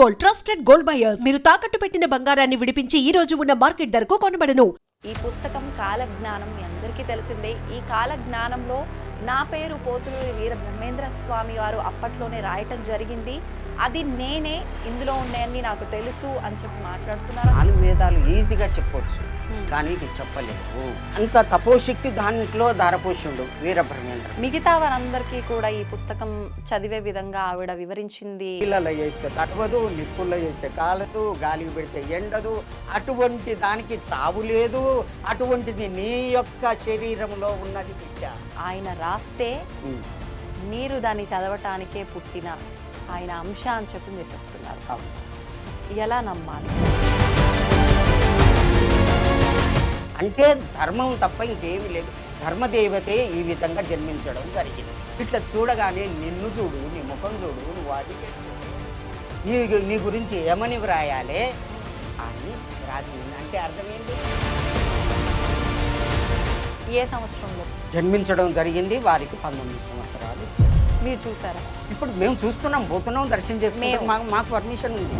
Gold, trusted gold buyers. మీరు తాకట్టు పెట్టిన బంగారాన్ని విడిపించి ఈ రోజు ఉన్న మార్కెట్ ధరకు కొనబడను. ఈ పుస్తకం కాలజ్ఞానం మీ అందరికీ తెలిసిందే. ఈ కాలజ్ఞానంలో నా పేరు పోతులూరి వీర బ్రహ్మేంద్ర స్వామి వారు అప్పట్లోనే రాయటం జరిగింది. అది నేనే, ఇందులో ఉన్నాయని నాకు తెలుసు అని చెప్పి మాట్లాడుతున్నారు. 4 వేదాలు ఈజీగా చెప్పొచ్చు, కానీ ఇది చెప్పలేదు. అంత తపోశక్తి దాంట్లో ధారపోషుడు వీరబ్రహ్మేంద్ర. మిగతా వారందరికీ కూడా ఈ పుస్తకం చదివే విధంగా ఆవిడ వివరించింది. నీళ్ళలో చేస్తే తడవదు, నిప్పుల్లో చేస్తే కాలదు, గాలికి పెడితే ఎండదు, అటువంటి దానికి చావు లేదు. అటువంటిది నీ యొక్క శరీరంలో ఉన్నది బిడ్డ. ఆయన రాస్తే మీరు దాన్ని చదవటానికే పుట్టిన ఆయన అంశ అని చెప్పి మీరు చెప్తున్నారు. ఎలా నమ్మాలి? అంటే ధర్మం తప్ప ఇంకేమీ లేదు. ధర్మదేవతే ఈ విధంగా జన్మించడం జరిగింది. ఇట్లా చూడగానే నిన్ను చూడు, నీ ముఖం చూడు, నువ్వు అది నీ గురించి ఏమని వ్రాయాలే అని రాసింది. అంటే అర్థమైంది. ఏ సంవత్సరంలో జన్మించడం జరిగింది. వారికి 19 సంవత్సరాలు. మీరు చూసారా? ఇప్పుడు మేము చూస్తున్నాం, పోతున్నాం, దర్శనం చేసుకుంటాం. మాకు పర్మిషన్ ఉంది.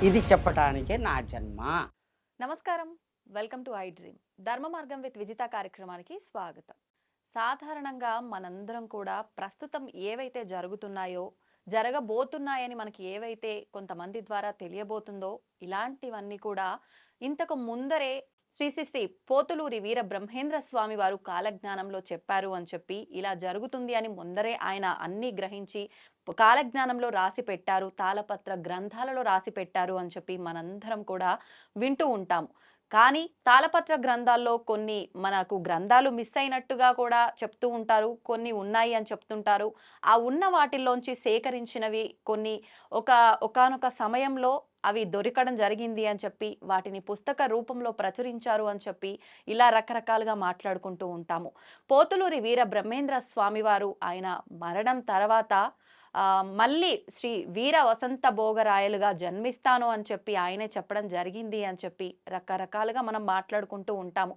ఇది చెప్పటానికే నా జన్మ. నమస్కారం, వెల్కమ్ టు ఐ డ్రీమ్. ధర్మ మార్గం విత్ విజిత కార్యక్రమానికి స్వాగతం. సాధారణంగా మనందరం కూడా ప్రస్తుతం ఏవైతే జరుగుతున్నాయో, జరగబోతున్నాయని మనకి ఏవైతే కొంతమంది ద్వారా తెలియబోతుందో, ఇలాంటివన్నీ కూడా ఇంతకు ముందరే శ్రీ శ్రీ శ్రీ పోతులూరి వీర బ్రహ్మేంద్ర స్వామి వారు కాలజ్ఞానంలో చెప్పారు అని చెప్పి, ఇలా జరుగుతుంది అని ముందరే ఆయన అన్ని గ్రహించి కాలజ్ఞానంలో రాసి పెట్టారు, తాళపత్ర గ్రంథాలలో రాసి పెట్టారు అని చెప్పి మనందరం కూడా వింటూ ఉంటాము. కానీ తాళపత్ర గ్రంథాల్లో కొన్ని మనకు గ్రంథాలు మిస్ అయినట్టుగా కూడా చెప్తూ ఉంటారు, కొన్ని ఉన్నాయి అని చెప్తుంటారు. ఆ ఉన్న వాటిల్లోంచి సేకరించినవి కొన్ని ఒకానొక సమయంలో అవి దొరకడం జరిగింది అని చెప్పి వాటిని పుస్తక రూపంలో ప్రచురించారు అని చెప్పి ఇలా రకరకాలుగా మాట్లాడుకుంటూ ఉంటాము. పోతులూరి వీర బ్రహ్మేంద్ర స్వామి వారు ఆయన మరణం తర్వాత మళ్ళీ శ్రీ వీర వసంత భోగరాయలుగా జన్మిస్తాను అని చెప్పి ఆయనే చెప్పడం జరిగింది అని చెప్పి రకరకాలుగా మనం మాట్లాడుకుంటూ ఉంటాము.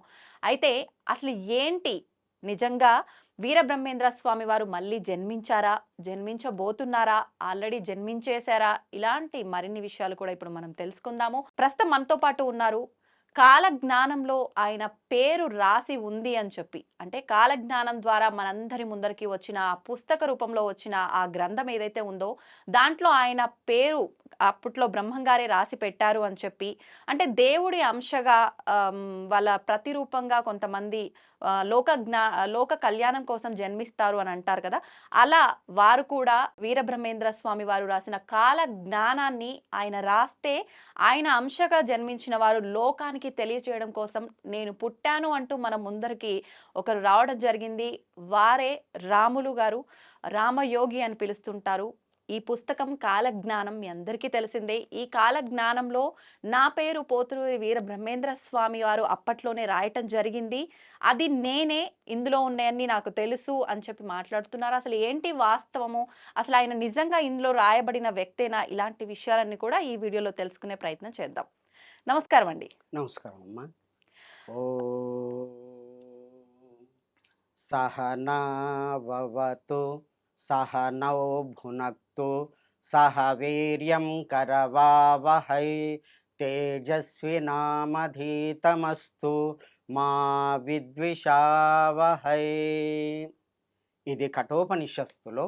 అయితే అసలు ఏంటి నిజంగా వీరబ్రహ్మేంద్ర స్వామి వారు మళ్ళీ జన్మించారా, జన్మించబోతున్నారా, ఆల్రెడీ జన్మించేశారా, ఇలాంటి మరిన్ని విషయాలు కూడా ఇప్పుడు మనం తెలుసుకుందాము. ప్రస్తుతం మనతో పాటు ఉన్నారు. కాలజ్ఞానంలో ఆయన పేరు రాసి ఉంది అని చెప్పి, అంటే కాలజ్ఞానం ద్వారా మనందరి ముందరికి వచ్చిన ఆ పుస్తక రూపంలో వచ్చిన ఆ గ్రంథం ఏదైతే ఉందో దాంట్లో ఆయన పేరు అప్పట్లో బ్రహ్మంగారే రాసి పెట్టారు అని చెప్పి, అంటే దేవుడి అంశగా వాళ్ళ ప్రతిరూపంగా కొంతమంది లోక కళ్యాణం కోసం జన్మిస్తారు అని అంటారు కదా, అలా వారు కూడా వీరబ్రహ్మేంద్ర స్వామి వారు రాసిన కాల జ్ఞానాన్ని ఆయన రాస్తే ఆయన అంశగా జన్మించిన వారు లోకానికి తెలియచేయడం కోసం నేను పుట్టాను అంటూ మన ముందరికి ఒకరు రావడం జరిగింది. వారే రాములు గారు, రామయోగి అని పిలుస్తుంటారు. ఈ పుస్తకం కాలజ్ఞానం మీ అందరికీ తెలిసిందే. ఈ కాలజ్ఞానంలో నా పేరు పోతులూరి వీర బ్రహ్మేంద్ర స్వామి వారు అప్పట్లోనే రాయటం జరిగింది. అది నేనే, ఇందులో ఉన్నాయని నాకు తెలుసు అని చెప్పి మాట్లాడుతున్నారు. అసలు ఏంటి వాస్తవము, అసలు ఆయన నిజంగా ఇందులో రాయబడిన వ్యక్తేనా, ఇలాంటి విషయాలన్నీ కూడా ఈ వీడియోలో తెలుసుకునే ప్రయత్నం చేద్దాం. నమస్కారం అండి. నమస్కారం అమ్మా. ఓ సహనావతు సహనౌ భునక్తు సహ వీర్యం కరవావహై తేజస్వినామధీతమస్తు మా విద్విషావహై. ఇది కఠోపనిషత్తులో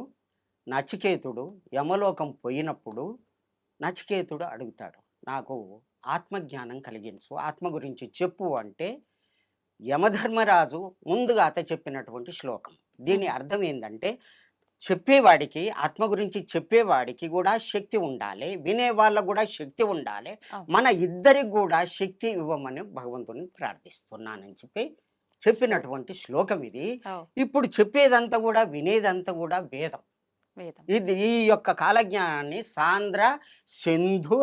నచికేతుడు యమలోకం పోయినప్పుడు నచికేతుడు అడుగుతాడు, నాకు ఆత్మజ్ఞానం కలిగించు, ఆత్మ గురించి చెప్పు అంటే యమధర్మరాజు ముందుగా చెప్పినటువంటి శ్లోకం. దీని అర్థం ఏంటంటే, చెప్పేవాడికి, ఆత్మ గురించి చెప్పేవాడికి కూడా శక్తి ఉండాలి, వినే వాళ్ళకు కూడా శక్తి ఉండాలి. మన ఇద్దరికి కూడా శక్తి ఇవ్వమని భగవంతుని ప్రార్థిస్తున్నానని చెప్పినటువంటి శ్లోకం ఇది. ఇప్పుడు చెప్పేదంతా కూడా, వినేదంతా కూడా వేదం. ఇది ఈ యొక్క కాలజ్ఞానాన్ని సాంద్ర సింధు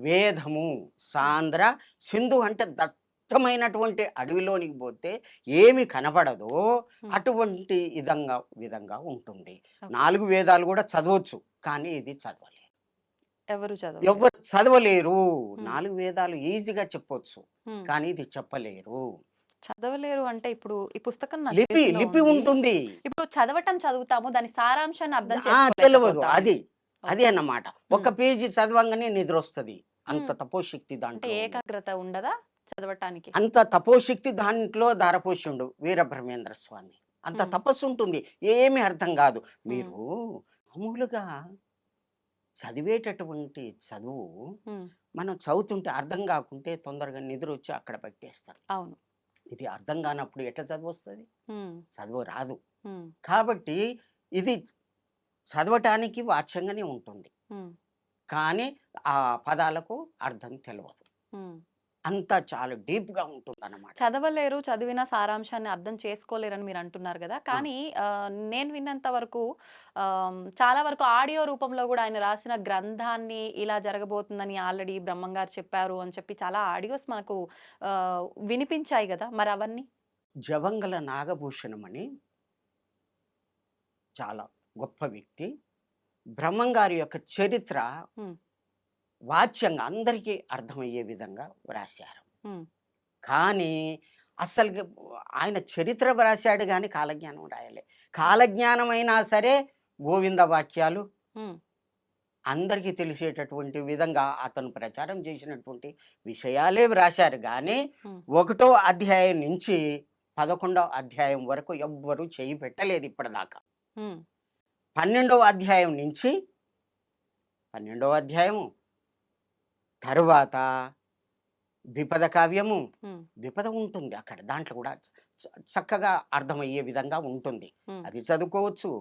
వేదము. సాంద్ర సింధు అంటే దట్టమైనటువంటి అడవిలోనికి పోతే ఏమి కనబడదో అటువంటి విధంగా ఉంటుంది. 4 వేదాలు కూడా చదవచ్చు, కానీ ఇది చదవలేరు. ఎవరు చదవలేరు. 4 వేదాలు ఈజీగా చెప్పొచ్చు, కానీ ఇది చెప్పలేరు. చదవలేరు అంటే ఇప్పుడు ఈ పుస్తకం లిపి ఉంటుంది. ఇప్పుడు చదవటం చదువుతాము, దాని సారాంశాన్ని అర్థం తెలియదు. అది అదే అన్నమాట. ఒక పేజీ చదవంగానే నిద్ర వస్తుంది. అంత మ్మ్. తపోశక్తి అంటే దాంట్లో ఉంది. ఏకాగ్రత ఉండదా చదవటానికి? అంత తపోశక్తి దాంట్లో ధారపోషుండు వీరబ్రహ్మేంద్ర స్వామి. అంత మ్మ్. తపస్సు ఉంటుంది. ఏమీ అర్థం కాదు. మ్మ్. మీరు మామూలుగా చదివేటటువంటి చదువు మ్మ్. మనం చదువుతుంటే అర్థం కాకుంటే తొందరగా నిద్ర వచ్చి అక్కడ పెట్టేస్తాం. అవును. ఇది అర్థం కానప్పుడు ఎట్లా చదువు వస్తుంది? మ్మ్. చదువు రాదు. మ్మ్. కాబట్టి ఇది చదవటానికి వాచ్యంగానే ఉంటుంది. మ్మ్. కానీ ఆ పదాలకు అర్థం తెలియదు. మ్మ్. అంత చాలా డీప్గా ఉంటుంది అన్నమాట. చదవలేరు, చదివిన సారాంశాన్ని అర్థం చేసుకోలేరని మీరు అంటున్నారు కదా! కానీ నేను విన్నంత వరకు చాలా వరకు ఆడియో రూపంలో గూడా ఆయన రాసిన గ్రంథాన్ని ఇలా జరగబోతుందని ఆల్రెడీ బ్రహ్మం గారు చెప్పారు అని చెప్పి చాలా ఆడియోస్ మనకు వినిపించాయి గదా! మరి అవన్నీ? జవంగల నాగభూషణం అని చాలా గొప్ప వ్యక్తి. బ్రహ్మంగారి యొక్క చరిత్ర హ్మ్. వాచ్యంగా అందరికీ అర్థమయ్యే విధంగా వ్రాశారు. హ్మ్. కానీ అస్సలుకి ఆయన చరిత్ర వ్రాశాడు కానీ కాలజ్ఞానం రాయలే. కాలజ్ఞానం అయినా సరే గోవింద వాక్యాలు హ్మ్. అందరికీ తెలిసేటటువంటి విధంగా అతను ప్రచారం చేసినటువంటి విషయాలే వ్రాశారు. కానీ హ్మ్. 1వ అధ్యాయం నుంచి 11వ అధ్యాయం వరకు ఎవ్వరూ చేయి పెట్టలేదు ఇప్పటిదాకా. హ్మ్. 12వ అధ్యాయం నుంచి 12వ అధ్యాయము తరువాత ద్విపద కావ్యము, హ్మ్. ద్విపద ఉంటుంది అక్కడ. దాంట్లో కూడా చక్కగా అర్థమయ్యే విధంగా ఉంటుంది. హ్మ్. అది చదువుకోవచ్చు.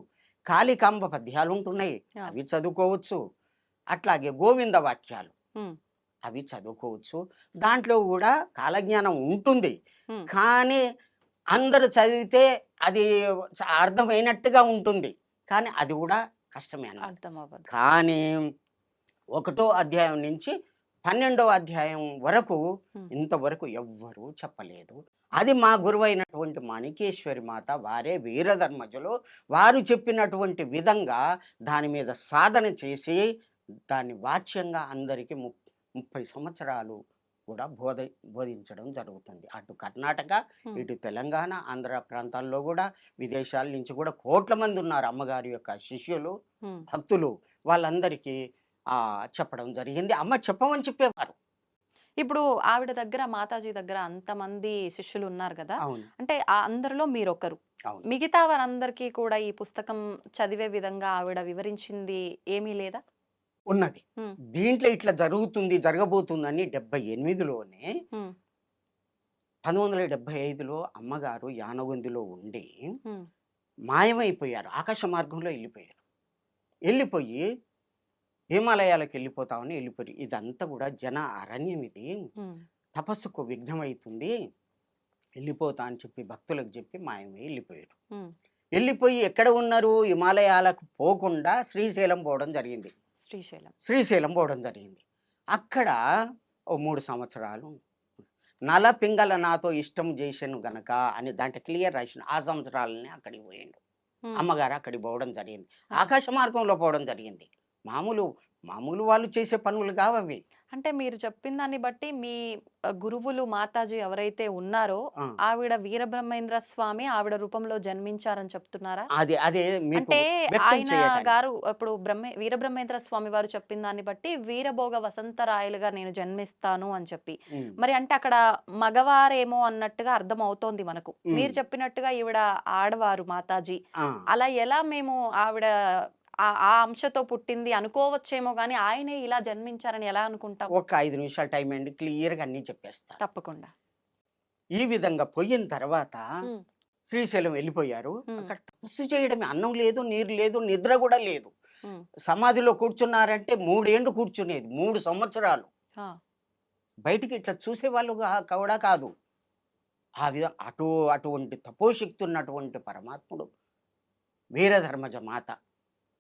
కాళికాంబ పద్యాలు ఉంటున్నాయి, ఆ! అవి చదువుకోవచ్చు. అట్లాగే గోవింద వాక్యాలు హ్మ్. అవి చదువుకోవచ్చు. దాంట్లో కూడా కాలజ్ఞానం ఉంటుంది. హ్మ్. కానీ అందరూ చదివితే అది అర్థమైనట్టుగా ఉంటుంది. కానీ అది కూడా కష్టమే అన్నమాట. అర్థం అవ్వదు. కానీ 1వ అధ్యాయం నుంచి 12వ అధ్యాయం వరకు హ్మ్. ఇంతవరకు ఎవ్వరూ చెప్పలేదు. అది మా గురువైనటువంటి మాణికేశ్వరి మాత వారే వీరధర్మజులు. వారు చెప్పినటువంటి విధంగా దాని మీద సాధన చేసి దాన్ని వాచ్యంగా అందరికీ 30 సంవత్సరాలు కూడా బోధించడం జరుగుతుంది. అటు కర్ణాటక, హ్మ్. ఇటు తెలంగాణ, ఆంధ్ర ప్రాంతాల్లో కూడా విదేశాల నుంచి కూడా కోట్ల మంది ఉన్నారు అమ్మగారి యొక్క శిష్యులు, హ్మ్. భక్తులు. వాళ్ళందరికీ చెప్పడం జరిగింది. అమ్మ చెప్పమని చెప్పేవారు. ఇప్పుడు ఆవిడ దగ్గర మాతాజీ దగ్గర అంతమంది శిష్యులు ఉన్నారు గదా! అవును. అంటే అందరిలో మీరొకరు. అవును. మిగతా వారందరికీ కూడా ఈ పుస్తకం చదివే విధంగా ఆవిడ వివరించింది ఏమీ లేదా? ఉన్నది. హ్మ్. దీంట్లో ఇట్లా జరుగుతుంది, జరగబోతుందని 78లోనే హ్మ్. 1975లో అమ్మగారు యానగుందిలో ఉండి హ్మ్. మాయమైపోయారు. ఆకాశ మార్గంలో వెళ్ళిపోయారు. వెళ్ళిపోయి హిమాలయాలకు వెళ్ళిపోతామని వెళ్ళిపోయారు. ఇదంతా కూడా జన అరణ్యం ఇది. హ్మ్. తపస్సుకు విఘ్నమవుతుంది. వెళ్ళిపోతా అని చెప్పి భక్తులకు చెప్పి మాయమై వెళ్ళిపోయారు. హ్మ్. వెళ్ళిపోయి ఎక్కడ ఉన్నారు? హిమాలయాలకు పోకుండా శ్రీశైలం పోవడం జరిగింది. శ్రీశైలం. శ్రీశైలం పోవడం జరిగింది. అక్కడ ఓ 3 సంవత్సరాలు నల పింగళ నాతో ఇష్టం చేశాను గనక అని దాంట్లో క్లియర్ రాసిన ఆ సంవత్సరాలనే అక్కడికి పోయిండు. హ్మ్. అమ్మగారు అక్కడికి పోవడం జరిగింది. ఆ! ఆకాశ మార్గంలో పోవడం జరిగింది. మామూలు మామూలు వాళ్ళు చేసే పనులు కావవి. అంటే మీరు చెప్పిన దాన్ని బట్టి మీ గురువులు మాతాజీ ఎవరైతే ఉన్నారో ఆ! ఆవిడ వీరబ్రహ్మేంద్ర స్వామి ఆవిడ రూపంలో జన్మించారని చెప్తున్నారా? అదే మీకు అంటే వ్యక్తం ఆయన చేయటానికి. గారు ఇప్పుడు వీరబ్రహ్మేంద్ర స్వామి వారు చెప్పిన దాన్ని బట్టి వీరభోగ వసంతరాయలుగా నేను జన్మిస్తాను అని చెప్పి. హ్మ్. మరి అంటే అక్కడ మగవారేమో అన్నట్టుగా అర్థమవుతోంది మనకు. హ్మ్. మీరు చెప్పినట్టుగా ఈవిడ ఆడవారు మాతాజీ. ఆ! అలా ఎలా మేము ఆవిడ ఆ అంశతో పుట్టింది అనుకోవచ్చేమో గానీ, ఆయనే ఇలా జన్మించారని ఎలా అనుకుంటాం? ఒక 5 నిమిషాలు టైం ఇవ్వండి. క్లియర్‌గా అన్నీ చెప్పేస్తాను. తప్పకుండా. ఈ విధంగా పోయిన తర్వాత హ్మ్. శ్రీశైలం వెళ్ళిపోయారు. హ్మ్. అక్కడ తపస్సు చేయడమే. అన్నం లేదు, నీరు లేదు, నిద్ర కూడా లేదు. హ్మ్. సమాధిలో కూర్చున్నారంటే 3 ఏండ్లు కూర్చునేది. 3 సంవత్సరాలు. ఆ! బయటికి ఇట్లా చూసేవాళ్ళు కూడా కాదు. ఆ అటువంటి తపోశక్తి ఉన్నటువంటి పరమాత్ముడు వీరధర్మజ మాత.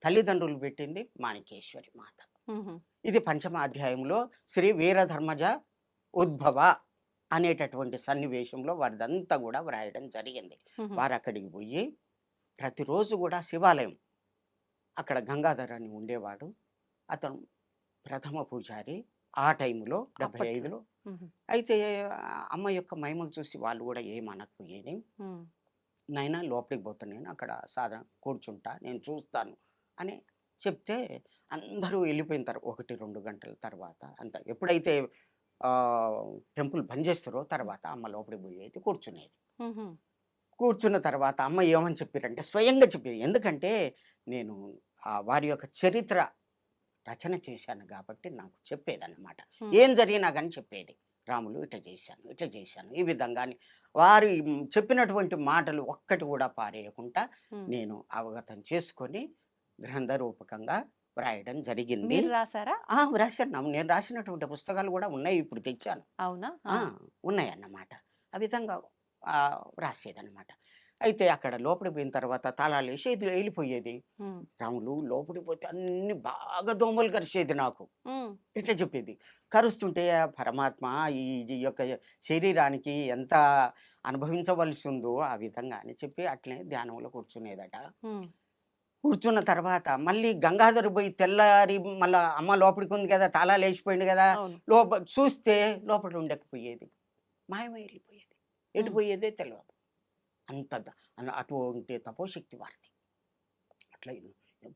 తల్లిదండ్రులు పెట్టింది మాణికేశ్వరి మాత. హుహు. ఇది 5వ అధ్యాయంలో శ్రీ వీరధర్మజ ఉద్భవ అనేటటువంటి సన్నివేశంలో వారిదంతా కూడా వ్రాయడం జరిగింది. హుహు. వారు అక్కడికి పోయి ప్రతిరోజు కూడా శివాలయం అక్కడ గంగాధర్ అని ఉండేవాడు. అతను ప్రథమ పూజారి ఆ టైంలో అప్పట్లో. 75లో. హుహు. అయితే అమ్మ యొక్క మహిమలు చూసి వాళ్ళు కూడా ఏమనకపోయేది. హ్మ్. నాయనా లోపలికి పోతాను, నేను అక్కడ సాధారణ కూర్చుంటా, నేను చూస్తాను అని చెప్తే అందరూ వెళ్ళిపోయిన 1-2 గంటల తర్వాత అంత ఎప్పుడైతే టెంపుల్ బంద్ చేస్తారో తర్వాత అమ్మ లోపలికి పోయేది కూర్చునేది. హుహు. కూర్చున్న తర్వాత అమ్మ ఏమని చెప్పారంటే స్వయంగా చెప్పేది. ఎందుకంటే నేను వారి యొక్క చరిత్ర రచన చేశాను కాబట్టి నాకు చెప్పేదన్నమాట. హ్మ్. ఏం జరిగినా గాని చెప్పేది. రాములు ఇట్లా చేశాను, ఇట్లా చేశాను ఈ విధంగా అని. వారు చెప్పినటువంటి మాటలు ఒక్కటి కూడా పారేయకుండా హ్మ్. నేను అవగతం చేసుకొని గ్రంథ రూపకంగా వ్రాయడం జరిగింది. మీరు రాసారా? రాశాను. నేను రాసినటువంటి పుస్తకాలు కూడా ఉన్నాయి. ఇప్పుడు తెచ్చాను. అవునా? ఆ! ఉన్నాయన్నమాట. ఆ విధంగా రాసేదన్నమాట. అయితే అక్కడ లోపలికి పోయిన తర్వాత తాళాలేసి ఇది వెళ్ళిపోయేది. హ్మ్. రాములు లోపలికి పోతే అన్ని బాగా దోమలు కరిచేది నాకు. హ్మ్. ఇట్లా చెప్పేది. కరుస్తుంటే ఆ పరమాత్మ ఈ ఈ యొక్క శరీరానికి ఎంత అనుభవించవలసి ఉందో ఆ విధంగా అని చెప్పి అట్లనే ధ్యానంలో కూర్చునేదట. హ్మ్. కూర్చున్న తర్వాత మళ్ళీ గంగాధర్ పోయి తెల్లారి మళ్ళా అమ్మ లోపలికి ఉంది కదా! తాళాలేసిపోయింది కదా! అవును. చూస్తే లోపల ఉండకపోయేది. మాయమై వెళ్ళిపోయేది. ఎటు హ్మ్. పోయేదే తెలవదు. అంత అటువంటి తపోశక్తి వారిది. అట్లా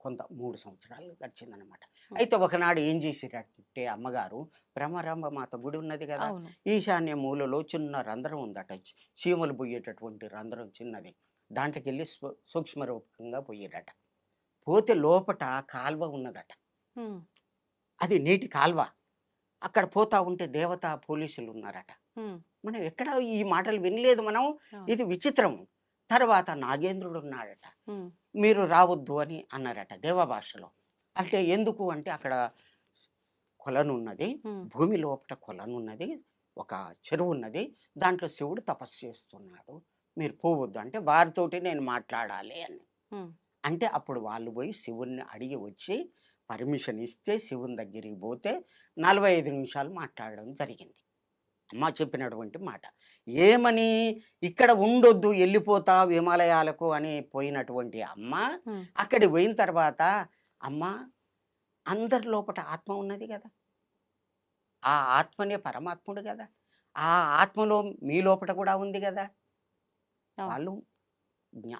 కొంత 3 సంవత్సరాలు గడిచిందనమాట. హ్మ్. అయితే ఒకనాడు ఏం చేసిరంటే అమ్మగారు భ్రమరాంబ మాత గుడి ఉన్నది కదా! అవును. ఈశాన్య మూలలో చిన్న రంధ్రం ఉందట. చీమలు పోయేటటువంటి రంధ్రం చిన్నది. దాంట్లోకెళ్ళి సూక్ష్మ రూపకంగా పోయిరట. పోతే లోపట కాల్వ ఉన్నదట. హ్మ్. అది నీటి కాల్వ. అక్కడ పోతా ఉంటే దేవత పోలీసులు ఉన్నారట. హ్మ్. మనం ఎక్కడ ఈ మాటలు వినలేదు మనం. అవును. ఇది విచిత్రం. తర్వాత నాగేంద్రుడు ఉన్నాడట. హ్మ్. మీరు రావద్దు అని అన్నారట దేవభాషలో. అంటే ఎందుకు అంటే అక్కడ కొలనున్నది. హ్మ్. భూమి లోపట కొలనున్నది. ఒక చెరువున్నది. దాంట్లో శివుడు తపస్సు చేస్తున్నాడు. మీరు పోవద్దు అంటే వారితోటి నేను మాట్లాడాలి అని. హ్మ్. అంటే అప్పుడు వాళ్ళు పోయి శివుడిని అడిగి వచ్చి పర్మిషన్ ఇస్తే శివుని దగ్గరికి పోతే 45 నిమిషాలు మాట్లాడడం జరిగింది. అమ్మ చెప్పినటువంటి మాట. ఏమని ఇక్కడ ఉండొద్దు ఎళ్ళిపోతావు హిమాలయాలకు అని పోయినటువంటి అమ్మ, హ్మ్. అక్కడికి పోయిన తర్వాత అమ్మ అందరి లోపట ఆత్మ ఉన్నది గదా! ఆ ఆత్మనే పరమాత్ముడు గదా! ఆ ఆత్మలో మీ లోపట కూడా ఉంది గదా! అవును. వాళ్ళు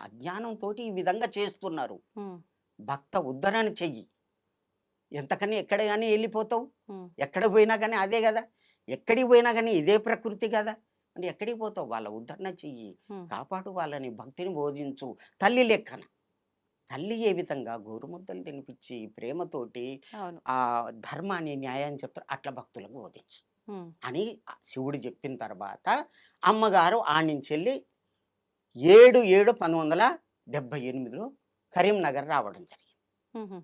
అజ్ఞానంతోటి ఈ విధంగా చేస్తున్నారు. హ్మ్. భక్త ఉద్ధరణ చెయ్యి. ఎంతకని ఎక్కడ గాని ఎళ్ళిపోతావు? హ్మ్. ఎక్కడ పోయినా గాని అదే గదా! ఎక్కడికి పోయినా గాని ఇదే ప్రకృతి గదా! అంటే ఎక్కడికి పోతావు? వాళ్ళ ఉద్ధరణ చెయ్యి. హ్మ్. కాపాడు వాళ్ళని, భక్తిని బోధించు. తల్లి లెక్కన. తల్లి ఏ విధంగా గోరుముద్దలు తినిపిచ్చి ప్రేమతోటి అవును. ధర్మాన్ని, న్యాయాన్ని చెప్తారో అట్లా భక్తులకు బోధించు హ్మ్. అని శివుడు చెప్పిన తర్వాత అమ్మగారు ఆడ్నించెళ్ళి 7/7/1978లో కరీంనగర్ రావడం జరిగింది. హుహు.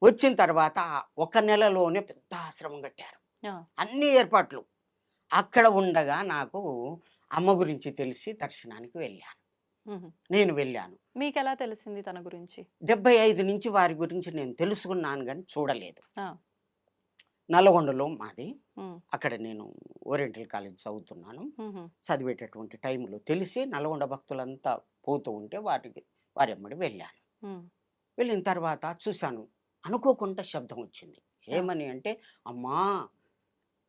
వచ్చిన తర్వాత ఒక నెలలోనే పెద్ద ఆశ్రమం కట్టారు. ఆ! అన్ని ఏర్పాట్లు. అక్కడ ఉండగా నాకు అమ్మ గురించి తెలిసి దర్శనానికి వెళ్ళాను. హుహు. నేను వెళ్ళాను. మీకెలా తెలిసింది తన గురించి? 75 నుంచి వారి గురించి నేను తెలుసుకున్నాను గానీ చూడలేదు. ఆ! నల్లగొండలో మాది. హ్మ్. అక్కడ నేను ఓరియంటల్ కాలేజ్ చదువుతున్నాను. హుహు. చదివేటటువంటి టైంలో తెలిసి నల్గొండ భక్తులంతా పోతూ ఉంటే వారెమ్మడి వెళ్ళాను. హ్మ్. వెళ్ళిన తర్వాత చూశాను. అనుకోకుండా శబ్దం వచ్చింది. ఆ! ఏమని అంటే, "అమ్మా!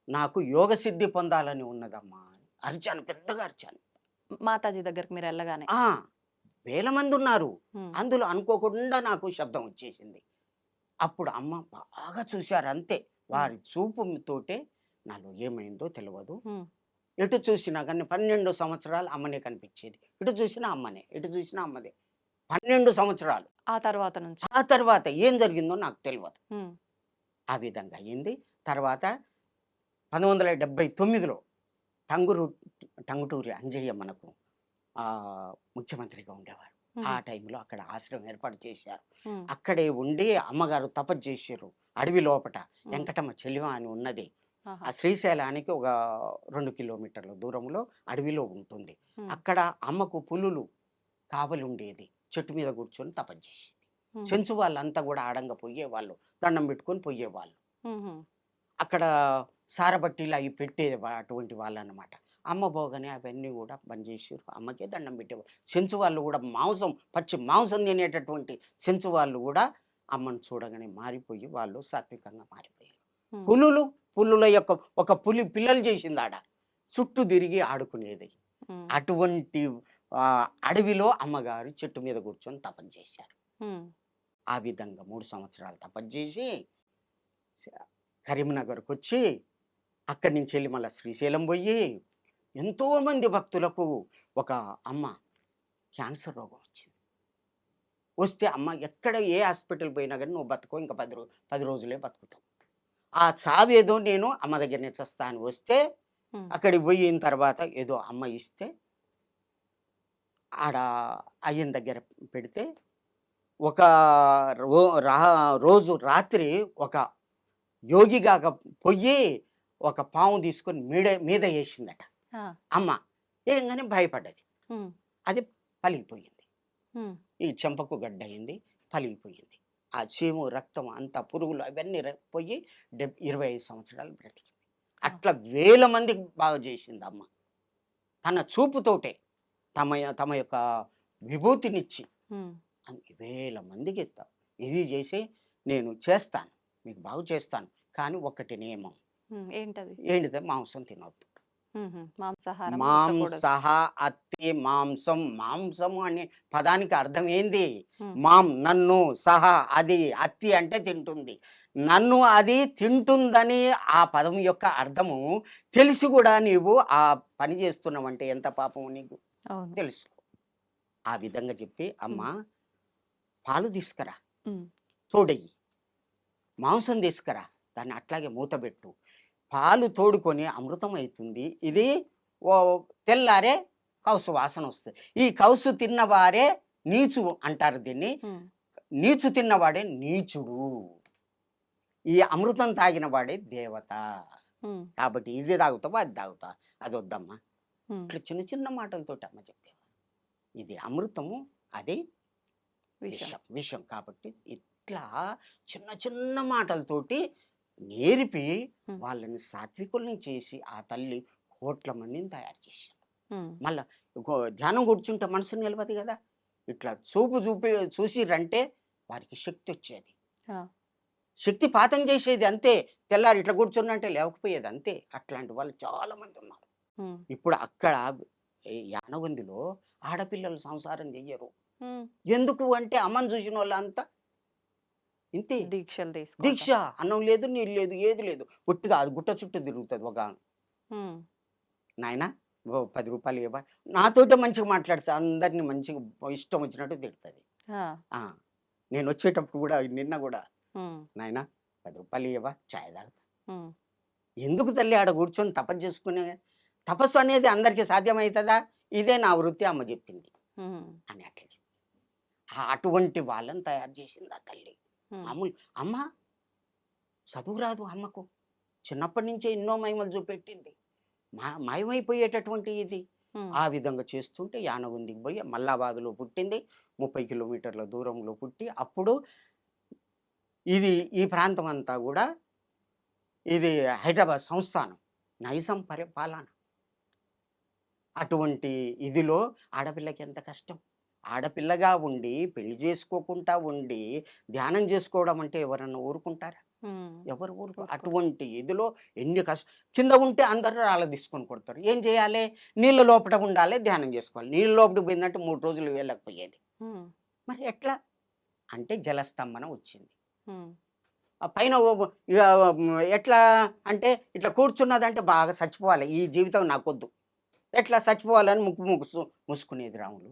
నాకు యోగ సిద్ధి పొందాలని ఉన్నదమ్మా" అని అరిచాను. పెద్దగా అరిచాను. మాతాజీ దగ్గరికి మీరెళ్ళగానే. ఆ! వేల మందున్నారు. హ్మ్. అందులో అనుకోకుండా నాకు శబ్దం వచ్చేసింది. అప్పుడు అమ్మ బాగా చూశారు అంతే. హ్మ్. వారి చూపుతోటే నాలో ఏమైందో తెలవదు. హ్మ్. ఎటు చూసినా గాని 12 సంవత్సరాలు అమ్మనే కనిపించేది. ఎటు చూసినా అమ్మనే. ఎటు చూసినా అమ్మదే. 12 సంవత్సరాలు. ఆ తర్వాత నుంచి. ఆ తర్వాత ఏం జరిగిందో నాకు తెలవదు. హ్మ్. ఆ విధంగా అయింది. తర్వాత 1979లో టంగురు టంగుటూరి అంజయ్య మనకు ముఖ్యమంత్రిగా ఉండేవారు. ఆ హుహు. టైంలో అక్కడ ఆశ్రమం ఏర్పాటు చేశారు. హ్మ్. అక్కడే ఉండి అమ్మగారు తపస్సు చేసిర్రు. అడవి లోపట హ్మ్. వెంకటమ్మ చెలిమ అని ఉన్నది. ఆహా! ఆ శ్రీశైలానికి ఒక 2 కిలోమీటర్ల దూరంలో అడవిలో ఉంటుంది. హ్మ్. అక్కడ అమ్మకు పులులు కావలుండేది. చెట్టు మీద కూర్చొని తపస్సు చేసేది. హుహు. చెంచు వాళ్ళంతా గూడా ఆడంగా పొయ్యేవాళ్ళు. దండం పెట్టుకొని పొయ్యేవాళ్ళు. హుహు. అక్కడ సారబట్టీలు అయి పెట్టేది అటువంటి వాళ్ళనమాట. అమ్మ పోగానే అవన్నీ గూడా బంద్ జేసిర్రు. అమ్మకే దండం పెట్టేవాళ్ళు. చెంచు వాళ్ళు గూడా పచ్చి మాంసం తినేటటువంటి చెంచు వాళ్ళు గూడా అమ్మను చూడగానే మారిపోయి వాళ్ళు సాత్వికంగా మారిపోయారు. హ్మ్. పులుల యొక్క ఒక పులి పిల్లలు చేసిందాడ. చుట్టూ తిరిగి ఆడుకునేది. హ్మ్. అటువంటి అడవిలో అమ్మగారు చెట్టు మీద కూర్చొని తపస్సు చేశారు. హ్మ్. ఆ విధంగా 3 సంవత్సరాలు తపస్సు చేసి కరీంనగర్కి వచ్చి అక్కడి నుంచి వెళ్ళి మళ్ళీ శ్రీశైలం పోయి ఎంతోమంది భక్తులకు ఒక అమ్మ క్యాన్సర్ రోగం వచ్చింది. వస్తే అమ్మ ఎక్కడ ఏ హాస్పిటల్ పోయినా కానీ నువ్వు బతుకో, ఇంకా 10 రోజులే బతుకుతావు, ఆ చావేదో నేను అమ్మ దగ్గరనే చస్తా అని వస్తే అక్కడికి పోయిన తర్వాత ఏదో అమ్మ ఇస్తే ఆడ అయ్యన దగ్గర పెడితే ఒక రోజు రాత్రి ఒక యోగిగా పొయ్యి ఒక పాము తీసుకొని మీద వేసిందట అమ్మ. ఏంగానే భయపడ్డది. అది పలిగిపోయింది. ఈ చెంపకు గడ్డ అయింది, పలిగిపోయింది. ఆ చీము రక్తం అంతా పురుగులు అవన్నీ పోయి 25 సంవత్సరాలు బ్రతికింది. అట్లా వేల మందికి బాగా చేసింది అమ్మ తన చూపుతోటే, తమ యొక్క విభూతినిచ్చి వేల మందికి ఇది చేసి నేను చేస్తాను, మీకు బాగు చేస్తాను, కానీ ఒకటి నియమం. ఏంటిదే? మాంసం తినవద్దు. మాంసహ అత్తి మాంసం. మాంసము అనే పదానికి అర్థం ఏంది? మాం నన్ను, సహ అది, అత్తి అంటే తింటుంది, నన్ను అది తింటుందని ఆ పదం యొక్క అర్థము తెలిసి కూడా నీవు ఆ పని చేస్తున్నావంటే ఎంత పాపము నీకు తెలుసు. ఆ విధంగా చెప్పి అమ్మ పాలు తీసుకురా, తోడయ్యి, మాంసం తీసుకురా, దాన్ని అట్లాగే మూతబెట్టు, పాలు తోడుకొని అమృతం అవుతుంది. ఇది తెల్లారే కౌసు వాసన వస్తుంది. ఈ కౌసు తిన్నవారే నీచు అంటారు దీన్ని. నీచు తిన్నవాడే నీచుడు, ఈ అమృతం తాగిన వాడే దేవత. కాబట్టి ఇది తాగుతావా, అది తాగుతావా, అది వద్దమ్మా. ఇట్లా చిన్న చిన్న మాటలతోటి అమ్మ చెప్పేవారు. ఇది అమృతము, అది విషం. కాబట్టి ఇట్లా చిన్న చిన్న మాటలతోటి నేర్పి వాళ్ళని సాత్వికుల్ని చేసి ఆ తల్లి కోట్ల మందిని తయారు చేశారు. మళ్ళా ధ్యానం కూర్చుంటే మనసు నిలవదు కదా, ఇట్లా చూసిరంటే వారికి శక్తి వచ్చేది, శక్తి పాతం చేసేది అంతే. తెల్లారి ఇట్లా కూర్చున్నంటే లేకపోయేది అంతే. అట్లాంటి వాళ్ళు చాలా మంది ఉన్నారు. ఇప్పుడు అక్కడ యానగొందిలో ఆడపిల్లలు సంసారం చెయ్యరు. ఎందుకు అంటే అమ్మని చూసిన వాళ్ళంతా ఇంతే, దీక్ష. అన్నం లేదు, నీళ్ళు లేదు, ఏది లేదు, ఒట్టిగా అది గుట్ట చుట్టూ తిరుగుతుంది. ఒక నాయన 10 రూపాయలు ఇవ్వ, నాతోటే మంచిగా మాట్లాడుతా, అందరినీ మంచిగా ఇష్టం వచ్చినట్టు తిడుతుంది. నేను వచ్చేటప్పుడు కూడా నిన్న కూడా నాయన 10 రూపాయలు ఇవ్వ, ఛాయ్ తాగుతా. ఎందుకు తల్లి ఆడ కూర్చొని తపస్సు చేసుకునే? తపస్సు అనేది అందరికీ సాధ్యమవుతుందా? ఇదే నా వృత్తి అమ్మ చెప్పింది అని అట్లా చెప్పి అటువంటి వాళ్ళని తయారు చేసింది ఆ తల్లి. మామూలు అమ్మ చదువు రాదు అమ్మకు, చిన్నప్పటి నుంచే ఎన్నో మహిమలు చూపెట్టింది. మాయమైపోయేటటువంటి ఇది ఆ విధంగా చేస్తుంటే యానగుందికి పోయి మల్లాబాద్లో పుట్టింది. 30 కిలోమీటర్ల దూరంలో పుట్టి అప్పుడు ఇది ఈ ప్రాంతం అంతా కూడా ఇది హైదరాబాద్ సంస్థానం, నైజాం పరిపాలన. అటువంటి ఇదిలో ఆడపిల్లకి ఎంత కష్టం. ఆడపిల్లగా ఉండి పెళ్లి చేసుకోకుండా ఉండి ధ్యానం చేసుకోవడం అంటే ఎవరన్నా ఊరుకుంటారా? ఎవరు ఊరుకు? అటువంటి ఇదిలో ఎన్ని కింద ఉంటే అందరూ రాళ్ళ తీసుకొని కొడతారు. ఏం చేయాలి? నీళ్ళ లోపల ఉండాలి, ధ్యానం చేసుకోవాలి. నీళ్ళ లోపలికి పోయిందంటే 3 రోజులు వెళ్ళకపోయేది. మరి ఎట్లా అంటే జలస్తంభన వచ్చింది. ఆ పైన ఎట్లా అంటే ఇట్లా కూర్చున్నదంటే బాగా చచ్చిపోవాలి, ఈ జీవితం నాకొద్దు, ఎట్లా చచ్చిపోవాలని మూసుకునేది రాములు.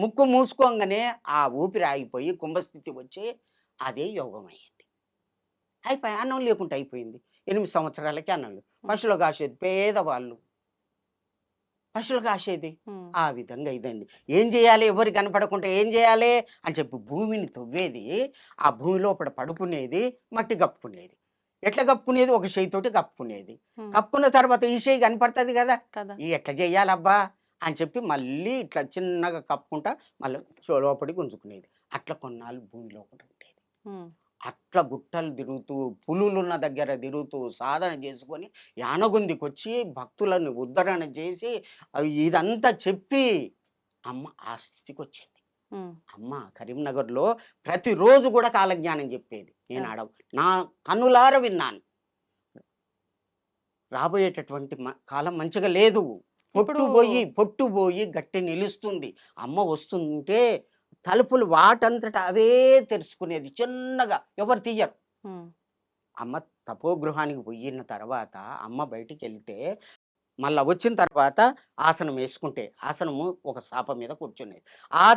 ముక్కు మూసుకోగానే ఆ ఊపిరి ఆగిపోయి కుంభస్థితి వచ్చి అదే యోగం అయ్యింది. అయిపోయి అన్నం లేకుండా అయిపోయింది. 8 సంవత్సరాలకి అన్నం. పశువులు కాసేది పేదవాళ్ళు, పశువులు కాసేది. ఆ విధంగా ఇదైంది. ఏం చేయాలి? ఎవరు కనపడకుండా ఏం చేయాలి అని చెప్పి భూమిని తవ్వేది, ఆ భూమి లోపల పడుకునేది, మట్టి కప్పుకునేది. ఎట్లా కప్పుకునేది? ఒక చేయితోటి కప్పుకునేది. కప్పుకున్న తర్వాత ఈ చేయి కనపడుతుంది కదా, ఈ ఎట్లా చేయాలబ్బా అని చెప్పి మళ్ళీ ఇట్లా చిన్నగా కప్పుకుంటా మళ్ళీ లోపలికి గుంజుకునేది. అట్లా కొన్నాళ్ళు భూమి లోపల ఉండేది. అట్లా గుట్టలు తిరుగుతూ పులులున్న దగ్గర తిరుగుతూ సాధన చేసుకొని యానగుందికి వచ్చి భక్తులను ఉద్ధరణ చేసి ఇదంతా చెప్పి అమ్మ ఆ స్థితికి వచ్చింది. అమ్మ కరీంనగర్లో ప్రతిరోజు కూడా కాలజ్ఞానం చెప్పేది. నేను నా కన్నులార విన్నాను. రాబోయేటటువంటి కాలం మంచిగా లేదు, పొట్టుపోయి గట్టి నిలుస్తుంది. అమ్మ వస్తుంటే తలుపులు వాటంతట అవే తెరుచుకునేది చిన్నగా, ఎవరు తీయరు. ఉమ్, అమ్మ తపోగృహానికి పోయిన తర్వాత అమ్మ బయటికి వెళ్తే మళ్ళా వచ్చిన తర్వాత ఆసనం వేసుకుంటే ఆసనము ఒక సాప మీద కూర్చునేది. ఆ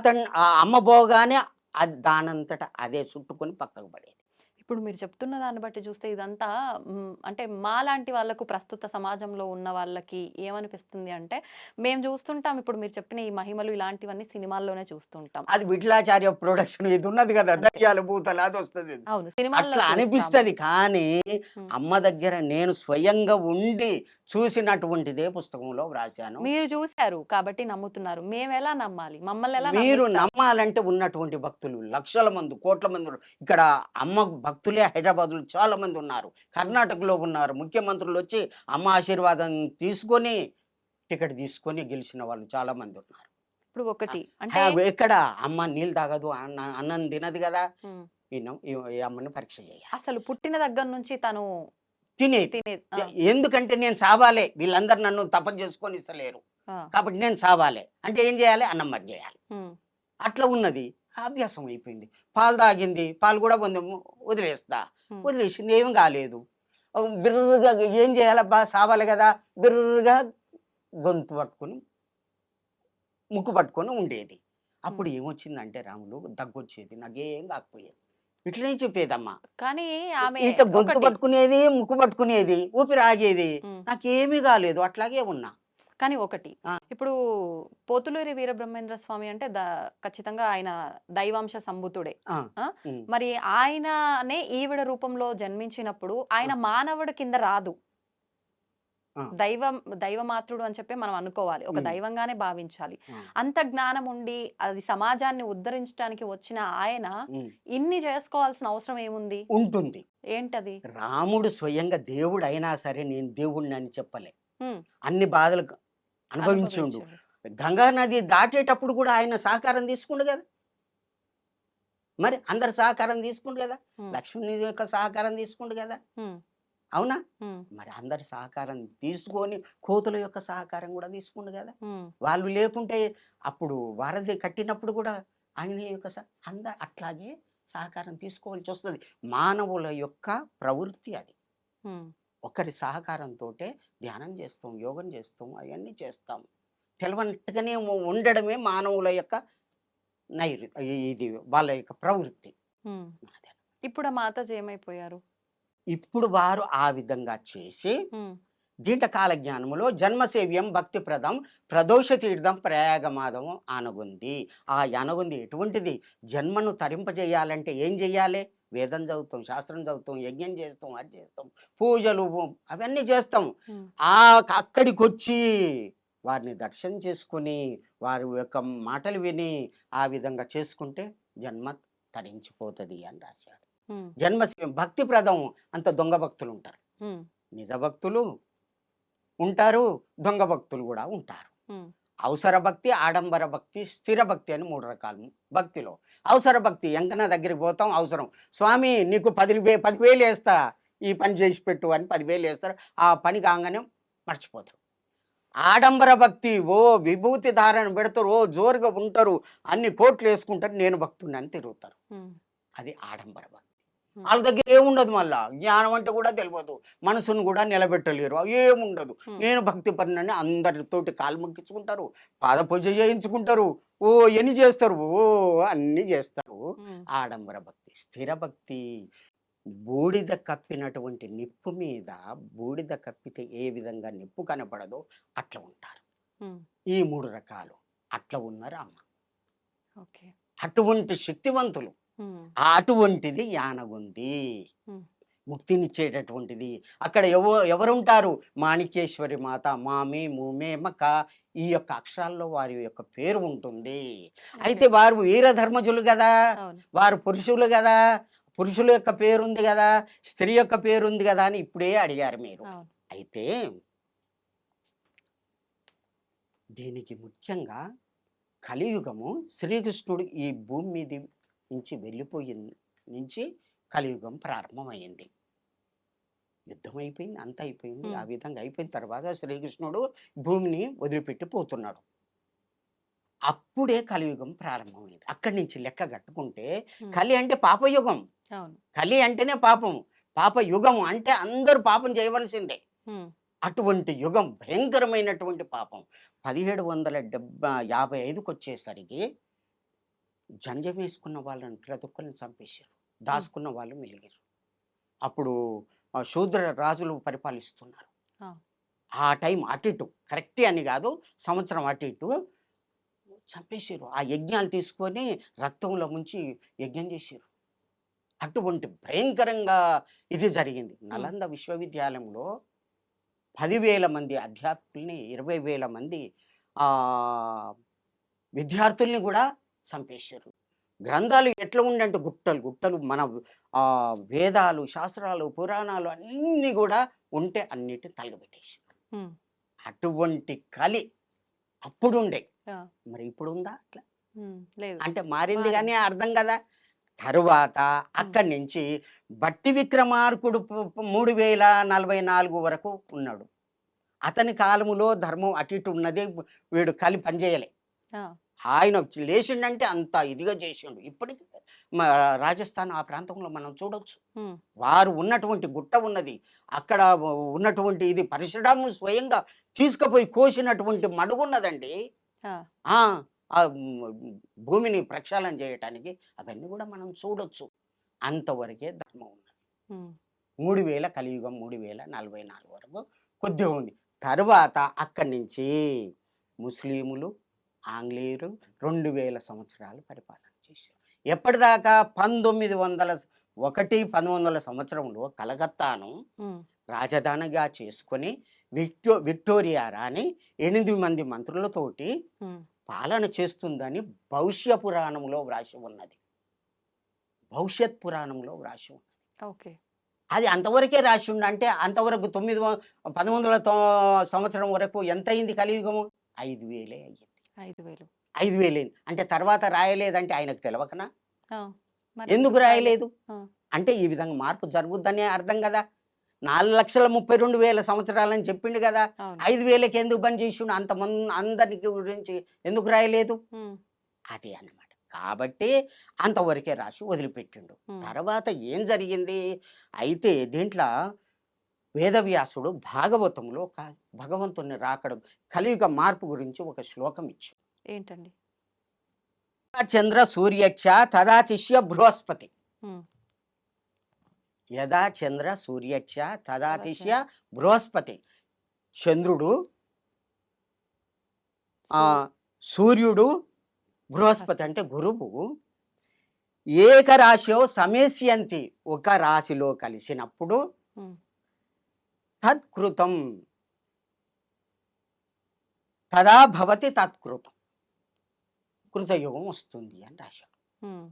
అమ్మ పోగానే అది దానంతట అదే చుట్టుకొని పక్కకు పడేది. ఇప్పుడు మీరు చెప్తున్న దాన్ని బట్టి చూస్తే ఇదంతా అంటే మాలాంటి వాళ్ళకు ప్రస్తుత సమాజంలో ఉన్న వాళ్ళకి ఏమనిపిస్తుంది అంటే, మేము చూస్తుంటాం ఇప్పుడు మీరు చెప్పిన ఈ మహిమలు ఇలాంటివన్నీ సినిమాల్లోనే చూస్తుంటాం. అది విఠలాచార్య ప్రొడక్షన్ ఇది ఉన్నది కదా, దయ్యాలు భూతలు అది వస్తుంది. అవును, సినిమాల్లో అట్లా చూస్తాము. అనిపిస్తుంది. కానీ ఉమ్. అమ్మ దగ్గర నేను స్వయంగా ఉండి చూసినటువంటిదే పుస్తకంలో వ్రాశాను. మీరు చూశారు కాబట్టి నమ్ముతున్నారు. మేము ఎలా నమ్మాలి? మమ్మల్ని ఎలా మీరు నమ్మిస్తారు? నమ్మాలంటే ఉన్నటువంటి భక్తులు లక్షల మంది, కోట్ల మంది ఉన్నారు. ఇక్కడ అమ్మ భక్తులే హైదరాబాద్లో చాలా మంది ఉన్నారు, కర్ణాటకలో ఉన్నారు. ముఖ్యమంత్రులు వచ్చి అమ్మ ఆశీర్వాదం తీసుకొని టికెట్ తీసుకొని గెలిచిన వాళ్ళు చాలా మంది ఉన్నారు. ఇప్పుడు ఒకటి అంటే ఎక్కడ అమ్మ నీళ్ళు తాగదు, అన్నం తినదు కదా, ఉమ్, ఈ అమ్మని పరీక్ష చేయాలి. అసలు పుట్టిన దగ్గర నుంచి తను తినేది. తినేది. ఎందుకంటే నేను చావాలే, వీళ్ళందరూ నన్ను తపన చేసుకొని ఇస్తలేరు కాబట్టి నేను చావాలే అంటే ఏం చేయాలి, అన్నం మరి చేయాలి. అట్లా ఉన్నది, అభ్యాసం అయిపోయింది. పాలు తాగింది, పాలు కూడా వదిలేస్తా, వదిలేసింది, ఏం కాలేదు. బిర్రుగా ఏం చేయాలబ్బా, చావాలి కదా, బిర్రుగా గొంతు పట్టుకొని ముక్కు పట్టుకొని ఉండేది. అప్పుడు ఏమొచ్చిందంటే రాములు దగ్గొచ్చేది, నాకేం కాకపోయేది. ఇట్లనే చెప్పేదమ్మా. కానీ ఆమె ఇట్లా గొంతు ఒకటి పట్టుకునేది, ముక్కు పట్టుకునేది, ఊపిరి ఆగేది, నాకేమీ కాలేదు, అట్లాగే ఉన్నా. కానీ ఒకటి ఆ. ఇప్పుడు పోతులూరి వీరబ్రహ్మేంద్ర స్వామి అంటే ఖచ్చితంగా ఆయన దైవాంశ సంభూతుడే. ఆ, ఆ? ఉమ్, మరి ఆయననే ఈవిడ రూపంలో జన్మించినప్పుడు ఆయన మానవుడి కింద రాదు. ఆ. దైవమాత్రుడు అని చెప్పి మనం అనుకోవాలి, ఒక ఉమ్. దైవంగానే భావించాలి. ఆ, అంత జ్ఞానం ఉండి అది సమాజాన్ని ఉద్ధరించడానికి వచ్చిన ఆయన ఉమ్, ఇన్ని చేసుకోవాల్సిన అవసరం ఏముంది? ఉంటుంది. ఏంటది? రాముడు స్వయంగా దేవుడు అయినా సరే నేను దేవుడిని అని చెప్పలే. హ్మ్. అన్ని బాధలు అనుభవించిండు. అనుభవించాడు. గంగా నది దాటేటప్పుడు కూడా ఆయన సహకారం తీసుకుండు కదా, మరి అందరు సహకారం తీసుకుండు కదా, హ్మ్. లక్ష్మణుని యొక్క సహకారం తీసుకుండు కదా, హ్మ్. అవునా? హ్మ్. మరి అందరి సహకారం తీసుకొని కోతుల యొక్క సహకారం కూడా తీసుకుండు కదా. హ్మ్. వాళ్ళు లేకుంటే అప్పుడు వారధి కట్టినప్పుడు కూడా ఆయన యొక్క అట్లాగే సహకారం తీసుకోవాల్సి వస్తుంది. మానవుల యొక్క ప్రవృత్తి అది. హ్మ్. ఒకరి సహకారంతో ధ్యానం చేస్తాం, యోగం చేస్తాం, అవన్నీ చేస్తాం. తెలవనట్టుగానే ఉండడమే మానవుల యొక్క ఇది వాళ్ళ యొక్క ప్రవృత్తి. హ్మ్. ఇప్పుడు ఆ మాతాజీ ఏమైపోయారు? ఇప్పుడు వారు ఆ విధంగా చేసి హ్మ్. దీంటకాల జ్ఞానములో జన్మసేవ్యం భక్తిప్రదం ప్రదోష తీర్థం ప్రయాగమాదం ఆనగుంది. ఆ అనగుంది ఎటువంటిది? జన్మను తరింపజేయాలంటే ఏం చెయ్యాలి? వేదం చదువుతాం, శాస్త్రం చదువుతాం, యజ్ఞం చేస్తాం, అది చేస్తాం, పూజలు అవన్నీ చేస్తాం. హ్మ్. అక్కడికి వచ్చి వారిని దర్శనం చేసుకుని వారి యొక్క మాటలు విని ఆ విధంగా చేసుకుంటే జన్మ తరించిపోతుంది అని రాశాడు. హ్మ్. జన్మ భక్తిప్రదం అంత దొంగ భక్తులు ఉంటారు, హ్మ్. నిజ భక్తులు ఉంటారు, దొంగ భక్తులు కూడా ఉంటారు. హ్మ్. అవసర భక్తి, ఆడంబర భక్తి, స్థిర భక్తి అని 3 రకాలు భక్తిలో. అవసర భక్తి ఎంకన్నా దగ్గరికి పోతాం, అవసరం, స్వామి నీకు 10,000 వేస్తా, ఈ పని చేసి పెట్టు అని 10,000 వేస్తారు. ఆ పని కాగానే మర్చిపోతారు. ఆడంబర భక్తి, ఓ విభూతి ధారణ పెడతారు, ఓ జోరుగా ఉంటారు, అన్ని కోట్లు వేసుకుంటారు, నేను భక్తుడిని అని తిరుగుతారు. హ్మ్. అది ఆడంబర భక్తి. హ్మ్. వాళ్ళ దగ్గర ఏముండదు, మళ్ళా జ్ఞానం అంటే కూడా తెలియదు, మనసును కూడా నిలబెట్టలేరు, ఏముండదు. హ్మ్. నేను భక్తి పడినని అందరితోటి కాలు మొక్కించుకుంటారు, పాద పూజ చేయించుకుంటారు, ఓ ఎన్ని చేస్తారు, ఓ అన్ని చేస్తారు. హ్మ్. ఆడంబర భక్తి. స్థిర భక్తి బూడిద కప్పినటువంటి నిప్పు మీద బూడిద కప్పితే ఏ విధంగా నిప్పు కనపడదో అట్లా ఉంటారు. హ్మ్. ఈ 3 రకాలు అట్లా ఉన్నారు అమ్మ. ఓకే. అటువంటి శక్తివంతులు. హ్మ్. అటువంటిది యానగుంది, హ్మ్. ముక్తినిచ్చేటటువంటిది. అక్కడ ఎవరుంటారు? మాణిక్యేశ్వరి మాత, మామి మూమే మక, ఈ యొక్క అక్షరాల్లో వారి యొక్క పేరు ఉంటుంది. అయితే ఓకే. వారు వీరధర్మజులు కదా, అవును. వారు పురుషులు కదా, పురుషుల యొక్క పేరుంది కదా, స్త్రీ యొక్క పేరుంది కదా అని ఇప్పుడే అడిగారు మీరు. అవును. అయితే దీనికి ముఖ్యంగా కలియుగము, శ్రీకృష్ణుడు ఈ భూమి మీద నుంచి వెళ్ళిపోయింది నుంచి కలియుగం ప్రారంభమైంది. యుద్ధం అయిపోయింది, అంత అయిపోయింది. ఆ హ్మ్. విధంగా అయిపోయిన తర్వాత శ్రీకృష్ణుడు భూమిని వదిలిపెట్టి పోతున్నాడు. అప్పుడే కలియుగం ప్రారంభమైంది. అక్కడి నుంచి లెక్క కట్టుకుంటే ఉమ్, కలి అంటే పాపయుగం. అవును. కలి అంటేనే పాపం. పాపయుగం అంటే అందరూ పాపం చేయవలసిందే. ఉమ్, అటువంటి యుగం భయంకరమైనటువంటి పాపం. 1755 వచ్చేసరికి జంజం వేసుకున్న వాళ్ళని ప్రతి ఒక్కరిని చంపేశారు. దాచుకున్న వాళ్ళు మెలిగారు. అప్పుడు శూద్ర రాజులు పరిపాలిస్తున్నారు. ఆ, ఆ టైం అటు ఇటు కరెక్టే అని కాదు, సంవత్సరం అటు ఇటు చంపేశారు. ఆ యజ్ఞాలు తీసుకొని రక్తంలో ముంచి యజ్ఞం చేశారు. అటువంటి భయంకరంగా ఇది జరిగింది. నలంద విశ్వవిద్యాలయంలో 10,000 మంది అధ్యాపకుల్ని, 20,000 మంది ఆ, విద్యార్థుల్ని కూడా చంపేశారు. గ్రంథాలు ఎట్లా ఉండంటే గుట్టలు గుట్టలు మన వేదాలు, శాస్త్రాలు, పురాణాలు అన్నీ కూడా ఉంటే అన్నిటిని తలగబెట్టేశారు. ఉమ్, అటువంటి కలి అప్పుడుండే. ఆ, మరి ఇప్పుడు ఉందా అట్లా? లేదు. అంటే మారింది మారింది. కానీ అర్థం కదా. తరువాత అక్కడి నుంచి బట్టి విక్రమార్కుడు 3044 వరకు ఉన్నాడు. అతని కాలములో ధర్మం అటు ఇటు ఉన్నది. వీడు కలి పనిచేయలే. ఆ, ఆయన లేచిండంటే అంత ఇదిగా చేసిండు. ఇప్పటికి రాజస్థాన్ ఆ ప్రాంతంలో మనం చూడొచ్చు. ఉమ్, వారు ఉన్నటువంటి గుట్ట ఉన్నది. అక్కడ ఉన్నటువంటి ఇది పరశురాము స్వయంగా తీసుకుపోయి కోసినటువంటి మడుగున్నదండి. ఆ, ఆ ఆ భూమిని ప్రక్షాళన చేయటానికి అవన్నీ కూడా మనం చూడొచ్చు. అంతవరకే ధర్మం ఉన్నది. ఉమ్, 3000 కలియుగం 3044 వరకు కొద్దిగా ఉంది. తర్వాత అక్కడి నుంచి ముస్లిములు, ఆంగ్లేయులు 2000 సంవత్సరాలు పరిపాలన చేశారు. ఎప్పటిదాకా 1901 సంవత్సరంలో కలకత్తాను ఉమ్, రాజధానిగా చేసుకొని విక్టోరియా రాణి 8 మంది మంత్రులతోటి ఉమ్, పాలన చేస్తుందని భవిష్య పురాణంలో వ్రాసి ఉన్నది. భవిష్యత్ పురాణంలో వ్రాసి ఉన్నది. ఓకే. అది అంతవరకే రాసి ఉండ. అంటే అంతవరకు 1100 సంవత్సరం వరకు ఎంత అయింది కలియుగము? 5,000 అయ్యింది. 5,000. 5,000 అయింది. అంటే తర్వాత రాయలేదంటే ఆయనకు తెలవకనా? ఆ, మరి ఎందుకు రాయలేదు? ఆ, అంటే ఈ విధంగా మార్పు జరుగుద్దనే అర్థం కదా. 4,32,000 సంవత్సరాలని చెప్పిండు కదా. అవును. 5,000కి ఎందుకు బంద్ చేసిండు? అంతమంది అందరికి గురించి ఎందుకు రాయలేదు? ఉమ్, అది అన్నమాట. కాబట్టి అంతవరకే రాసి వదిలిపెట్టిండు. ఉమ్, తర్వాత ఏం జరిగింది? అయితే దీంట్లో వేదవ్యాసుడు భాగవతంలో భగవంతుని రాకడం కలియుగ మార్పు గురించి ఒక శ్లోకం ఇచ్చాడు. ఏంటండి? చంద్ర సూర్యచ్చ తదా తిష్య బృహస్పతి. ఉమ్, యదా చంద్ర సూర్యచ్చ తదా తిష్య బృహస్పతి. చంద్రుడు, సూర్యుడు, బృహస్పతి అంటే గురువు ఏకరాశిలో సమేస్యంతి, ఒక రాశిలో కలిసినప్పుడు ఉమ్, తత్కృతం తదా భవతి తత్కృతం, కృతయుగం వస్తుంది అని రాశాడు. ఉమ్,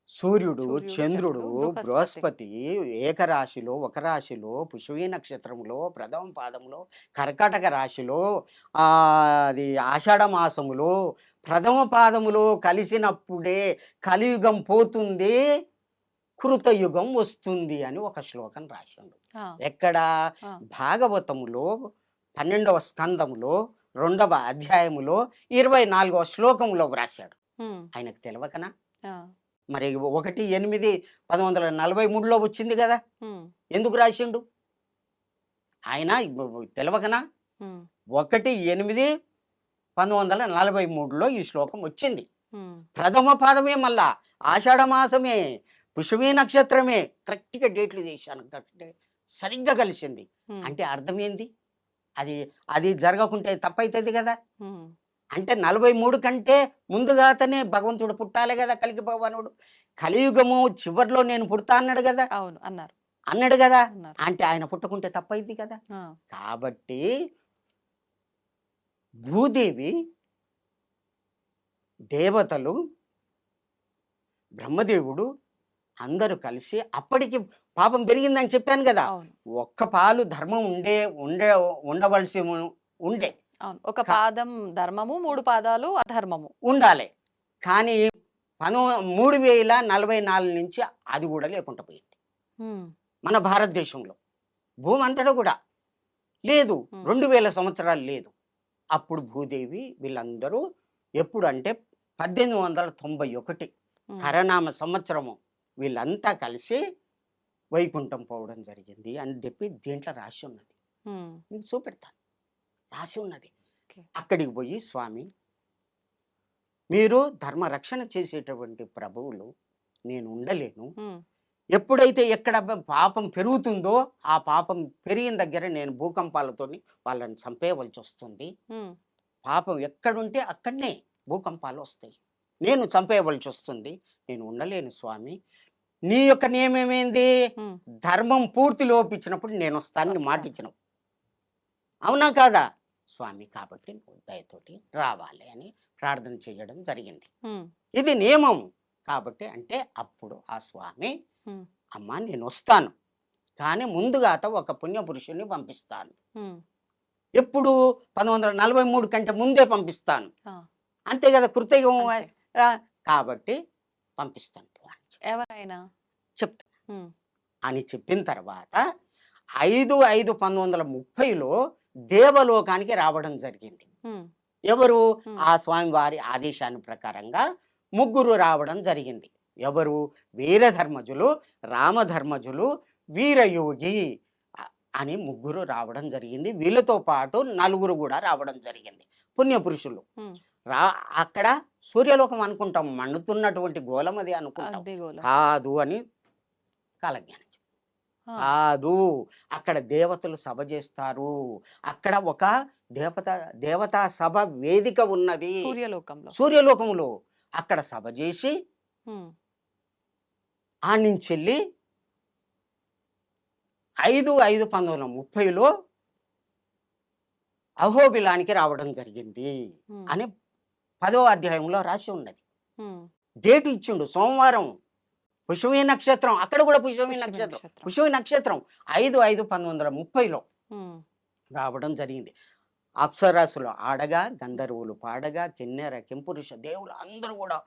సూర్యుడు, సూర్యుడు, చంద్రుడు, చంద్రుడు, బృహస్పతి ఏకరాశిలో, ఒక రాశిలో, పుష్యవీ నక్షత్రంలో, ప్రథమ పాదంలో, కర్కాటక రాశిలో, అది ఆషాఢ మాసములో ప్రథమ పాదములో కలిసినప్పుడే కలియుగం పోతుంది, కృతయుగం వస్తుంది అని ఒక శ్లోకం రాశాడు. ఆ, ఎక్కడ? ఆ, భాగవతములో 12వ స్కందములో 2వ అధ్యాయములో 24వ శ్లోకంలో వ్రాశాడు. ఉమ్, ఆయనకు తెలవకనా? ఆ, మరి 1/8/1943లో వచ్చింది కదా. ఉమ్, ఎందుకు రాసిండు ఆయన? తెలవకనా? ఉమ్, 1/8/1943లో ఈ శ్లోకం వచ్చింది. ఉమ్, ప్రథమ పాదమే, మళ్ళా ఆషాఢ మాసమే, పుష్యమీ నక్షత్రమే. కరెక్ట్గా డేట్లు చేశాను, కరెక్ట్ సరిగ్గా కలిసింది. ఉమ్, అంటే అర్థం ఏంది? అది అది జరగకుంటే తప్పైతుంది కదా. ఉమ్, అంటే 43 కంటే ముందుగానే భగవంతుడు పుట్టాలి కదా, కలికి భగవానుడు. కలియుగము చివరిలో నేను పుడతా అన్నాడు కదా. అవును అన్నారు. అన్నాడు కదా. అన్నారు. అంటే ఆయన పుట్టకుంటే తప్పైంది కదా. ఆ, కాబట్టి భూదేవి, దేవతలు, బ్రహ్మదేవుడు అందరూ కలిసి అప్పటికి పాపం పెరిగిందని చెప్పాను కదా. అవును, ఒక్క పాలు ధర్మం ఉండవలసి ఉండే అవును. ఒక పాదం ధర్మము, 3 పాదాలు అధర్మము ఉండాలి. కానీ 3044 నుంచి అది కూడా లేకుండా పోయింది ఉమ్, మన భారతదేశంలో. భూమి అంతటా కూడా లేదు. 2000 సంవత్సరాలు లేదు. అప్పుడు భూదేవి వీళ్ళందరూ ఎప్పుడు అంటే 1891 ఉమ్, హరనామ సంవత్సరము వీళ్ళంతా కలిసి వైకుంఠం పోవడం జరిగింది అని చెప్పి దీంట్లో రాసి ఉన్నది. ఉమ్, మీకు చూపెడతాను, రాసి ఉన్నది. ఓకే. అక్కడికి పోయి స్వామి మీరు ధర్మ రక్షణ చేసేటువంటి ప్రభువులు, నేను ఉండలేను. ఉమ్, ఎప్పుడైతే ఎక్కడ పాపం పెరుగుతుందో ఆ పాపం పెరిగిన దగ్గర నేను భూకంపాలతోని వాళ్ళని చంపేయవలసి వస్తుంది. ఉమ్, పాపం ఎక్కడుంటే అక్కడనే భూకంపాలు వస్తాయి, నేను చంపేయవలసి వస్తుంది. నేను ఉండలేను స్వామి. నీ యొక్క నియమం ఏంది? ఉమ్, ధర్మం పూర్తి లోపించినప్పుడు నేను వస్తానని మాట వస్తాను. ఇచ్చినావు, అవునా కాదా స్వామి? కాబట్టి నువ్వు దయతోటి రావాలి అని ప్రార్థన చేయడం జరిగింది. ఉమ్, ఇది నియమం కాబట్టి అంటే అప్పుడు ఆ స్వామి ఉమ్, అమ్మా నేను వస్తాను, కానీ ముందుగా ఒక పుణ్యపురుషుని పంపిస్తాను. ఉమ్, ఎప్పుడు 1943 కంటే ముందే పంపిస్తాను. ఆ, అంతే కదా, కృతయుగం అంతే. కాబట్టి పంపిస్తాను అని ఎవరైనా చెప్తా ఉమ్, అని చెప్పిన తర్వాత 5/5/1930లో దేవలోకానికి రావడం జరిగింది. ఉమ్, ఎవరు? ఉమ్, ఆ స్వామి వారి ఆదేశాన్ని ప్రకారంగా ముగ్గురు రావడం జరిగింది. ఎవరు? వీరధర్మజులు, రామధర్మజులు, వీరయోగి అని ముగ్గురు రావడం జరిగింది. వీళ్ళతో పాటు నలుగురు కూడా రావడం జరిగింది పుణ్యపురుషులు. ఉమ్, అక్కడ సూర్యలోకం అనుకుంటాం, మండుతున్నటువంటి గోళం అది అనుకుంటాం, అగ్నిగోళం. కాదు అని కాలజ్ఞానం. ఆ, కాదు, అక్కడ దేవతలు సభ చేస్తారు. అక్కడ ఒక దేవతా సభ వేదిక ఉన్నది సూర్యలోకంలో. సూర్యలోకములో. అక్కడ సభ చేసి ఉమ్, ఆ నుంచి వెళ్ళి 5/5/1930లో అహోబిలానికి రావడం జరిగింది ఉమ్, అని 10వ అధ్యాయంలో రాసి ఉన్నది. ఉమ్, డేట్ ఇచ్చిండు, సోమవారం, పుష్యమి నక్షత్రం. అక్కడ కూడా పుష్యమి పుష్యమి నక్షత్రం, నక్షత్రం. పుష్యమి నక్షత్రం 5/5/1930లో ఉమ్, రావడం జరిగింది. అప్సరసులు ఆడగా, గంధర్వులు పాడగా, కిన్నెర కింపురుష దేవులు అందరూ కూడా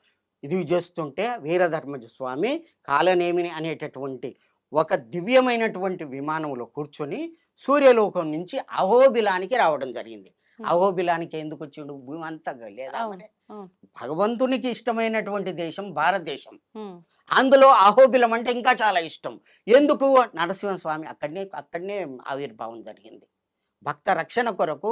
ఇది చేస్తుంటే వీరధర్మజ స్వామి కాలనేమిని అనేటటువంటి ఒక దివ్యమైనటువంటి విమానంలో కూర్చొని సూర్యలోకం నుంచి అహోబిలానికి రావడం జరిగింది. ఉమ్, అహోబిలానికి ఎందుకు వచ్చిండు? భూమి అంతా లేదా అవును, మరి? అవును. భగవంతునికి ఇష్టమైనటువంటి దేశం భారతదేశం. ఉమ్, అందులో అహోబిలం అంటే ఇంకా చాలా ఇష్టం. ఎందుకు? నరసింహస్వామి అక్కడనే ఆవిర్భావం జరిగింది. భక్త రక్షణ కొరకు,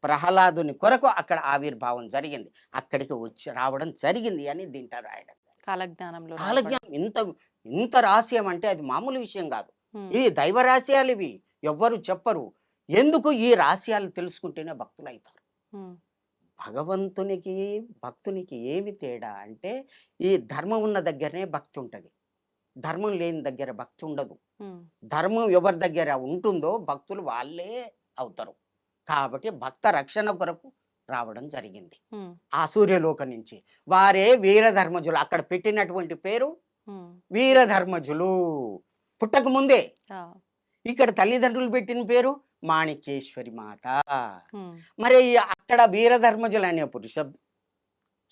ప్రహ్లాదుని కొరకు అక్కడ ఆవిర్భావం జరిగింది. అక్కడికి వచ్చి రావడం జరిగింది అని దీంట్లో రాయడం. కాలజ్ఞానంలో కాలజ్ఞానం ఇంత రహస్యం అంటే అది మామూలు విషయం కాదు. ఉమ్, ఇది దైవ రహస్యాలు, ఇవి ఎవ్వరు చెప్పరు. ఎందుకు? ఈ రహస్యాలు తెలుసుకుంటేనే భక్తులు అవుతారు. ఉమ్, భగవంతునికి భక్తునికి ఏమి తేడా అంటే ఈ ధర్మం ఉన్న దగ్గరనే భక్తి ఉంటుంది, ధర్మం లేని దగ్గర భక్తి ఉండదు. ఉమ్, ధర్మం ఎవరి దగ్గర ఉంటుందో భక్తులు వాళ్ళే అవుతారు. కాబట్టి భక్త రక్షణ కొరకు రావడం జరిగింది ఉమ్, ఆ సూర్యలోకం నుంచి. వారే వీరధర్మజులు. అక్కడ పెట్టినటువంటి పేరు ఉమ్, వీరధర్మజులు. పుట్టక ముందే ఆ, ఇక్కడ తల్లిదండ్రులు పెట్టిన పేరు మాణిక్యేశ్వరి మాత. ఉమ్, మరి అక్కడ వీరధర్మజులు అనే పురుష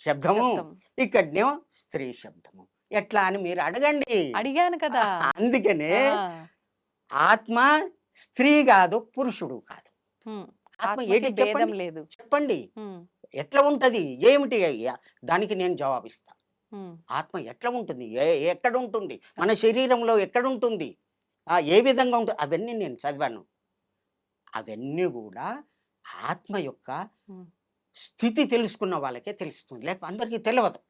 శబ్దము, శబ్దం. ఇక్కడనేమో స్త్రీ శబ్దము. ఎట్లా అని మీరు అడగండి. అడిగాను కదా. అందుకనే ఆ, ఆత్మ స్త్రీ కాదు, పురుషుడు కాదు. ఉమ్, ఆత్మ ఆత్మకి ఏంటి భేదం చెప్పండి, లేదు. చెప్పండి ఉమ్, ఎట్లా ఉంటది, ఏమిటి అయ్యా? దానికి నేను జవాబిస్తా. ఉమ్, ఆత్మ ఎట్లా ఉంటుంది, ఎక్కడ ఉంటుంది, మన శరీరంలో ఎక్కడ ఉంటుంది, ఏ విధంగా ఉంటుంది, అవన్నీ నేను చదివాను. అవన్నీ కూడా ఆత్మ యొక్క ఉమ్. స్థితి తెలుసుకున్న వాళ్ళకే తెలుస్తుంది, లేకపోతే అందరికీ తెలియదు.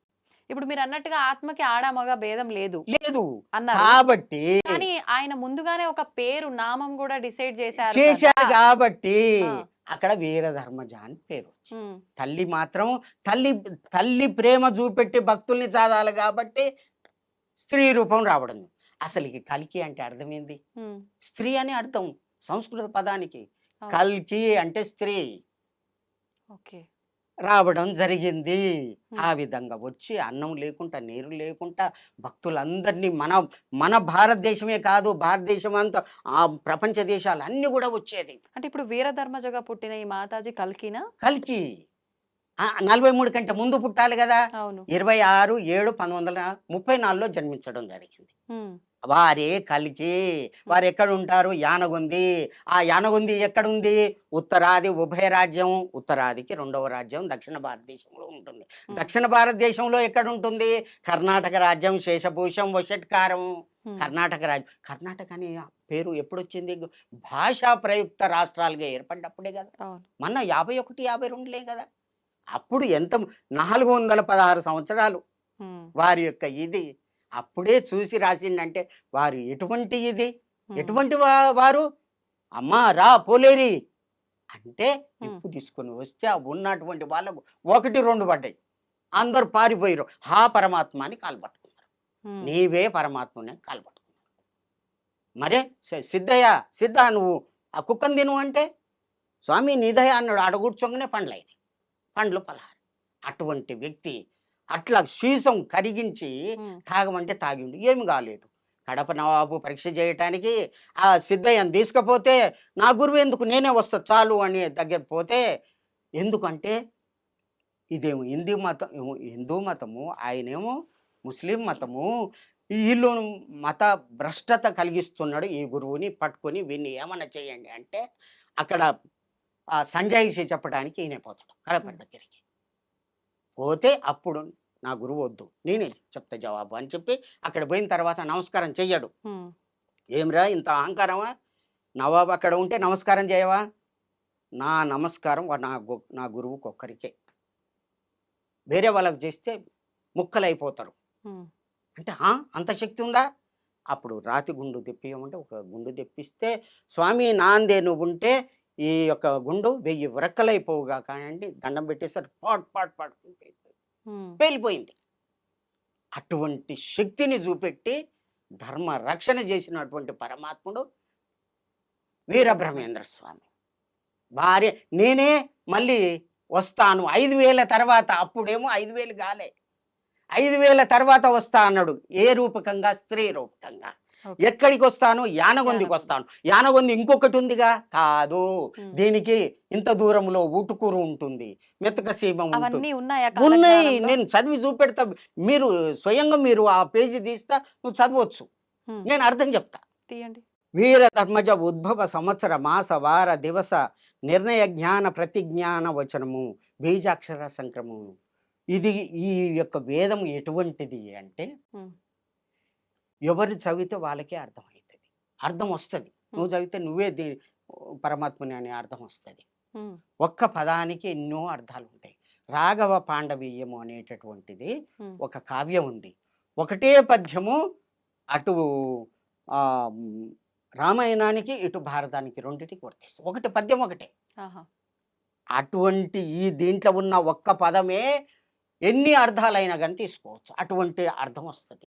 ఇప్పుడు మీరు అన్నట్టుగా ఆత్మకి ఆడ మగ భేదం లేదు లేదు అన్నారు. కాబట్టి కానీ ఆయన ముందుగానే ఒక పేరు నామం కూడా డిసైడ్ చేశారు చేశారు కదా. కాబట్టి ఆ. అక్కడ వీరధర్మజ అని పేరు వచ్చింది. ఉమ్, తల్లి మాత్రం తల్లి ప్రేమ చూపెట్టి భక్తుల్ని చాదాలి కాబట్టి స్త్రీ రూపం రావడం. అసలుకి కల్కి అంటే అర్థం ఏంది? ఉమ్, స్త్రీ అని అర్థం సంస్కృత పదానికి. అవును. కల్కి అంటే స్త్రీ. ఓకే. రావడం జరిగింది. ఉమ్, ఆ విధంగా వచ్చి అన్నం లేకుండా, నీరు లేకుండా భక్తులందరినీ మన భారతదేశమే కాదు, భారతదేశం అంతా ఆ ప్రపంచ దేశాలు అన్ని కూడా వచ్చేది. అంటే ఇప్పుడు వీరధర్మజగా పుట్టిన ఈ మాతాజీ కల్కినా? కల్కి 43 కంటే ముందు పుట్టాలి కదా. అవును. 26/7/1934లో జన్మించడం జరిగింది. ఉమ్, వారే కలికి. వారు ఎక్కడ ఉంటారు? యానగుంది. ఆ యానగుంది ఎక్కడుంది? ఉత్తరాది ఉభయ రాజ్యం. ఉత్తరాదికి రెండవ రాజ్యం దక్షిణ భారతదేశంలో ఉంటుంది. దక్షిణ భారతదేశంలో ఎక్కడ ఉంటుంది? కర్ణాటక రాజ్యం, శేషభూషం, వషట్కారం. కర్ణాటక రాజ్యం. కర్ణాటక అనే పేరు ఎప్పుడొచ్చింది? భాషా ప్రయుక్త రాష్ట్రాలుగా ఏర్పడినప్పుడే కదా. మొన్న 51, 52లే కదా. అప్పుడు ఎంత 416 సంవత్సరాలు వారి యొక్క ఇది అప్పుడే చూసి రాసిండంటే వారు ఎటువంటి ఇది ఎటువంటి వారు. అమ్మా రా పోలేరి అంటే నిప్పు తీసుకొని వస్తే ఆ ఉన్నటువంటి వాళ్ళకు 1, 2 పడ్డాయి. అందరు పారిపోయారు. హా పరమాత్మ అని కాల్పట్టుకున్నారు. నీవే పరమాత్మని కాల్పట్టుకున్నారు. మరే సిద్ధయ్య సిద్ధ నువ్వు ఆ కుక్కను తిను అంటే స్వామి నీదయ అన్నాడు. అడగూర్చోగానే పండ్లు పలహారం. అటువంటి వ్యక్తి అట్లా సీసం కరిగించి తాగమంటే తాగిండు. ఏమి కాలేదు. కడప నవాబు పరీక్ష చేయటానికి ఆ సిద్ధయ్యను తీసుకపోతే నా గురువు ఎందుకు నేనే వస్తా చాలు అని దగ్గర పోతే, ఎందుకంటే ఇదేమో హిందూ మతము, ఆయనేమో ముస్లిం మతము, వీళ్ళు మత భ్రష్టత కలిగిస్తున్నాడు. ఈ గురువుని పట్టుకొని వీన్ని ఏమన్నా చేయండి అంటే అక్కడ సంజాయిషి చెప్పడానికి ఈయన పోతాడు కడప దగ్గరికి. పోతే అప్పుడు నా గురువు వద్దు నేనే చెప్తా జవాబు అని చెప్పి అక్కడ పోయిన తర్వాత నమస్కారం చెయ్యడు. ఏమిరా ఇంత అహంకారమా? నవాబు అక్కడ ఉంటే నమస్కారం చేయవా? నా నమస్కారం నా గురువుకి ఒక్కరికే, వేరే వాళ్ళకి చేస్తే ముక్కలైపోతారు అంటే అంత శక్తి ఉందా? అప్పుడు రాతి గుండు తెప్పియమంటే ఒక గుండు తెప్పిస్తే, స్వామి నాందే నువ్వు ఉంటే ఈ యొక్క గుండు 1000 వ్రక్కలైపోవుగా కానివ్వండి దండం పెట్టేసరి పాట్ పేలిపోయింది. అటువంటి శక్తిని చూపెట్టి ధర్మ రక్షణ చేసినటువంటి పరమాత్ముడు వీరబ్రహ్మేంద్ర స్వామి. భార్య నేనే మళ్ళీ వస్తాను 5000 తర్వాత. అప్పుడేమో 5000 కాలే, 5000 తర్వాత వస్తా అన్నాడు. ఏ రూపకంగా? స్త్రీ రూపకంగా. ఎక్కడికి వస్తాను? యానగొందికి వస్తాను. యానగొంది ఇంకొకటి ఉందిగా? కాదు, దీనికి ఇంత దూరంలో ఊటుకూరు ఉంటుంది, మెత్తక సీమ ఉంటుంది. ఉన్నాయి, నేను చదివి చూపెడతా. మీరు స్వయంగా మీరు ఆ పేజీ తీస్తా, నువ్వు చదవచ్చు, నేను అర్థం చెప్తా. వీర ధర్మజ ఉద్భవ సంవత్సర మాస వార దివస నిర్ణయ జ్ఞాన ప్రతిజ్ఞాన వచనము బీజాక్షర సంక్రమము. ఇది ఈ యొక్క వేదం ఎటువంటిది అంటే ఎవరు చదివితే వాళ్ళకే అర్థమవుతుంది, అర్థం వస్తుంది. నువ్వు చదివితే నువ్వే పరమాత్మని అనే అర్థం వస్తుంది. ఒక్క పదానికి ఎన్నో అర్థాలు ఉంటాయి. రాఘవ పాండవీయము అనేటటువంటిది ఒక కావ్యం ఉంది. ఒకటే పద్యము అటు రామాయణానికి ఇటు భారతానికి రెండిటికి వర్తిస్తుంది. ఒకటి పద్యం ఒకటే. అటువంటి ఈ దీంట్లో ఉన్న ఒక్క పదమే ఎన్ని అర్థాలైనా కానీ తీసుకోవచ్చు. అటువంటి అర్థం వస్తుంది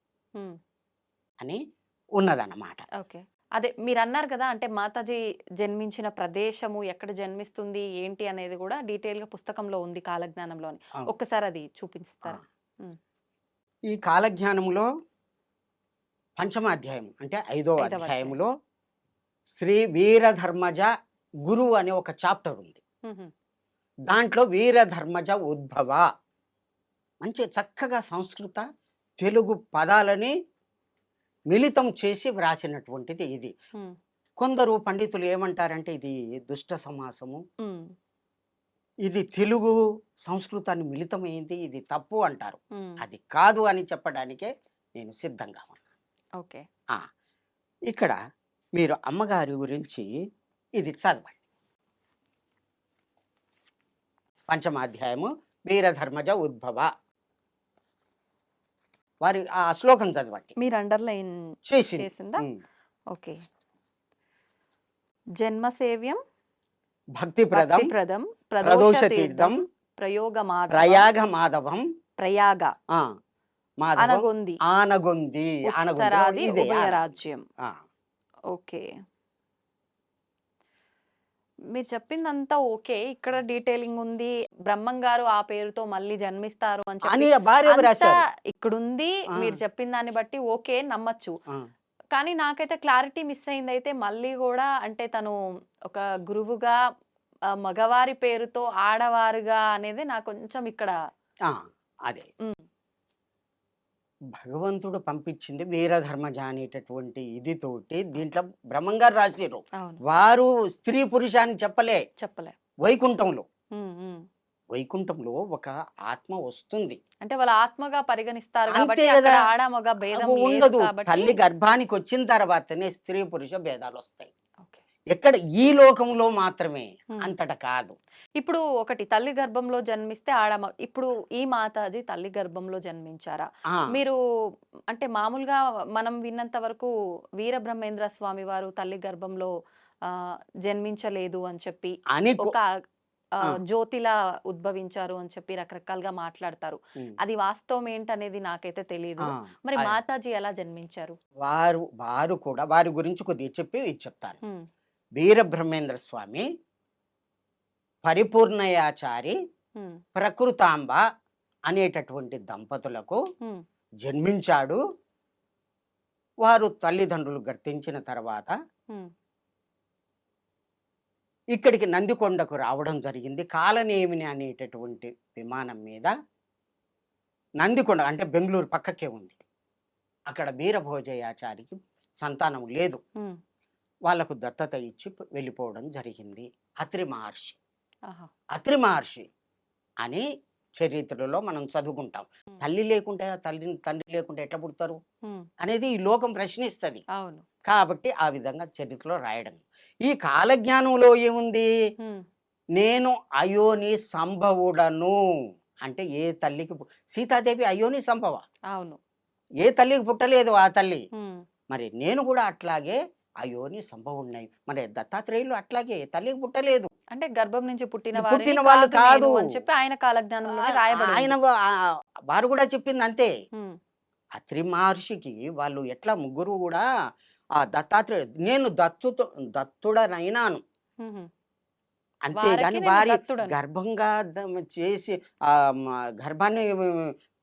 అని ఉన్నదన్నమాట. ఓకే, అదే మీరు అన్నారు కదా, అంటే మాతాజీ జన్మించిన ప్రదేశము ఎక్కడ జన్మిస్తుంది ఏంటి అనేది కూడా డీటెయిల్ గా పుస్తకంలో ఉంది కాలజ్ఞానంలో. ఒక్కసారి అది చూపిస్తారా? ఈ కాలజ్ఞానంలో పంచమాధ్యాయం అంటే 5వ అధ్యాయంలో శ్రీ వీరధర్మజ గురువు అనే ఒక చాప్టర్ ఉంది. దాంట్లో వీరధర్మజ ఉద్భవ మంచి చక్కగా సంస్కృత తెలుగు పదాలని మిళితం చేసి వ్రాసినటువంటిది ఇది. కొందరు పండితులు ఏమంటారంటే ఇది దుష్ట సమాసము, ఇది తెలుగు సంస్కృతాన్ని మిళితమైంది, ఇది తప్పు అంటారు. అది కాదు అని చెప్పడానికే నేను సిద్ధంగా ఉన్నాను. ఓకే, ఇక్కడ మీరు అమ్మగారి గురించి ఇది చదవండి. పంచమాధ్యాయము వీరధర్మజ ఉద్భవ వారి ఆ శ్లోకం చదవండి. మీరు అండర్లైన్ చేసిందా? ఓకే. జన్మసేవ్యం భక్తిప్రదం ప్రదోష తీర్థం ప్రయాగ మాధవం ఆనగొంది ఉత్తరాది ఉభయ రాజ్యం. ఓకే, మీరు చెప్పిందంతా ఓకే. ఇక్కడ డీటెయిలింగ్ ఉంది, బ్రహ్మం గారు ఆ పేరుతో మళ్ళీ జన్మిస్తారు అని చెప్పి ఇక్కడుంది. మీరు చెప్పిన దాన్ని బట్టి ఓకే నమ్మచ్చు. కానీ నాకైతే క్లారిటీ మిస్ అయింది. అయితే మళ్ళీ కూడా అంటే తను ఒక గురువుగా మగవారి పేరుతో ఆడవారుగా అనేది నాకు కొంచెం ఇక్కడ అదే భగవంతుడు పంపించింది వీరధర్మజ అనేటటువంటి ఇది తోటి దీంట్లో బ్రహ్మంగారు రాసిరు. అవును. వారు స్త్రీ పురుష అని చెప్పలే. చెప్పలే. వైకుంఠంలో ఉమ్, ఉమ్. వైకుంఠంలో ఒక ఆత్మ వస్తుంది. అంటే వాళ్ళ ఆత్మగా పరిగణిస్తారు అంతే కాబట్టి కదా. అక్కడ ఆడ మగ భేదం లేదు ఉండదు. కాబట్టి. తల్లి గర్భానికి వచ్చిన తర్వాతనే స్త్రీ పురుష భేదాలు వస్తాయి. ఓకే. ఎక్కడ ఈ లోకంలో మాత్రమే, ఉమ్. అంతట కాదు. ఇప్పుడు ఒకటి తల్లి గర్భంలో జన్మిస్తే ఇప్పుడు ఈ మాతాజీ తల్లి గర్భంలో జన్మించారా? ఆ, మీరు అంటే మామూలుగా మనం విన్నంత వరకు వీరబ్రహ్మేంద్ర స్వామి వారు తల్లి గర్భంలో జన్మించలేదు అని చెప్పి అని ఒక ఆ. జ్యోతిలా ఉద్భవించారు అని చెప్పి రకరకాలుగా మాట్లాడతారు. ఉమ్. అది వాస్తవం ఏంటనేది నాకైతే తెలియదు. ఆ, మరి ఆ, మాతాజీ ఎలా జన్మించారు? వారు వారు కూడా వారి గురించి కొద్దిగా చెప్పి ఇది చెప్తాను. ఉమ్, వీరబ్రహ్మేంద్ర స్వామి పరిపూర్ణయాచారి ఉమ్, ప్రకృతాంబ అనేటటువంటి దంపతులకు ఉమ్, జన్మించాడు. వారు తల్లిదండ్రులు గర్తించిన తర్వాత ఉమ్, ఇక్కడికి నందికొండకు రావడం జరిగింది. కాలనేమిని అనేటటువంటి విమానం మీద నందికొండ అంటే బెంగళూరు పక్కకే ఉంది. అక్కడ వీరభోజయాచారికి సంతానం లేదు. ఉమ్. వాళ్లకు దత్తత ఇచ్చి వెళ్ళిపోవడం జరిగింది. అత్రి మహర్షి. ఆహా. అత్రి మహర్షి అని చరిత్రలో మనం చదువుకుంటాం. ఉమ్, తల్లి లేకుంటే తండ్రి లేకుంటే ఎట్లా పుడతారు ఉమ్. అనేది ఈ లోకం ప్రశ్నిస్తుంది. అవును. కాబట్టి ఆ విధంగా చరిత్రలో రాయడం. ఈ కాలజ్ఞానంలో ఏముంది? ఉమ్, నేను అయోని సంభవుడను అంటే ఏ తల్లికి సీతాదేవి అయోని సంభవ, అవును. ఏ తల్లికి పుట్టలేదు ఆ తల్లి. ఉమ్, మరి నేను కూడా అట్లాగే అయోని సంభవున్నాయి. మరి దత్తాత్రేయులు అట్లాగే తల్లికి పుట్టలేదు. అంటే గర్భం నుంచి పుట్టిన పుట్టిన వారిని వాళ్ళు కాదు నేను కాదు. అని చెప్పి ఆయన కాలజ్ఞానంలోనే రాయబడి ఆయన ఉంది. వారు కూడా చెప్పింది అంతే. ఉమ్, అత్రి మహర్షికి వాళ్ళు ఎట్లా ముగ్గురు కూడా ఆ దత్తాత్రేయుడు నేను దత్తుడనైనాను ఉహు. అంతేగాని వారికి నేను వారి దత్తుడను. గర్భంగా చేసి ఆ గర్భాన్ని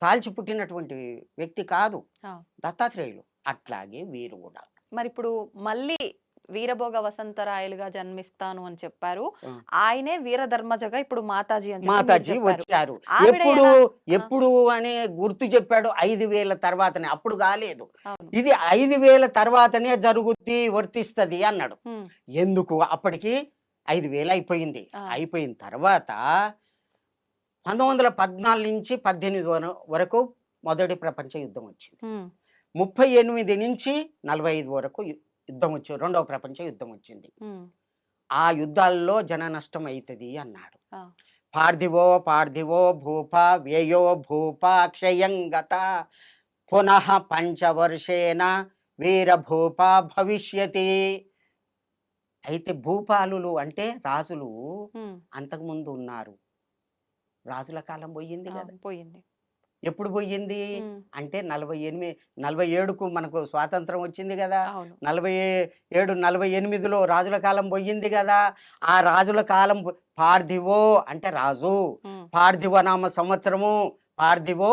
తాల్చి పుట్టినటువంటి వ్యక్తి కాదు ఆ. దత్తాత్రేయులు. అట్లాగే వీరు కూడా మరి ఇప్పుడు మళ్ళీ వీరభోగ వసంతరాయలుగా జన్మిస్తాను అని చెప్పారు. ఆ. ఆయనే వీరధర్మజగా ఇప్పుడు మాతాజీ అని చెప్పి మీరు మాతాజీ చెప్పారు. వచ్చారు. ఆవిడ ఎప్పుడు ఎలా? ఎప్పుడు అనే గుర్తు చెప్పాడు. 5,000 తర్వాతనే, అప్పుడు కాలేదు. అవును. ఇది 5,000 తర్వాతనే జరుగుద్ది, వర్తిస్తది అన్నాడు. ఉమ్, ఎందుకు? అప్పటికి 5,000 అయిపోయింది. ఆ. అయిపోయిన తర్వాత 1914 నుంచి 18 వరకు మొదటి ప్రపంచ యుద్ధం వచ్చింది. ఉమ్, 38 నుంచి 45 వరకు యుద్ధం వచ్చి రెండవ ప్రపంచ యుద్ధం వచ్చింది. ఉమ్, ఆ యుద్ధాల్లో జన నష్టం అవుతుంది అన్నాడు. ఆ, పార్థివో పార్థివో భూప వ్యయో భూప క్షయంగత పునః పంచవర్షేణ వీరభూప భవిష్యతి. అయితే భూపాలులు అంటే రాజులు ఉమ్, అంతకుముందు ఉన్నారు. రాజుల కాలం పోయింది ఆ, కదా. పోయింది. ఎప్పుడు పోయింది ఉమ్, అంటే 47కు మనకు స్వాతంత్రం వచ్చింది కదా. అవును. 47, 48లో రాజుల కాలం పోయింది కదా. ఆ రాజుల కాలం పార్థివో అంటే రాజు, ఉమ్, పార్థివ నామ సంవత్సరము, పార్థివో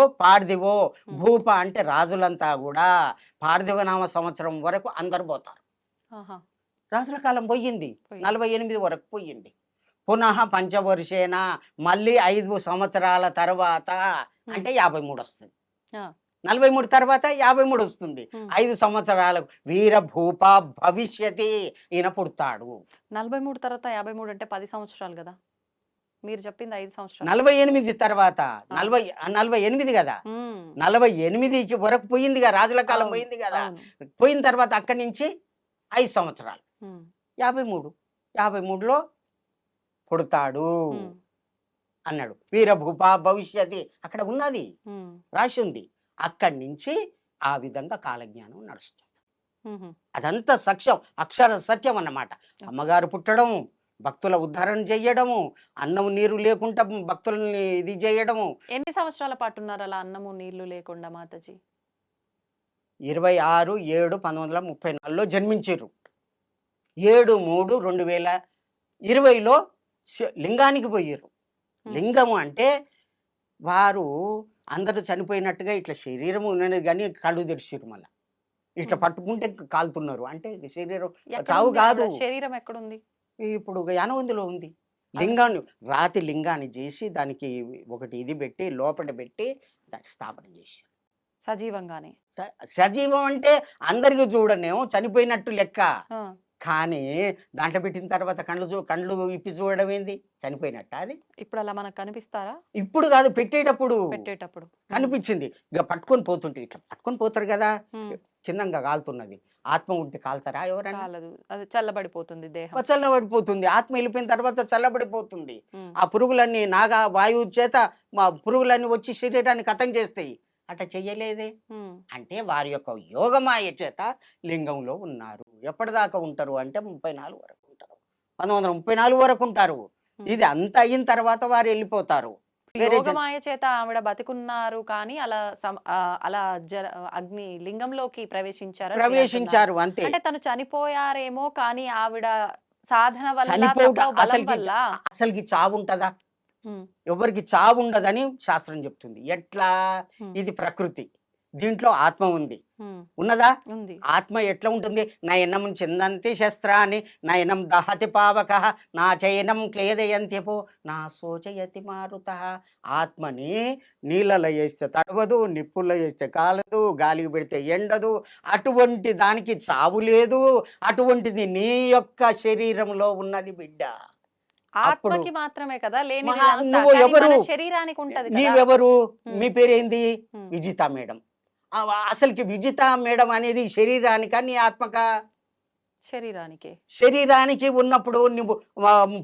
భూప అంటే రాజులంతా కూడా పార్థివ నామ సంవత్సరం వరకు అందరు పోతారు. ఆహా. రాజుల కాలం పోయింది. పోయింది. 48 వరకు పోయింది. పునః పంచవర్షేన మళ్ళీ 5 సంవత్సరాల తర్వాత అంటే 53 వస్తుంది. ఆ. 43 తర్వాత 53 వస్తుంది. ఉమ్. 5 సంవత్సరాలకు వీరభూప భవిష్యతి ఈయన పుడతాడు. 43 తర్వాత 53 అంటే 10 సంవత్సరాలు కదా. మీరు చెప్పింది 5 సంవత్సరాలు. 48 తర్వాత 48 కదా. 48కి వరకు పోయింది కదా, రాజుల కాలం అవును, పోయింది కదా. అవును. పోయిన తర్వాత అక్కడి నుంచి 5 సంవత్సరాలు ఉమ్, 53లో పుడతాడు ఉమ్, అన్నాడు. వీరభూప భవిష్యతి అక్కడ ఉన్నది, ఉమ్, రాసి ఉంది. అక్కడి నుంచి ఆ విధంగా కాలజ్ఞానం నడుస్తుంది. ఉహు. అదంతా సత్యం, అక్షర సత్యం అన్నమాట. అమ్మగారు పుట్టడం, భక్తుల ఉద్ధరణ చేయడము, అన్నం నీరు లేకుండా భక్తుల్ని ఇది చేయడము. ఎన్ని సంవత్సరాల పాటు ఉన్నారు అలా అన్నము నీళ్లు లేకుండా మాతాజీ? 26/7/1934లో జన్మించారు. 7/3/2020లో లింగానికి పోయారు. లింగము అంటే వారు అందరూ చనిపోయినట్టుగా ఇట్లా శరీరం ఉన్నది కానీ కళ్ళు తెరిచారు. మళ్ళీ ఇట్లా పట్టుకుంటే కాలుతున్నారు అంటే శరీరం ఎక్కడ చావు ఉంది కాదు. ఆవిడ శరీరం ఎక్కడుంది? ఇప్పుడు యానవందిలో ఉంది. లింగాన్ని రాతి లింగాన్ని చేసి దానికి ఒకటి ఇది పెట్టి లోపల పెట్టి దాన్ని స్థాపన చేశారు. సజీవంగానే. సజీవం అంటే అందరికి చూడనేమో చనిపోయినట్టు లెక్క. ఆ! కానీ దాంట్లో పెట్టిన తర్వాత కళ్ళు ఇప్పి చూడడం ఏంది? చనిపోయినట్ట అది? ఇప్పుడు అలా మనకు కనిపిస్తారా? ఇప్పుడు కాదు, పెట్టేటప్పుడు పెట్టేటప్పుడు. కనిపించింది. ఇక పట్టుకొని పోతుంటే ఇట్లా పట్టుకొని పోతారు కదా, హ్మ్. కిందంగా కాలుతున్నది. ఆత్మ ఉంటే కాలుతారా ఎవరన్నా? కాలదు. అది చల్లబడిపోతుంది దేహం. చల్లబడిపోతుంది. ఆత్మ వెళ్ళిపోయిన తర్వాత చల్లబడిపోతుంది. హ్మ్. ఆ పురుగులన్నీ వాయువు చేత మా పురుగులన్నీ వచ్చి శరీరాన్ని కథం చేస్తాయి. అట్లా చెయ్యలేదే. హ్మ్. అంటే వారి యొక్క యోగమాయ చేత లింగంలో ఉన్నారు. ఎప్పటిదాకా ఉంటారు అంటే 34 వరకు ఉంటారు. 1934 వరకు ఉంటారు. ఇది అంత అయిన తర్వాత వారు వెళ్ళిపోతారు. వేరే యోగమాయ చేత ఆవిడ బతికున్నారు కానీ అలా అగ్ని లింగంలోకి ప్రవేశించారా? ప్రవేశించారు అంతే. అంటే తను చనిపోయారేమో కానీ ఆవిడ సాధన వల్ల చనిపోవట తపో బలం అసలుకి వల్ల అసలుకి చావు ఉంటదా? హ్మ్. ఎవరికి చావు ఉండదని శాస్త్రం చెప్తుంది. ఎట్లా? హ్మ్. ఇది ప్రకృతి, దీంట్లో ఆత్మ ఉంది. హ్మ్. ఉన్నదా? ఉంది. ఆత్మ ఎట్లా ఉంటుంది? నయనం చిందంతి శస్త్రాన్ని నయనం దహతి పావక నా చయనం క్లేదయంత్యపో నా శోచయతి మారుత. ఆత్మని నీళ్ళలో వేస్తే తడవదు, నిప్పుల్లో వేస్తే కాలదు, గాలికి పెడితే ఎండదు. అటువంటి దానికి చావు లేదు. అటువంటిది నీ యొక్క శరీరంలో ఉన్నది బిడ్డ. అప్పుడు ఆత్మకి మాత్రమే కదా లేనిది మహా ఇదంతా. నువ్వు కానీ ఎవరు? మన శరీరానికి ఉంటది కదా. నీవెవరు? హ్మ్. మీ పేరేంది? హ్మ్. విజిత మేడం. అసలుకి విజిత మేడం అనేది శరీరానికా నీ ఆత్మకా? శరీరానికే. శరీరానికి ఉన్నప్పుడు నువ్వు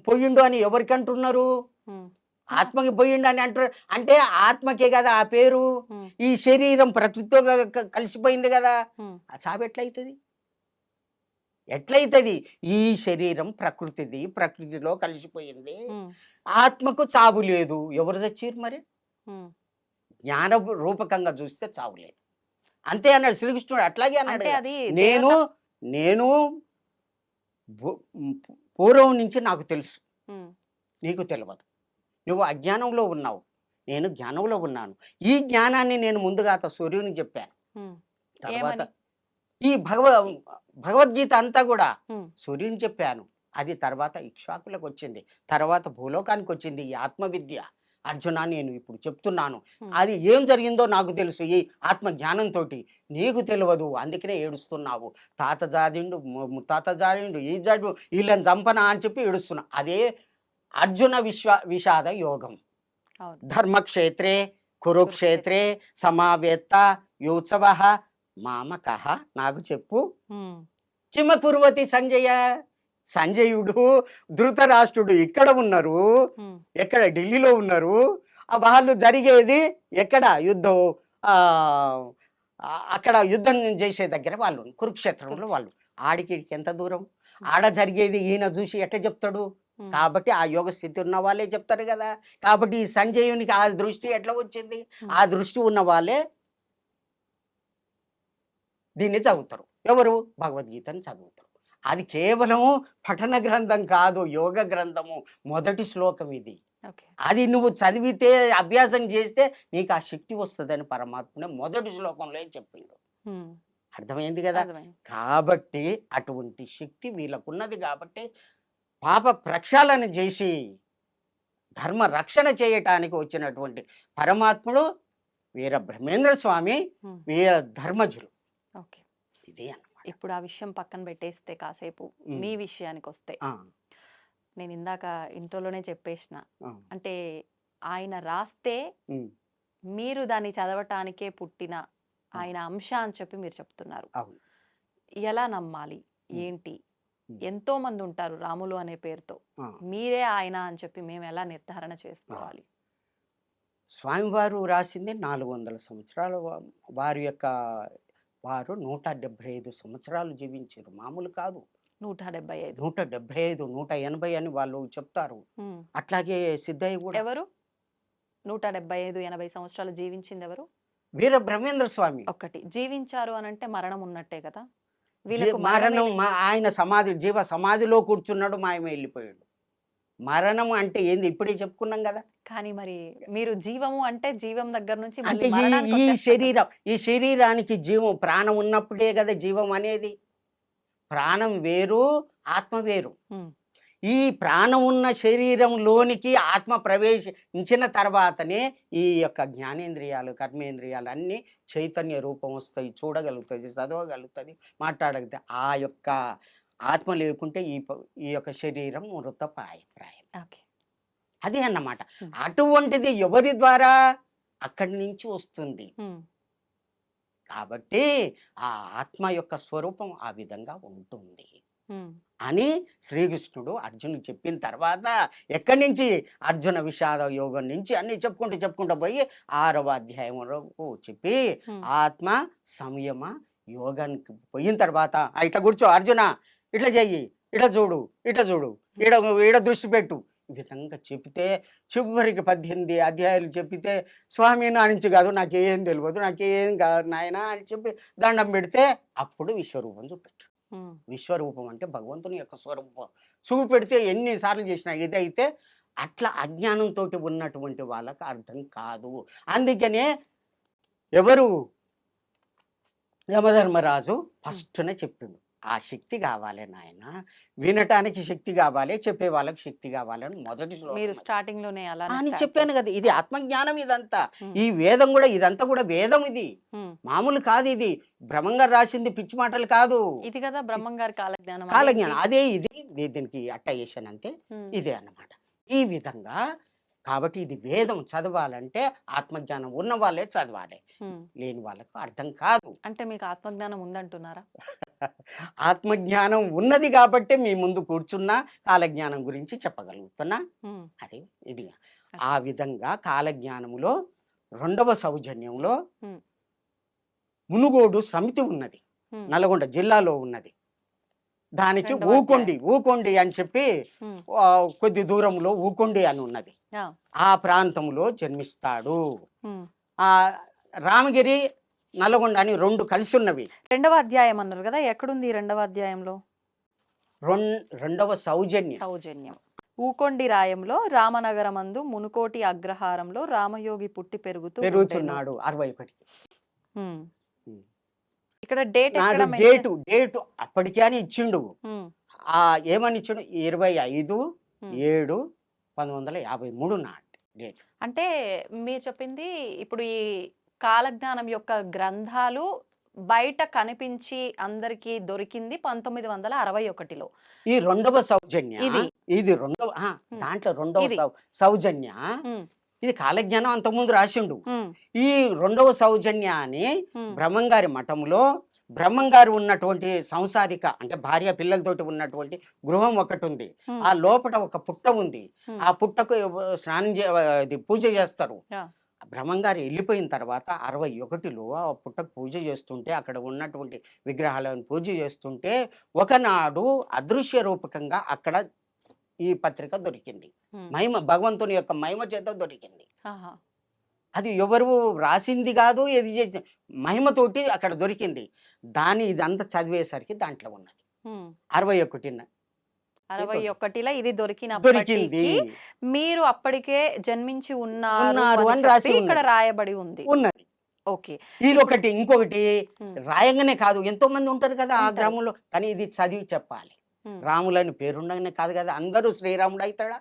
పోయిండు అని ఎవరికి అంటున్నారు? హ్మ్. ఆత్మకి పోయిండు అని అంటారు. అంటే ఆత్మకే కదా ఆ పేరు. హ్మ్. ఈ శరీరం ప్రకృతితో కలిసిపోయింది కదా. హ్మ్. ఆ చావు ఎట్లయితుంది? ఎట్లయితుంది? ఈ శరీరం ప్రకృతిది, ప్రకృతిలో కలిసిపోయింది. హ్మ్. ఆత్మకు చావు లేదు. ఎవరు చచ్చిర్రు మరి? హ్మ్. జ్ఞాన రూపకంగా చూస్తే చావు లేదు. అంతే అన్నాడు శ్రీకృష్ణుడు. అట్లాగే అన్నాడు అంటే కదా. అది నేను దేవత. నేను పూర్వం నుంచి నాకు తెలుసు, హ్మ్. నీకు తెలియదు. నువ్వు అజ్ఞానంలో ఉన్నావు, నేను జ్ఞానంలో ఉన్నాను. ఈ జ్ఞానాన్ని నేను ముందుగా సూర్యునికి చెప్పాను. హ్మ్. తర్వాత ఏమని? ఈ భగవద్గీత అంతా కూడా హ్మ్. సూర్యుని చెప్పాను. అది తర్వాత ఇక్ష్వాకులకు వచ్చింది, తర్వాత భూలోకానికి వచ్చింది ఈ ఆత్మవిద్య. అర్జున, నేను ఇప్పుడు చెప్తున్నాను, హ్మ్. అది ఏం జరిగిందో నాకు తెలుసు ఈ ఆత్మ జ్ఞానంతో. నీకు తెలియదు, అందుకనే ఏడుస్తున్నావు. తాత జాడిండు, ముత్తాత జాడిండు, ఈ జాడు, వీళ్ళని చంపనా అని చెప్పి ఏడుస్తున్నా. అదే అర్జున విషాద యోగం. అవును. ధర్మక్షేత్రే కురుక్షేత్రే సమావేత్త యోత్సవ మామక. నాకు చెప్పు, హ్మ్. కిమ కుర్వతి సంజయ? సంజయుడు, ధృతరాష్ట్రుడు ఇక్కడ ఉన్నారు, హ్మ్. ఎక్కడ? ఢిల్లీలో ఉన్నారు. వాళ్ళు జరిగేది ఎక్కడ? యుద్ధం అక్కడ యుద్ధం చేసే దగ్గర వాళ్ళు కురుక్షేత్రంలో వాళ్ళు. ఆడికి ఎంత దూరం? ఆడ జరిగేది ఈయన చూసి ఎట్లా చెప్తాడు? హ్మ్. కాబట్టి ఆ యోగ స్థితి ఉన్న వాళ్ళే చెప్తారు కదా. కాబట్టి ఈ సంజయునికి ఆ దృష్టి ఎట్లా వచ్చింది? ఆ దృష్టి ఉన్న వాళ్ళే దీన్ని చదువుతారు. ఎవరు? భగవద్గీతని చదువుతారు. అది కేవలం పఠన గ్రంథం కాదు, యోగ గ్రంథము. మొదటి శ్లోకం ఇది. ఓకే. అది నువ్వు చదివితే, అభ్యాసం చేస్తే నీకు ఆ శక్తి వస్తుందని పరమాత్మ మొదటి శ్లోకంలో చెప్పిండు. హ్మ్. అర్థమైంది కదా. అర్థమైంది. కాబట్టి అటువంటి శక్తి వీళ్ళకున్నది. కాబట్టి పాప ప్రక్షాళన చేసి ధర్మ రక్షణ చేయటానికి వచ్చినటువంటి పరమాత్ముడు వీర బ్రహ్మేంద్ర స్వామి, హ్మ్. వీర ధర్మజులు. ఓకే. ఇదే అన్నమాట. ఇప్పుడు ఆ విషయం పక్కన పెట్టేస్తే కాసేపు ఉమ్. మీ విషయానికి వస్తే, ఆ, నేను ఇందాక ఇంట్రోలోనే చెప్పేసిన, ఆ, అంటే ఆయన రాస్తే ఉమ్, మీరు దాన్ని చదవటానికే పుట్టిన ఆ. ఆయన అంశ అని చెప్పి మీరు చెప్తున్నారు. అవును. ఎలా నమ్మాలి? ఉమ్. ఏంటి? ఉమ్. ఎంతో మంది ఉంటారు రాములు అనే పేరుతో. ఆ. మీరే ఆయన అని చెప్పి మేము ఎలా నిర్ధారణ చేసుకోవాలి? స్వామివారు రాసింది 400 సంవత్సరాలు. వారి యొక్క వారు 175 సంవత్సరాలు జీవించారు. మామూలు కాదు. 175. 175, 180 అని వాళ్ళు చెప్తారు. హ్మ్. అట్లాగే సిద్ధయ్య కూడా. ఎవరు 175, 80 సంవత్సరాలు జీవించింది ఎవరు? వీర బ్రహ్మేంద్ర స్వామి. ఒక్కటి జీవించారు అని అంటే మరణం ఉన్నట్టే కదా. వీళ్ళకు మరణం ఆయన జీవ సమాధిలో కూర్చున్నాడు, మాయమే వెళ్ళిపోయాడు. మరణం అంటే ఏంది? ఇప్పుడే చెప్పుకున్నాం కదా. కానీ మరి మీరు జీవము అంటే జీవం దగ్గర నుంచి అంటే మళ్ళీ ఈ మరణానికి ఈ వచ్చేస్తారు. ఈ శరీరానికి జీవం, ప్రాణం ఉన్నప్పుడే కదా జీవం అనేది. ప్రాణం వేరు, ఆత్మ వేరు. హ్మ్. ఈ ప్రాణం ఉన్న శరీరంలోనికి ఆత్మ ప్రవేశించిన తర్వాతనే ఈ యొక్క జ్ఞానేంద్రియాలు కర్మేంద్రియాలు అన్నీ చైతన్య రూపం వస్తాయి, చూడగలుగుతుంది, చదవగలుగుతుంది, మాట్లాడగలుగుతుంది. ఆ యొక్క ఆత్మ లేకుంటే ఈ యొక్క శరీరం మృతప్రాయం. ఓకే. అదే అన్నమాట. Hmm. అటువంటిది ఎవరి ద్వారా? అక్కడి నుంచి వస్తుంది. కాబట్టి ఆ ఆత్మ యొక్క స్వరూపం ఆ విధంగా ఉంటుంది అని శ్రీకృష్ణుడు అర్జునుడు చెప్పిన తర్వాత ఎక్కడి నుంచి అర్జున విషాద యోగం నుంచి అన్ని చెప్పుకుంటూ పోయి 6వ అధ్యాయం వరకు చెప్పి ఆత్మ సంయమ యోగానికి పోయిన తర్వాత ఇట్లా కూర్చో అర్జున, ఇట్లా చెయ్యి, ఇట్లా చూడు, ఈడ దృష్టి పెట్టు, ఈ విధంగా చెప్తే చివరికి 18 అధ్యాయాలు చెప్పితే స్వామి నా నుంచి కాదు, నాకేం తెలియదు, నాకేం కాదు నాయన అని చెప్పి దండం పెడితే అప్పుడు విశ్వరూపం చూపెట్టు. విశ్వరూపం అంటే భగవంతుని యొక్క స్వరూపం చూపెడితే ఎన్నిసార్లు చేసినా ఇదైతే అట్లా అజ్ఞానంతో ఉన్నటువంటి వాళ్ళకి అర్థం కాదు. అందుకనే ఎవరు యమధర్మరాజు ఫస్ట్నే చెప్పిండు, ఆ శక్తి కావాలి నాయన, వినటానికి శక్తి కావాలి, చెప్పే వాళ్ళకి శక్తి కావాలని మొదటి మీరు స్టార్టింగ్ లోనే అలా అని చెప్పాను కదా. ఇది ఆత్మజ్ఞానం ఇదంతా. ఈ వేదం కూడా ఇదంతా కూడా వేదం. ఇది మామూలు కాదు, ఇది బ్రహ్మంగారు రాసింది పిచ్చి మాటలు కాదు. ఇది కదా బ్రహ్మంగారి కాలజ్ఞానం. కాలజ్ఞానం అదే. ఇది దీనికి అట్టేషన్ అంతే, ఇదే అన్నమాట. ఈ విధంగా కాబట్టి ఇది వేదం చదవాలంటే ఆత్మజ్ఞానం ఉన్న వాళ్ళే చదవాలి, లేని వాళ్ళకు అర్థం కాదు. అంటే మీకు ఆత్మజ్ఞానం ఉందంటున్నారా? ఆత్మజ్ఞానం ఉన్నది కాబట్టి మీ ముందు కూర్చున్నా కాలజ్ఞానం గురించి చెప్పగలుగుతున్నా. అదే ఇది. ఆ విధంగా కాలజ్ఞానములో 2వ సౌజన్యంలో మునుగోడు సమితి ఉన్నది, నల్గొండ జిల్లాలో ఉన్నది. దానికి ఊకొండి అని చెప్పి కొద్ది దూరంలో ఊకొండి అని ఉన్నది. ఆ ప్రాంతంలో జన్మిస్తాడు. ఆ రామగిరి నల్గొండ అని 2 కలిసి ఉన్నవి. 2వ అధ్యాయం అన్నారు కదా, ఎక్కడుంది 2వ అధ్యాయంలో? 2వ సౌజన్యం. ఊకొండి రాయంలో రామనగరమందు మునుకోటి అగ్రహారంలో రామయోగి పుట్టి పెరుగుతున్నాడు. 61. ఇక్కడ డేట్ అప్పటికే అని ఇచ్చిండు. ఆ ఏమని ఇచ్చిండు? 25/7/1953 నాటి డేట్. అంటే మీరు చెప్పింది ఇప్పుడు ఈ కాలజ్ఞానం యొక్క గ్రంథాలు బయట కనిపించి అందరికి దొరికింది 1961లో. ఈ 2వ సౌజన్య ఇది దాంట్లో 2వ సౌజన్య ఇది కాలజ్ఞానం అంతకుముందు రాసిండు. ఈ 2వ సౌజన్యాన్ని బ్రహ్మంగారి మఠంలో బ్రహ్మంగారు ఉన్నటువంటి సంసారిక అంటే భార్య పిల్లలతోటి ఉన్నటువంటి గృహం ఒకటి ఉంది. ఆ లోపల ఒక పుట్ట ఉంది. ఆ పుట్టకు స్నానం పూజ చేస్తారు. బ్రహ్మంగారు వెళ్ళిపోయిన తర్వాత 61లో ఆ పుట్టకు పూజ చేస్తుంటే అక్కడ ఉన్నటువంటి విగ్రహాలను పూజ చేస్తుంటే ఒకనాడు అదృశ్య రూపకంగా అక్కడ ఈ పత్రిక దొరికింది. మహిమ భగవంతుని యొక్క మహిమ చేత దొరికింది. అది ఎవరు రాసింది కాదు, ఏది చేసి మహిమతోటి అక్కడ దొరికింది. ఇదంతా చదివేసరికి దాంట్లో ఉన్నది 61లో ఇది దొరికింది. మీరు అప్పటికే జన్మించి ఉన్నారు అని రాసి ఇక్కడ రాయబడి ఉన్నది. ఓకే. ఇది ఇంకొకటి రాయంగానే కాదు, ఎంతో మంది ఉంటారు కదా ఆ గ్రామంలో, కానీ ఇది చదివి చెప్పాలి. రాములని పేరుండగానే కాదు కదా అందరూ శ్రీరాముడు అవుతారా?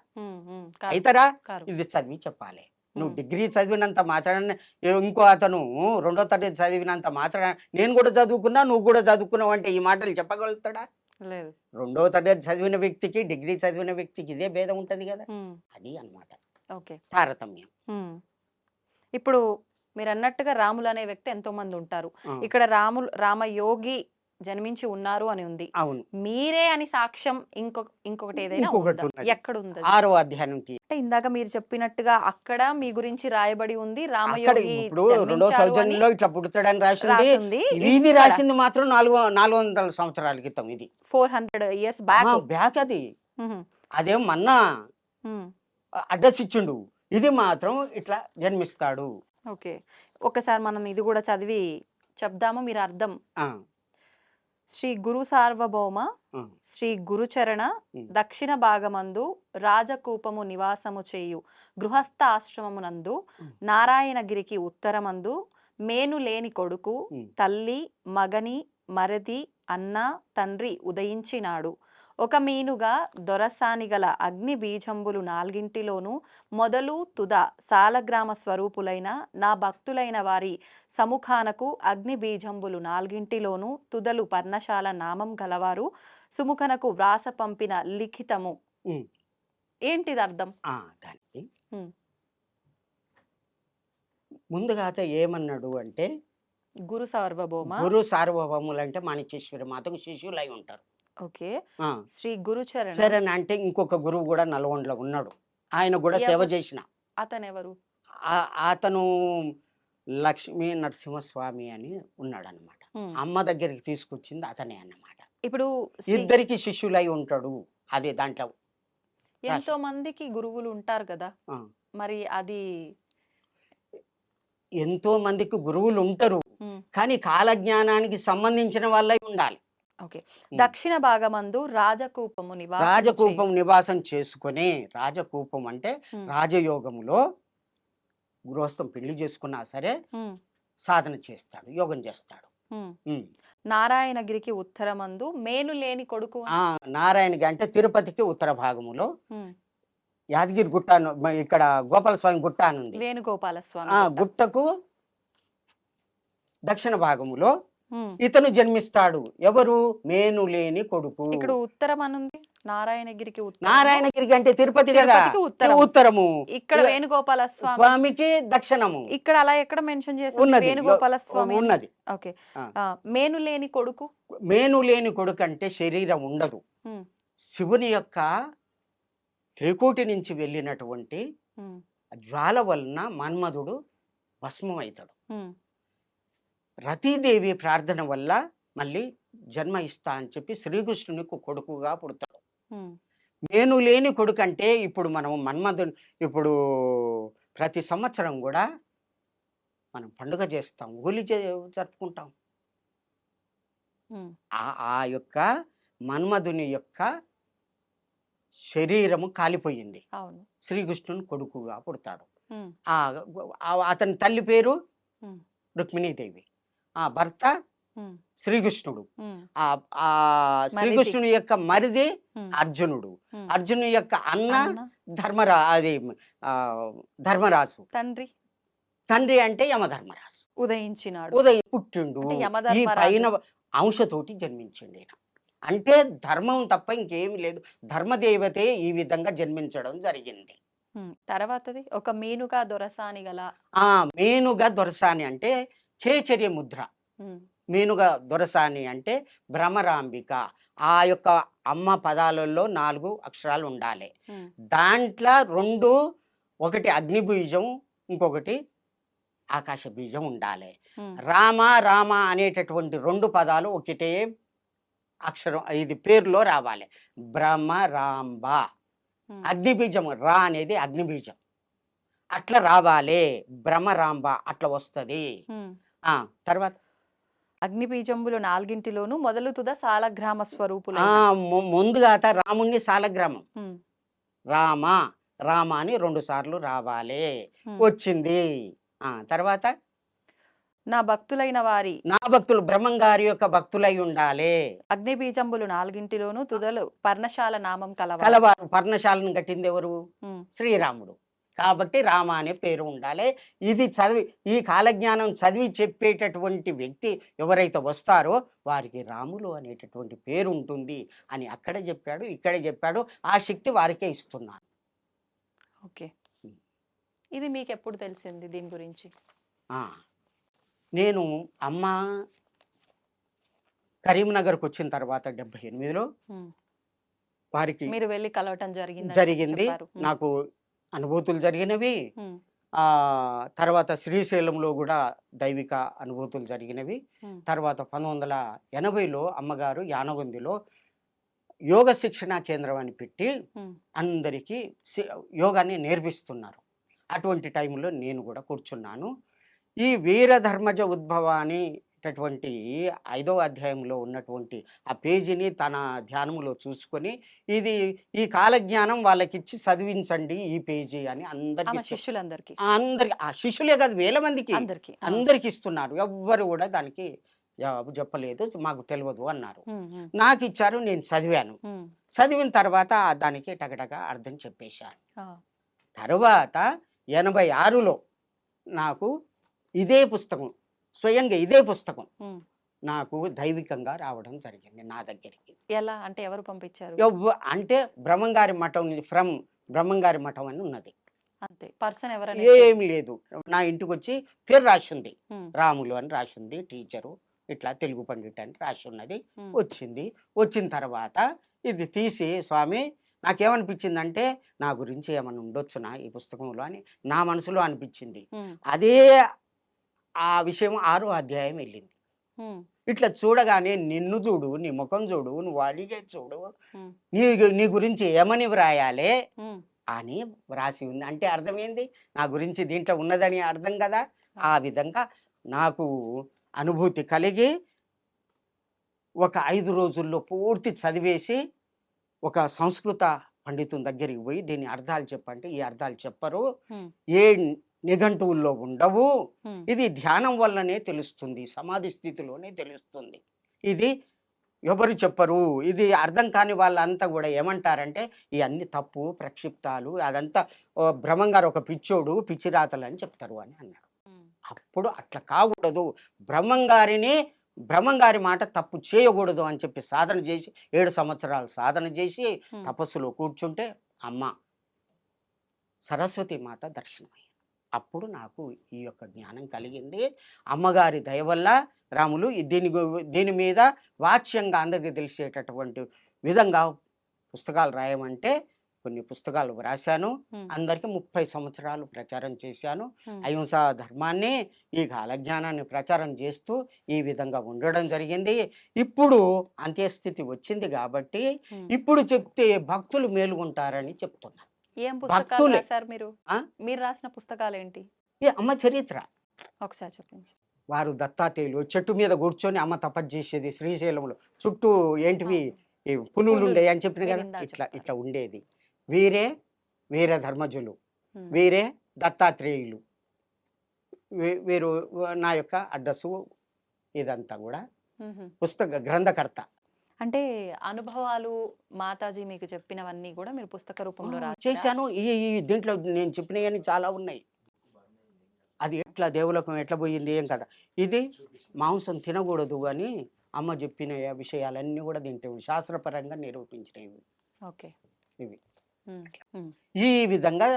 ఇది చదివి చెప్పాలి. నువ్వు డిగ్రీ చదివినంత మాత్రాన ఇంకో అతను 2వ తరగతి చదివినంత మాత్రాన నేను కూడా చదువుకున్నా నువ్వు కూడా చదువుకున్నావు అంటే ఈ మాటలు చెప్పగలుగుతాడా? లేదు. 2వ తరగతి చదివిన వ్యక్తికి డిగ్రీ చదివిన వ్యక్తికి ఇదే భేదం ఉంటది కదా. అది అన్నమాట తారతమ్యం. ఇప్పుడు మీరు అన్నట్టుగా రాములు అనే వ్యక్తి ఎంతో మంది ఉంటారు. ఇక్కడ రామయోగి జన్మించి ఉన్నారు అని ఉంది. అవును. మీరే అని సాక్ష్యం ఇంకొకటి ఏదైనా ఎక్కడ ఉంది? 6వ అధ్యాయానికి. అంటే ఇందాక మీరు చెప్పినట్టుగా అక్కడ మీ గురించి రాయబడి ఉంది రామయోగి. ఇప్పుడు 2వ సౌజన్యంలో ఇట్లా పుడతాడని రాసింది. ఇది రాసింది మాత్రం 400 సంవత్సరాల క్రితం. ఇది 400 years బ్యాక్. అది అదేం మన్నా అడ్రస్ ఇచ్చిండు. ఇది మాత్రం ఇట్లా జన్మిస్తాడు. ఓకే. ఒకసారి మనం ఇది కూడా చదివి చెప్దాము, మీరు అర్థం. శ్రీ గురు సార్వభౌమ శ్రీ గురుచరణ దక్షిణ భాగమందు రాజకూపము నివాసము చేయు గృహస్థ ఆశ్రమమునందు నారాయణగిరికి ఉత్తరమందు మేను లేని కొడుకు తల్లి మగని మరది అన్న తండ్రి ఉదయించినాడు. ఒక మీనుగా దొరసానిగల అగ్ని బీజంబులు నాలుగింటిలోనూ మొదలు తుద సాలగ్రామ స్వరూపులైన నా భక్తులైన వారి సముఖానకు అగ్ని బీజంబులు నాలుగింటిలోనూ తుదలు పర్ణశాల నామం గలవారు సుముఖనకు వ్రాస పంపిన లిఖితము. ఉమ్. ఏంటిది అర్థం? దానికి ఉమ్. ముందుగా ఏమన్నాడు అంటే, గురు సార్వభౌమ. గురు సార్వభౌములు అంటే మాణిక్యేశ్వరి మాతకు శిష్యులై ఉంటారు. ఓకే. ఆ, శ్రీ గురు చరణ. చరణ్ అంటే ఇంకొక గురువు కూడా నల్గొండలో ఉన్నాడు. ఆయన కూడా సేవ ఎవరు? చేసిన అతనెవరు? అతను లక్ష్మీ నరసింహస్వామి అని ఉన్నాడు అనమాట. ఉమ్. అమ్మ దగ్గరికి తీసుకొచ్చింది అతనే అన్నమాట. ఇప్పుడు ఇద్దరికి శిష్యులై ఉంటాడు. అదే దాంట్లో ఎంతో మందికి గురువులు ఉంటారు కదా, ఆ, మరి అది ఎంతో మందికి గురువులు ఉంటారు, ఉమ్. కానీ కాలజ్ఞానానికి సంబంధించిన వాళ్ళై ఉండాలి. ఓకే. ఉమ్. దక్షిణ భాగమందు రాజకూపము నివాసం రాజకూపం నివాసం చేసుకొని, రాజకూపం అంటే ఉమ్. రాజయోగములో గృహస్థం పెళ్లి చేసుకున్నా సరే ఉమ్. సాధన చేస్తాడు, యోగం చేస్తాడు. ఉమ్. ఉమ్. నారాయణగిరికి ఉత్తరమందు మేను లేని కొడుకు అని. నారాయణకి అంటే తిరుపతికి ఉత్తర భాగములో ఉమ్. యాదగిరి గుట్ట ఇక్కడ గోపాలస్వామి గుట్ట అని ఉంది. వేణుగోపాల స్వామి ఆ గుట్ట. గుట్టకు దక్షిణ భాగములో ఉమ్. ఇతను జన్మిస్తాడు. ఎవరు? మేనులేని కొడుకు. ఇక్కడ ఉత్తరం అనుంది, నారాయణగిరికి ఉత్తరం. నారాయణగిరికి అంటే తిరుపతి కదా, తిరుపతికి ఉత్తరం. ఉత్తరము. ఇక్కడ వేణుగోపాల స్వామి, స్వామికి దక్షిణము ఇక్కడ అలా ఎక్కడ మెన్షన్ చేసి ఉన్నది. వేణుగోపాల స్వామి ఉన్నది. ఓకే. ఆ. మేను లేని కొడుకు. మేనులేని కొడుకు అంటే శరీరం ఉండదు. ఉమ్. శివుని యొక్క త్రికోటి నుంచి వెళ్ళినటువంటి ఉమ్. జ్వాల వలన మన్మధుడు భస్మం అవుతాడు. ఉమ్. రతీదేవి ప్రార్థన వల్ల మళ్ళీ జన్మ ఇస్తా అని చెప్పి శ్రీకృష్ణునికి కొడుకుగా పుడతాడు. ఉమ్. మేను లేని కొడుకు అంటే ఇప్పుడు మనం మన్మధుని ఇప్పుడు ప్రతి సంవత్సరం కూడా మనం పండుగ చేస్తాం, హోలీ జరుపుకుంటాం. ఉమ్. ఆ యొక్క మన్మధుని యొక్క శరీరము కాలిపోయింది. అవును. శ్రీకృష్ణుని కొడుకుగా పుడతాడు. ఉమ్. అతని తల్లి పేరు ఉమ్. రుక్మిణీదేవి, ఆ భర్త ఉమ్. శ్రీకృష్ణుడు. ఉమ్. ఆ శ్రీకృష్ణుని యొక్క మరిది ఉమ్. అర్జునుడు. ఉమ్. అర్జునుని యొక్క అన్న అన్న. అది ధర్మరాజు. తండ్రి తండ్రి అంటే యమధర్మరాజు. ఉదయించినాడు. ఉదయం పుట్టిండు. అంటే ఈ యమధర్మరాజు. పైన అంశతోటి జన్మించిండు ఈయన. అంటే ధర్మం తప్ప ఇంకేమి లేదు. ధర్మదేవతే ఈ విధంగా జన్మించడం జరిగింది. ఉమ్. తర్వాతది ఒక మీనుగా దొరసాని గల. మేనుగా దొరసాని అంటే చేచర్య ముద్ర. ఉమ్. మేనుగా దొరసాని అంటే భ్రమరాంబిక. ఆ యొక్క అమ్మ పదాలలో 4 అక్షరాలు ఉండాలి. ఉమ్. దాంట్లో 2, ఒకటి అగ్ని బీజం, ఇంకొకటి ఆకాశ బీజం ఉండాలి. ఉమ్. రామ రామ అనేటటువంటి 2 పదాలు ఒకటే అక్షరం, ఇది పేరులో రావాలి. భ్రమరాంబ. ఉమ్. అగ్నిబీజం రా అనేది అగ్నిబీజం, అట్లా రావాలి. భ్రమరాంబ అట్లా వస్తుంది. ఉమ్. తర్వాత అగ్ని బీజంబులు నాలుగింటిలోను మొదలు తుద సాలగ్రామ స్వరూపులు. ముందుగా రాముణ్ణి సాలగ్రామం ఉమ్. రామ రామ అని 2 సార్లు రావాలి. ఉమ్. వచ్చింది. తర్వాత నా భక్తులైన వారి. నా భక్తులు బ్రహ్మంగారి యొక్క భక్తులై ఉండాలి. అగ్ని బీజంబులు నాలుగింటిలోను తుదలు పర్ణశాల నామం కలవారు. కలవారు. పర్ణశాలను కట్టింది ఎవరు? ఉమ్. శ్రీరాముడు. కాబట్టి రామ అనే పేరు ఉండాలి. ఇది చదివి ఈ కాలజ్ఞానం చదివి చెప్పేటటువంటి వ్యక్తి ఎవరైతే వస్తారో వారికి రాములు అనేటటువంటి పేరు ఉంటుంది అని అక్కడే చెప్పాడు, ఇక్కడే చెప్పాడు. ఆ శక్తి వారికే ఇస్తున్నాను. ఓకే. ఇది మీకు ఎప్పుడు తెలిసింది దీని గురించి? నేను అమ్మ కరీంనగర్కి వచ్చిన తర్వాత 78లో ఉమ్. వారికి మీరు వెళ్ళి కలవటం జరిగింది. జరిగింది. నాకు అనుభూతులు జరిగినవి. ఉమ్. తర్వాత శ్రీశైలంలో కూడా దైవిక అనుభూతులు జరిగినవి. ఉమ్. తర్వాత 1980లో అమ్మగారు యానగొందిలో యోగ శిక్షణా కేంద్రం అని పెట్టి ఉమ్. అందరికీ యోగాన్ని నేర్పిస్తున్నారు. అటువంటి టైంలో నేను కూడా కూర్చున్నాను. ఈ వీరధర్మజ ఉద్భవ అనేటటువంటి 5వ అధ్యాయంలో ఉన్నటువంటి ఆ పేజీని తన ధ్యానములో చూసుకొని ఇది ఈ కాలజ్ఞానం వాళ్ళకిచ్చి చదివించండి ఈ పేజీ అని అందరికి శిష్యులందరికీ, అందరికి, ఆ శిష్యులే కాదు వేల మందికి అందరికీ అందరికి ఇస్తున్నారు. ఎవ్వరు కూడా దానికి జవాబు చెప్పలేదు, మాకు తెలియదు అన్నారు. ఉమ్, ఉమ్, నాకు ఇచ్చారు, నేను చదివాను. ఉమ్, చదివిన తర్వాత దానికి టకటక అర్థం చెప్పేశాను. ఆ, తర్వాత 86లో నాకు ఇదే పుస్తకం, స్వయంగా ఇదే పుస్తకం ఉమ్. నాకు దైవికంగా రావడం జరిగింది నా దగ్గరికి. ఎలా అంటే ఎవరు పంపించారు? అంటే బ్రహ్మంగారి మఠం, ఫ్రమ్ బ్రహ్మంగారి మఠం అని ఉన్నది. అంతే, పర్సన్ ఎవరైనా ఏమి లేదు, నా ఇంటికి వచ్చి పేరు రాసింది, ఉమ్, రాములు అని రాసింది, టీచరు ఇట్లా తెలుగు పండిట్ అని రాసి ఉన్నది. ఉమ్, వచ్చింది. వచ్చిన తర్వాత ఇది తీసి, స్వామి నాకేమనిపించిందంటే నా గురించి ఏమైనా ఉండొచ్చునా ఈ పుస్తకంలో అని నా మనసులో అనిపించింది. ఉమ్, అదే ఆ విషయం 6వ అధ్యాయం వెళ్ళింది. ఉమ్, ఇట్లా చూడగానే నిన్ను చూడు, నీ ముఖం చూడు, నువ్వు అడిగే చూడు, ఉమ్, నీ నీ గురించి ఏమని వ్రాయాలే ఉమ్, అని వ్రాసి ఉంది. అంటే అర్థమైంది, నా గురించి దీంట్లో ఉన్నదని అర్థం కదా. ఆ విధంగా నాకు అనుభూతి కలిగి ఒక 5 రోజుల్లో పూర్తి చదివేసి ఒక సంస్కృత పండితుని దగ్గరికి పోయి దీని అర్థాలు చెప్పంటే, ఈ అర్థాలు చెప్పరు, ఉమ్, ఏ నిఘంటువుల్లో ఉండవు, ఉమ్, ఇది ధ్యానం వల్లనే తెలుస్తుంది, సమాధి స్థితిలోనే తెలుస్తుంది, ఇది ఎవరు చెప్పరు, ఇది అర్థం కాని వాళ్ళంతా కూడా ఏమంటారంటే ఇవన్నీ తప్పు ప్రక్షిప్తాలు, అదంతా బ్రహ్మంగారు ఒక పిచ్చోడు, పిచ్చిరాతలు అని చెప్తారు అని అన్నాడు. ఉమ్, అప్పుడు అట్లా కాకూడదు, బ్రహ్మంగారి మాట తప్పు చేయకూడదు అని చెప్పి సాధన చేసి 7 సంవత్సరాలు సాధన చేసి ఉమ్, తపస్సులో కూర్చుంటే అమ్మ సరస్వతి మాత దర్శనమయ్యారు. అప్పుడు నాకు ఈ యొక్క జ్ఞానం కలిగింది. అమ్మగారి దయ వల్ల రాములు దీని మీద వాచ్యంగా అందరికీ తెలిసేటటువంటి విధంగా పుస్తకాలు రాయమంటే కొన్ని పుస్తకాలు వ్రాశాను. ఉమ్, అందరికీ 30 సంవత్సరాలు ప్రచారం చేశాను. ఉమ్, అహింసా ధర్మాన్ని, ఈ కాలజ్ఞానాన్ని ప్రచారం చేస్తూ ఈ విధంగా ఉండడం జరిగింది. ఇప్పుడు అంత్యస్థితి వచ్చింది కాబట్టి ఉమ్. ఇప్పుడు చెప్తే భక్తులు మేలుకుంటారని చెప్తున్నా. ఏం పుస్తకాలు భక్తులే. రాశారు మీరు? ఆ? మీరు రాసిన పుస్తకాలు ఏంటి? ఈ అమ్మ చరిత్ర. ఒకసారి చూపించు. వారు దత్తాత్రేయులు చెట్టు మీద కూర్చొని అమ్మ తపస్సు చేసేది శ్రీశైలంలో, చుట్టూ ఏంటివి ఈ పులులు పులులు. ఉండేవి అని చెప్పిన కదా, మీరు ఇందాక ఇట్లా చెప్పారు. ఇట్లా ఉండేది. వీర ధర్మజులు, ఉమ్, వీరే దత్తాత్రేయులు, వీరు నా యొక్క అడ్రస్సు, ఇదంతా కూడా ఉహు. గ్రంథకర్త. అంటే అనుభవాలు మాతాజీ మీకు చెప్పినవన్నీ కూడా మీరు పుస్తక రూపంలో రాశారా? చేశాను. ఈ దీంట్లో నేను చెప్పినవన్నీ చాలా ఉన్నాయి. అది ఎట్లా దేవలోకం ఎట్లా పోయింది ఏం కదా, ఇది మాంసం తినకూడదు అని అమ్మ చెప్పిన విషయాలన్నీ కూడా దీంట్లో శాస్త్రపరంగా నిరూపించినవి ఓకే. ఇవి. ఉమ్, ఉమ్, ఈ విధంగా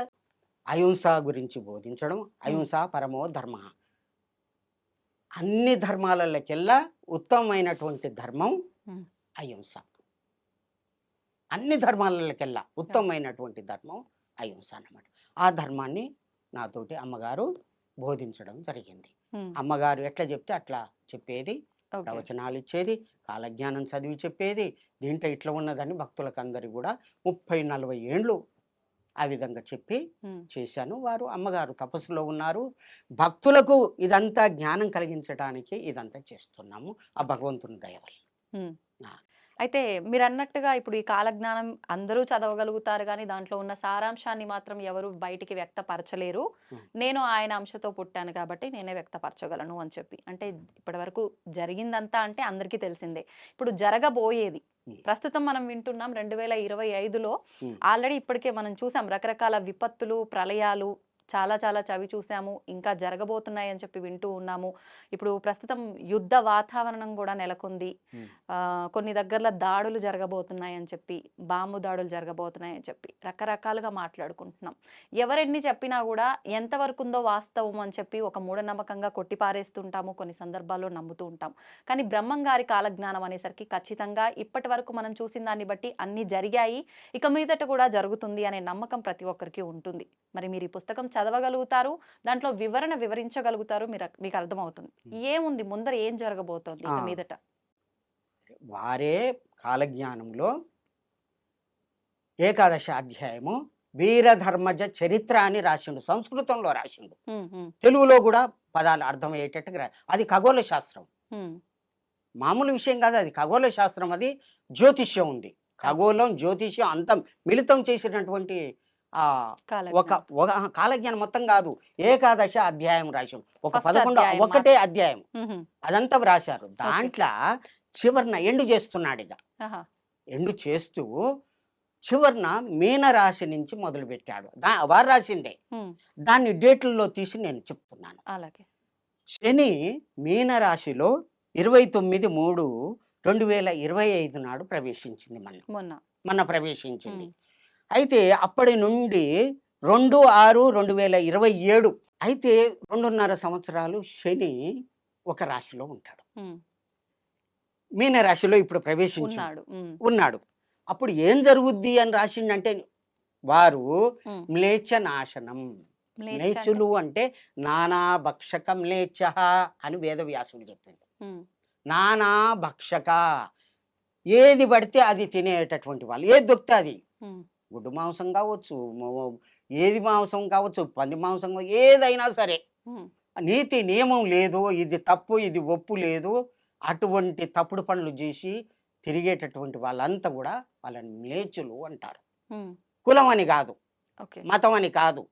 అహింస గురించి బోధించడం. అహింస పరమో ధర్మ, అన్ని ధర్మాలకెల్లా ఉత్తమమైనటువంటి ధర్మం ఉమ్, అహింస. అన్ని ధర్మాలకెల్లా ఉత్తమమైనటువంటి ధర్మం అహింస అన్నమాట. ఆ ధర్మాన్ని నాతోటి అమ్మగారు బోధించడం జరిగింది. ఉమ్, అమ్మగారు ఎట్లా చెప్తే అట్లా చెప్పేది, ఓకే. ప్రవచనాలు ఇచ్చేది, కాలజ్ఞానం చదివి చెప్పేది. దీంట్లో ఇట్లా ఉన్నదని భక్తులకు అందరికీ కూడా 30-40 ఏండ్లు ఆ విధంగా చెప్పి ఉమ్, చేశాను. వారు అమ్మగారు తపస్సులో ఉన్నారు. భక్తులకు ఇదంతా జ్ఞానం కలిగించడానికి ఇదంతా చేస్తున్నాము ఆ భగవంతుని దయ వల్ల. ఉమ్. ఆ. అయితే మీరు అన్నట్టుగా ఇప్పుడు ఈ కాలజ్ఞానం అందరూ చదవగలుగుతారు కానీ దాంట్లో ఉన్న సారాంశాన్ని మాత్రం ఎవరు బయటికి వ్యక్తపరచలేరు. ఉమ్. నేను ఆయన అంశతో పుట్టాను కాబట్టి నేనే వ్యక్తపరచగలను అని చెప్పి, అంటే ఇప్పటి వరకు జరిగిందంతా అంటే అందరికీ తెలిసిందే. ఇప్పుడు జరగబోయేది ఉమ్. ప్రస్తుతం మనం వింటున్నాం 2025లో ఉమ్. ఆల్రెడీ ఇప్పటికే మనం చూసాం రకరకాల విపత్తులు, ప్రళయాలు చాలా చాలా చవి చూసాము, ఇంకా జరగబోతున్నాయి అని చెప్పి వింటూ ఉన్నాము. ఇప్పుడు ప్రస్తుతం యుద్ధ వాతావరణం కూడా నెలకొంది. ఉమ్. కొన్ని దగ్గరలో దాడులు జరగబోతున్నాయి అని చెప్పి, బాంబు దాడులు జరగబోతున్నాయి అని చెప్పి రకరకాలుగా మాట్లాడుకుంటున్నాం. ఎవరెన్ని చెప్పినా కూడా ఎంతవరకు ఉందో వాస్తవం అని చెప్పి ఒక మూఢనమ్మకంగా కొట్టిపారేస్తుంటాము, కొన్ని సందర్భాల్లో నమ్ముతూ ఉంటాం. కానీ బ్రహ్మంగారి కాలజ్ఞానం అనేసరికి ఖచ్చితంగా ఇప్పటి వరకు మనం చూసిన దాన్ని బట్టి అన్ని జరిగాయి, ఇక మీదట కూడా జరుగుతుంది అనే నమ్మకం ప్రతి ఒక్కరికి ఉంటుంది. మరి మీరు ఈ పుస్తకం చదవగలుగుతారు, దాంట్లో వివరించగలుగుతారు, మీకు అర్థమవుతుంది ఏముంది ముందర ఏం జరగబోతోంది ఇక మీదట. వారే కాలజ్ఞానంలో 11వ అధ్యాయము వీరధర్మజ చరిత్ర అని రాసిండు, సంస్కృతంలో రాసిండు. ఉమ్, ఉమ్, తెలుగులో కూడా పదాలు అర్థమయ్యేటట్టుగా అది ఖగోళ శాస్త్రం, ఉమ్, మామూలు విషయం కాదు. అది ఖగోళ శాస్త్రం, అది జ్యోతిష్యం ఉంది. ఖగోళం జ్యోతిష్యం అంతా మిళితం చేసినటువంటి ఆ ఒక ఒక కాలజ్ఞానం మొత్తం కాదు, ఏకాదశ అధ్యాయం రాశాం. ఒక First 11 అధ్యాయం ఒకటే అధ్యాయం మ్మ్. అదంతా రాశారు. దాంట్లో చివరిన ఎండు చేస్తున్నాడు. ఇక ఆహా. ఎండు చేస్తూ చివరిన మీనరాశి నుంచి మొదలు పెట్టాడు. వారు రాసిందే, మ్మ్. దాన్ని డేట్లలో తీసి నేను చెప్తున్నాను. అలాగే శని మీనరాశిలో 29/3/2025 నాడు ప్రవేశించింది. మొన్న ప్రవేశించింది. అయితే అప్పటి నుండి 2/6/2027 అయితే 2.5 సంవత్సరాలు శని ఒక రాశిలో ఉంటాడు. మీనరాశిలో ఇప్పుడు ప్రవేశించాడు ఉన్నాడు. అప్పుడు ఏం జరుగుద్ది అని రాసిండంటే, వారు మ్లేచ్ఛ నాశనం. మ్లేచ్చులు అంటే నానా భక్షక మ్లేచ్ఛ అని వేదవ్యాసుడు చెప్పిండు. నానా భక్షక, ఏది పడితే అది తినేటటువంటి వాళ్ళు, ఏది దొరికితే అది, గుడ్డు మాంసం కావచ్చు, ఏది మాంసం కావచ్చు, పంది మాంసం, ఏదైనా సరే నీతి నియమం లేదు, ఇది తప్పు ఇది ఒప్పు లేదు, అటువంటి తప్పుడు పనులు చేసి తిరిగేటటువంటి వాళ్ళంతా కూడా వాళ్ళని మ్లేచ్చులు అంటారు. కులం అని కాదు, మతం అని కాదు,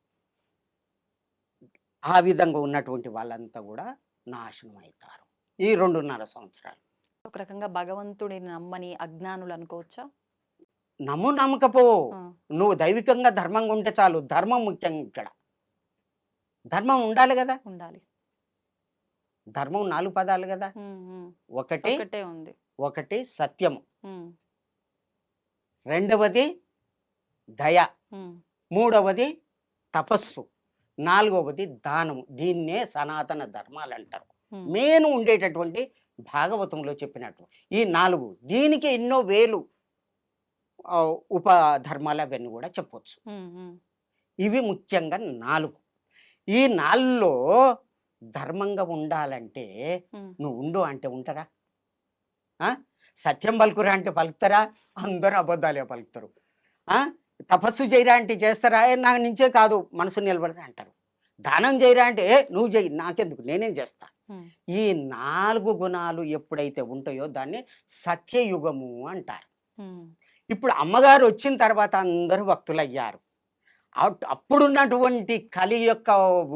ఆ విధంగా ఉన్నటువంటి వాళ్ళంతా కూడా నాశనం అవుతారు ఈ 2.5 సంవత్సరాలు. ఒక రకంగా భగవంతుడిని నమ్మని అజ్ఞానులు అనుకోవచ్చా? నమ్మకపో, నువ్వు దైవికంగా ధర్మంగా ఉంటే చాలు. ధర్మం ముఖ్యం. ఇక్కడ ధర్మం ఉండాలి కదా, ఉండాలి. ధర్మం 4 పదాలు కదా. ఒకటి సత్యము, రెండవది దయ, మూడవది తపస్సు, నాలుగవది దానము. దీన్నే సనాతన ధర్మాలు అంటారు. మేను ఉండేటటువంటి భాగవతంలో చెప్పినట్టు ఈ 4, దీనికి ఎన్నో వేలు ఉపధర్మాలు అవన్నీ కూడా చెప్పవచ్చు. ఇవి ముఖ్యంగా 4. ఈ 4లో ధర్మంగా ఉండాలంటే నువ్వు ఉండు అంటే ఉంటారా? సత్యం పలుకురా అంటే పలుకుతారా? అందరూ అబద్ధాలే పలుకుతారు. తపస్సు చేయరా అంటే చేస్తారా? నా నుంచే కాదు, మనసు నిలబడతా అంటారు. దానం చేయరా అంటే నువ్వు చెయ్యి, నాకెందుకు, నేనేం చేస్తా. ఈ 4 గుణాలు ఎప్పుడైతే ఉంటాయో దాన్ని సత్యయుగము అంటారు. ఇప్పుడు అమ్మగారు వచ్చిన తర్వాత అందరూ భక్తులయ్యారు. అప్పుడున్నటువంటి కలి యొక్క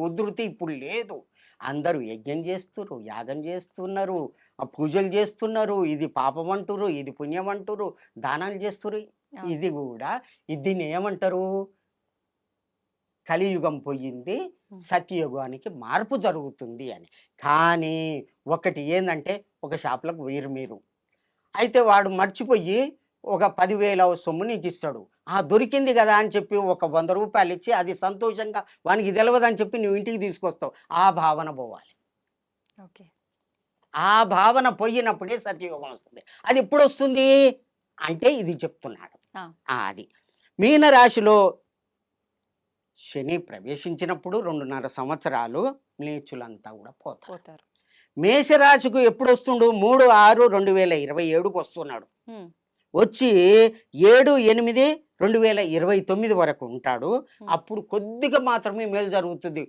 ఉధృతి ఇప్పుడు లేదు. అందరూ యజ్ఞం చేస్తున్నారు, యాగం చేస్తున్నారు, పూజలు చేస్తున్నారు. ఇది పాపం అంటురు, ఇది పుణ్యం అంటురు, దానాలు చేస్తున్నారు. ఇది కూడా దీన్ని ఏమంటారు? కలియుగం పోయింది, సత్యయుగానికి మార్పు జరుగుతుంది అని. కానీ ఒకటి ఏంటంటే, ఒక షాప్లకు వేరు మీరు అయితే వాడు మర్చిపోయి ఒక 10,000 సొమ్ము నీకు ఇస్తాడు. దొరికింది కదా అని చెప్పి ఒక 100 రూపాయలు ఇచ్చి అది సంతోషంగా వానికి తెలియదని చెప్పి నువ్వు ఇంటికి తీసుకొస్తావు. ఆ భావన పోవాలి. ఆ భావన పోయినప్పుడే సత్యయోగం వస్తుంది. అది ఎప్పుడు వస్తుంది అంటే ఇది చెప్తున్నాడు. అది మీనరాశిలో శని ప్రవేశించినప్పుడు 2.5 సంవత్సరాలు మ్లేచ్చులంతా కూడా పోతారు. మేషరాశికు ఎప్పుడు వస్తుండు? 3/6/2027 వస్తున్నాడు. వచ్చి 7/8/2029 వరకు ఉంటాడు. అప్పుడు కొద్దిగా మాత్రమే మేలు జరుగుతుంది.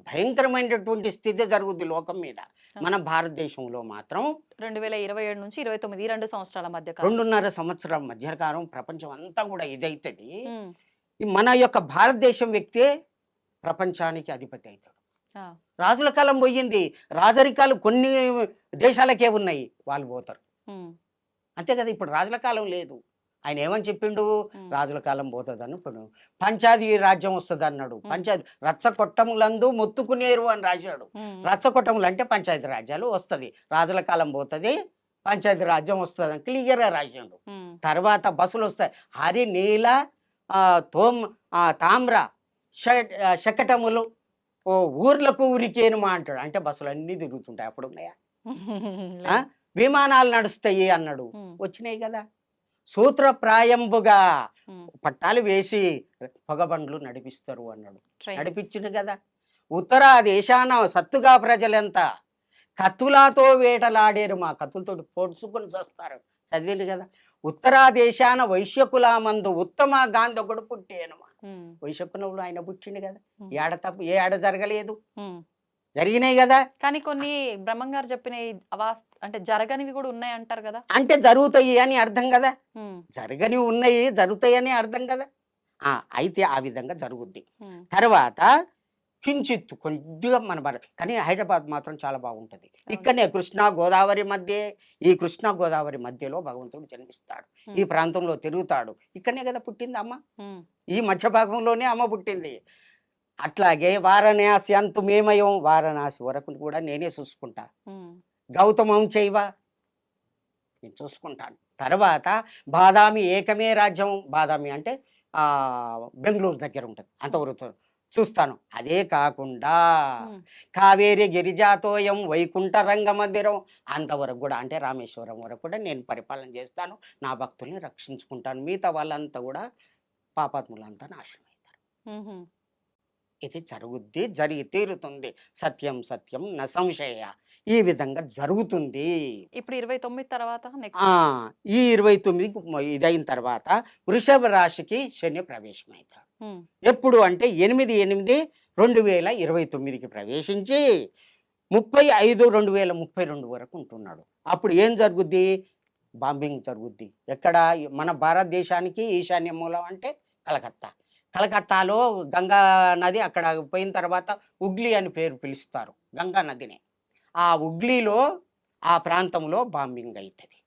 భయంకరమైనటువంటి స్థితి జరుగుతుంది లోకం మీద. మన భారతదేశంలో మాత్రం 2027 నుంచి 29 2 సంవత్సరాల మధ్య 2.5 సంవత్సరాల మధ్యకాలం ప్రపంచం అంతా కూడా ఇదైతుంది. మన యొక్క భారతదేశం వ్యక్తే ప్రపంచానికి అధిపతి అవుతాడు. రాజుల కాలం పోయింది, రాజరికాలు కొన్ని దేశాలకే ఉన్నాయి, వాళ్ళు పోతారు అంతే కదా. ఇప్పుడు రాజుల కాలం లేదు. ఆయన ఏమని చెప్పిండు? రాజుల కాలం పోతుంది అనుకున్నాడు. పంచాయతీ రాజ్యం వస్తుంది అన్నాడు. పంచాయతీ రచ్చకొట్టములందు మొత్తుకునేరు అని రాశాడు. రచ్చకొట్టములు అంటే పంచాయతీ రాజ్యాలు వస్తుంది, రాజుల కాలం పోతుంది, పంచాయతీ రాజ్యం వస్తుంది అని క్లియర్గా రాశాడు. తర్వాత బస్సులు వస్తాయి, హరి నీల తామ్ర శకటములు ఊర్లకు ఊరికేనుమా అంటాడు. అంటే బస్సులు అన్నీ తిరుగుతుంటాయి. అప్పుడు ఉన్నాయా? విమానాలు నడుస్తాయి అన్నాడు. వచ్చినాయి కదా. సూత్రప్రాయంబుగా పట్టాలు వేసి పొగబండ్లు నడిపిస్తారు అన్నాడు. నడిపించిండు కదా. ఉత్తర దేశాన సత్తుగా ప్రజలెంత కత్తులతో వేటలాడేరు, మా కత్తులతో పొడుచుకొని చేస్తారు. చదివిండు కదా. ఉత్తరా దేశాన వైశ్యకులామందు ఉత్తమ గాంధకుడు పుట్టేను. వైశ్యకులంలో ఆయన పుట్టిండు కదా. ఏ ఆడ జరగలేదు, జరిగినాయి కదా. కానీ కొన్ని బ్రహ్మంగారు చెప్పిన అంటే జరగనివి కూడా ఉన్నాయి అంటారు కదా. అంటే జరుగుతాయి అని అర్థం కదా. జరగనివి ఉన్నాయి, జరుగుతాయి అని అర్థం కదా. అయితే ఆ విధంగా జరుగుద్ది. ఉమ్, తర్వాత కించిత్తు కొద్దిగా మన భారత్ కానీ హైదరాబాద్ మాత్రం చాలా బాగుంటుంది. ఇక్కడనే కృష్ణా గోదావరి మధ్య ఈ కృష్ణా గోదావరి మధ్యలో భగవంతుడు జన్మిస్తాడు. ఈ ప్రాంతంలో తిరుగుతాడు. ఇక్కడనే కదా పుట్టింది అమ్మ. ఉమ్, ఈ మధ్య భాగంలోనే అమ్మ పుట్టింది. అట్లాగే వారణాసి అంతు మేమయం వారణాసి వరకు కూడా నేనే చూసుకుంటా. ఉమ్, గౌతమం చేయవ నేను చూసుకుంటాను. తర్వాత బాదామి ఏకమే రాజ్యం. బాదామి అంటే బెంగళూరు దగ్గర ఉంటుంది. అంతవరకు చూస్తాను. అదే కాకుండా ఉమ్, కావేరి గిరిజాతోయం వైకుంఠ రంగ మందిరం అంతవరకు కూడా అంటే రామేశ్వరం వరకు కూడా నేను పరిపాలన చేస్తాను. నా భక్తుల్ని రక్షించుకుంటాను. మిగతా వాళ్ళంతా కూడా పాపాత్ములంతా నాశనం అవుతారు. ఉమ్, ఇది జరుగుద్ది, జరిగి తీరుతుంది. సత్యం సత్యం న సంశయ. ఈ విధంగా జరుగుతుంది. ఇప్పుడు 29 తర్వాత ఆ నెక్స్ట్. ఈ 29 ఇదైన తర్వాత వృషభ రాశికి శని ప్రవేశమవుతాడు. ఎప్పుడు అంటే 8/8/2029కి ప్రవేశించి 35/2032 వరకు ఉంటున్నాడు. అప్పుడు ఏం జరుగుద్ది? బాంబింగ్ జరుగుద్ది. ఎక్కడ? మన భారతదేశానికి ఈశాన్య మూలం అంటే కలకత్తా. కలకత్తాలో గంగా నది అక్కడ పోయిన తర్వాత ఉగ్లీ అని పేరు పిలుస్తారు గంగా నదిని. ఆ ఉగ్లీలో ఆ ప్రాంతంలో బాంబింగ్ అవుతుంది.